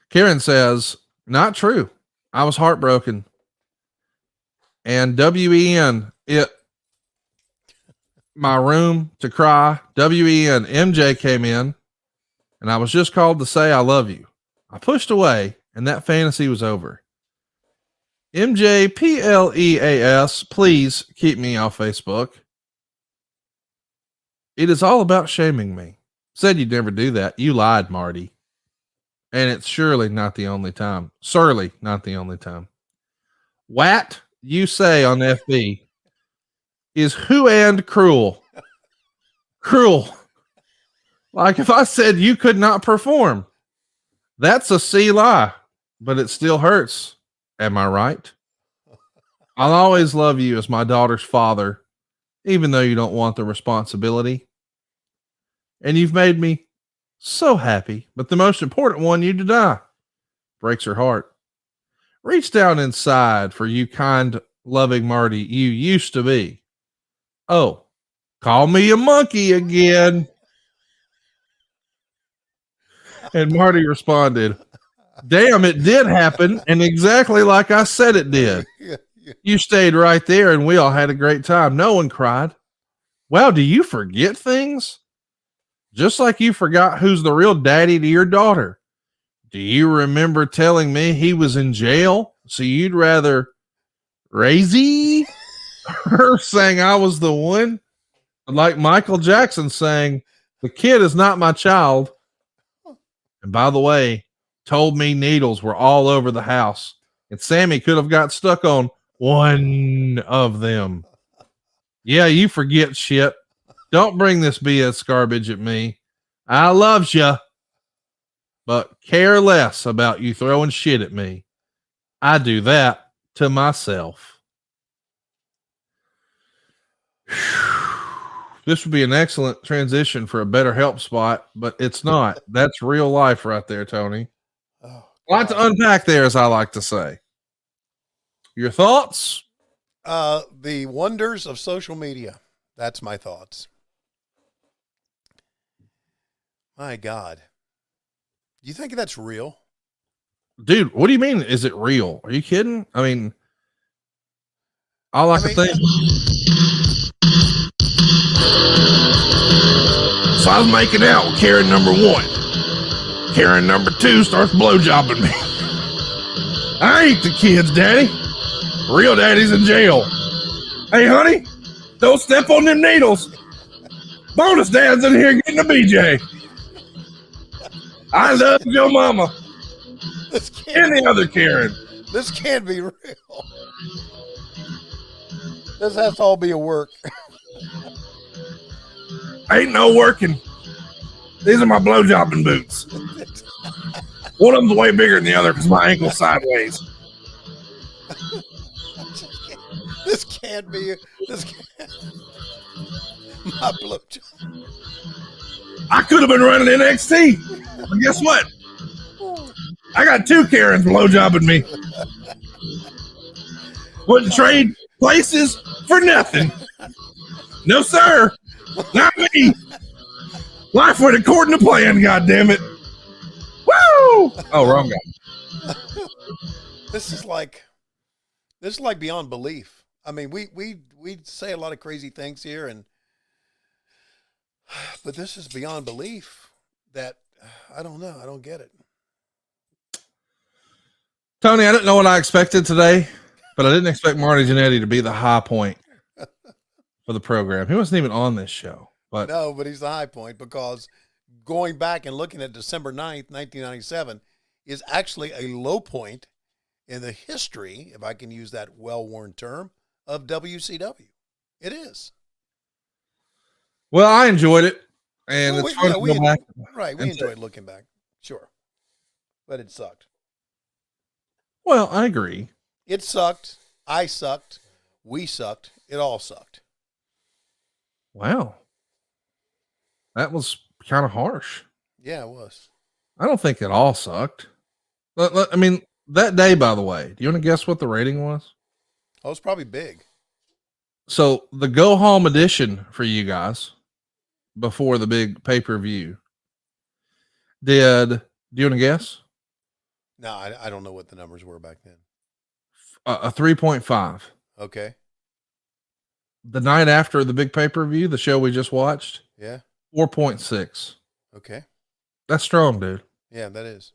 Karen says, not true. I was heartbroken. And WEN, my room to cry. WEN, MJ came in, and I was just called to say I love you. I pushed away, and that fantasy was over. MJ, PLEAS, please keep me off Facebook. It is all about shaming me. Said you'd never do that. You lied, Marty. And it's surely not the only time. Surely not the only time. What you say on FB is who and cruel. Cruel. Like if I said you could not perform, that's a C lie, but it still hurts. Am I right? I'll always love you as my daughter's father, even though you don't want the responsibility. And you've made me so happy, but the most important one you deny. Breaks her heart. Reach down inside for you kind, loving Marty you used to be. Oh, call me a monkey again. And Marty responded, damn, it did happen, and exactly like I said it did. You stayed right there, and we all had a great time. No one cried. Wow, do you forget things? Just like you forgot who's the real daddy to your daughter. Do you remember telling me he was in jail, so you'd rather Razy her saying I was the one? Like Michael Jackson saying, the kid is not my child. And by the way, told me needles were all over the house, and Sammy could have got stuck on one of them. Yeah, you forget shit. Don't bring this BS garbage at me. I loves you, but care less about you throwing shit at me. I do that to myself. This would be an excellent transition for a better help spot, but it's not. That's real life right there, Tony. A lot to unpack there, as I like to say. Your thoughts? The wonders of social media. That's my thoughts. My God. Do you think that's real? Dude, what do you mean? Is it real? Are you kidding? I mean, all I can think. So I was making out with Karen number 1. Karen number 2 starts blowjobbing me. I ain't the kids, Daddy. Real daddy's in jail. Hey, honey, don't step on them needles. Bonus dad's in here getting a BJ. I love your mama. And the other Karen. This can't be real. This has to all be a work. Ain't no working. These are my blowjobbing boots. One of them's way bigger than the other because my ankle's sideways. This can't be. This can't. My blowjob. I could have been running NXT. But guess what? I got 2 Karens blowjobbing me. Wouldn't trade places for nothing. No, sir. Not me. Life went according to plan, goddammit. Woo! Oh, wrong guy. This is like beyond belief. I mean, we say a lot of crazy things here, but this is beyond belief. That I don't know. I don't get it. Tony, I didn't know what I expected today, but I didn't expect Marty Jannetty to be the high point for the program. He wasn't even on this show. But no, but he's the high point because going back and looking at December 9th, 1997 is actually a low point in the history, if I can use that well-worn term, of WCW. It is. Well, I enjoyed it. And it's fun to go back. Right, we enjoyed looking back. Sure. But it sucked. Well, I agree. It sucked. I sucked. We sucked. It all sucked. Wow. That was kind of harsh. Yeah, it was. I don't think it all sucked. I mean, that day, by the way, do you want to guess what the rating was? Oh, it was probably big. So the go home edition for you guys before the big pay-per-view do you want to guess? No, I don't know what the numbers were back then. A 3.5. Okay. The night after the big pay-per-view, the show we just watched. Yeah. 4.6. Okay. That's strong, dude. Yeah, that is.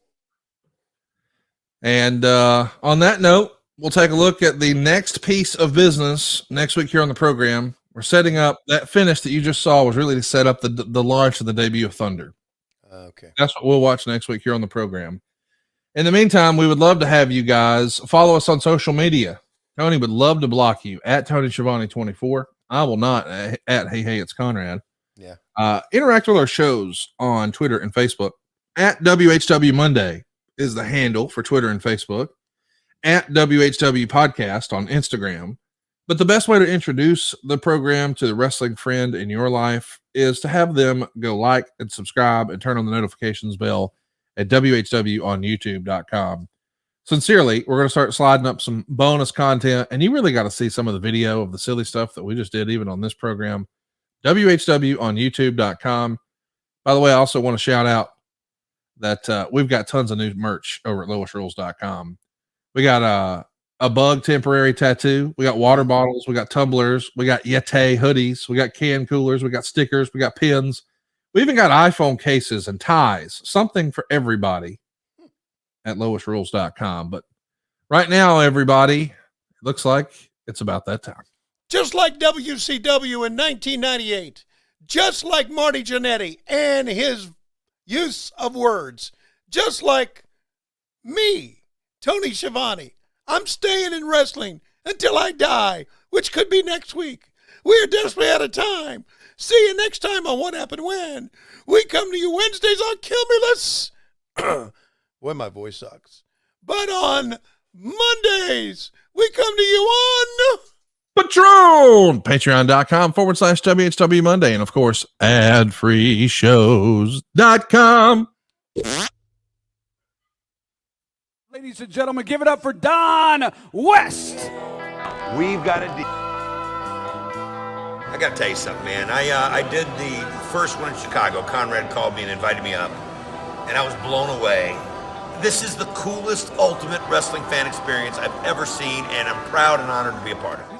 And on that note, we'll take a look at the next piece of business next week here on the program. We're setting up that finish that you just saw was really to set up the launch of the debut of Thunder. Okay. That's what we'll watch next week here on the program. In the meantime, we would love to have you guys follow us on social media. Tony would love to block you at Tony Schiavone 24. I will not at Hey, it's Conrad. Yeah. Interact with our shows on Twitter and Facebook. At WHW Monday is the handle for Twitter and Facebook. At WHW Podcast on Instagram. But the best way to introduce the program to the wrestling friend in your life is to have them go like and subscribe and turn on the notifications bell at WHW on YouTube.com. Sincerely, we're going to start sliding up some bonus content, and you really got to see some of the video of the silly stuff that we just did, even on this program. WHW on YouTube.com. By the way, I also want to shout out that we've got tons of new merch over at lowestrules.com. We got a bug temporary tattoo. We got water bottles. We got tumblers. We got Yeti hoodies. We got can coolers. We got stickers. We got pins. We even got iPhone cases and ties. Something for everybody at lowestrules.com. But right now, everybody, it looks like it's about that time. Just like WCW in 1998. Just like Marty Jannetty and his use of words. Just like me, Tony Schiavone. I'm staying in wrestling until I die, which could be next week. We're desperately out of time. See you next time on What Happened When. We come to you Wednesdays on Kill Me Less. Boy, my voice sucks. But on Mondays, we come to you on Patron, patreon.com/WHW Monday. And of course, adfreeshows.com. Ladies and gentlemen, give it up for Don West. We've got a deal. I got to tell you something, man. I did the first one in Chicago. Conrad called me and invited me up, and I was blown away. This is the coolest, ultimate wrestling fan experience I've ever seen, and I'm proud and honored to be a part of it.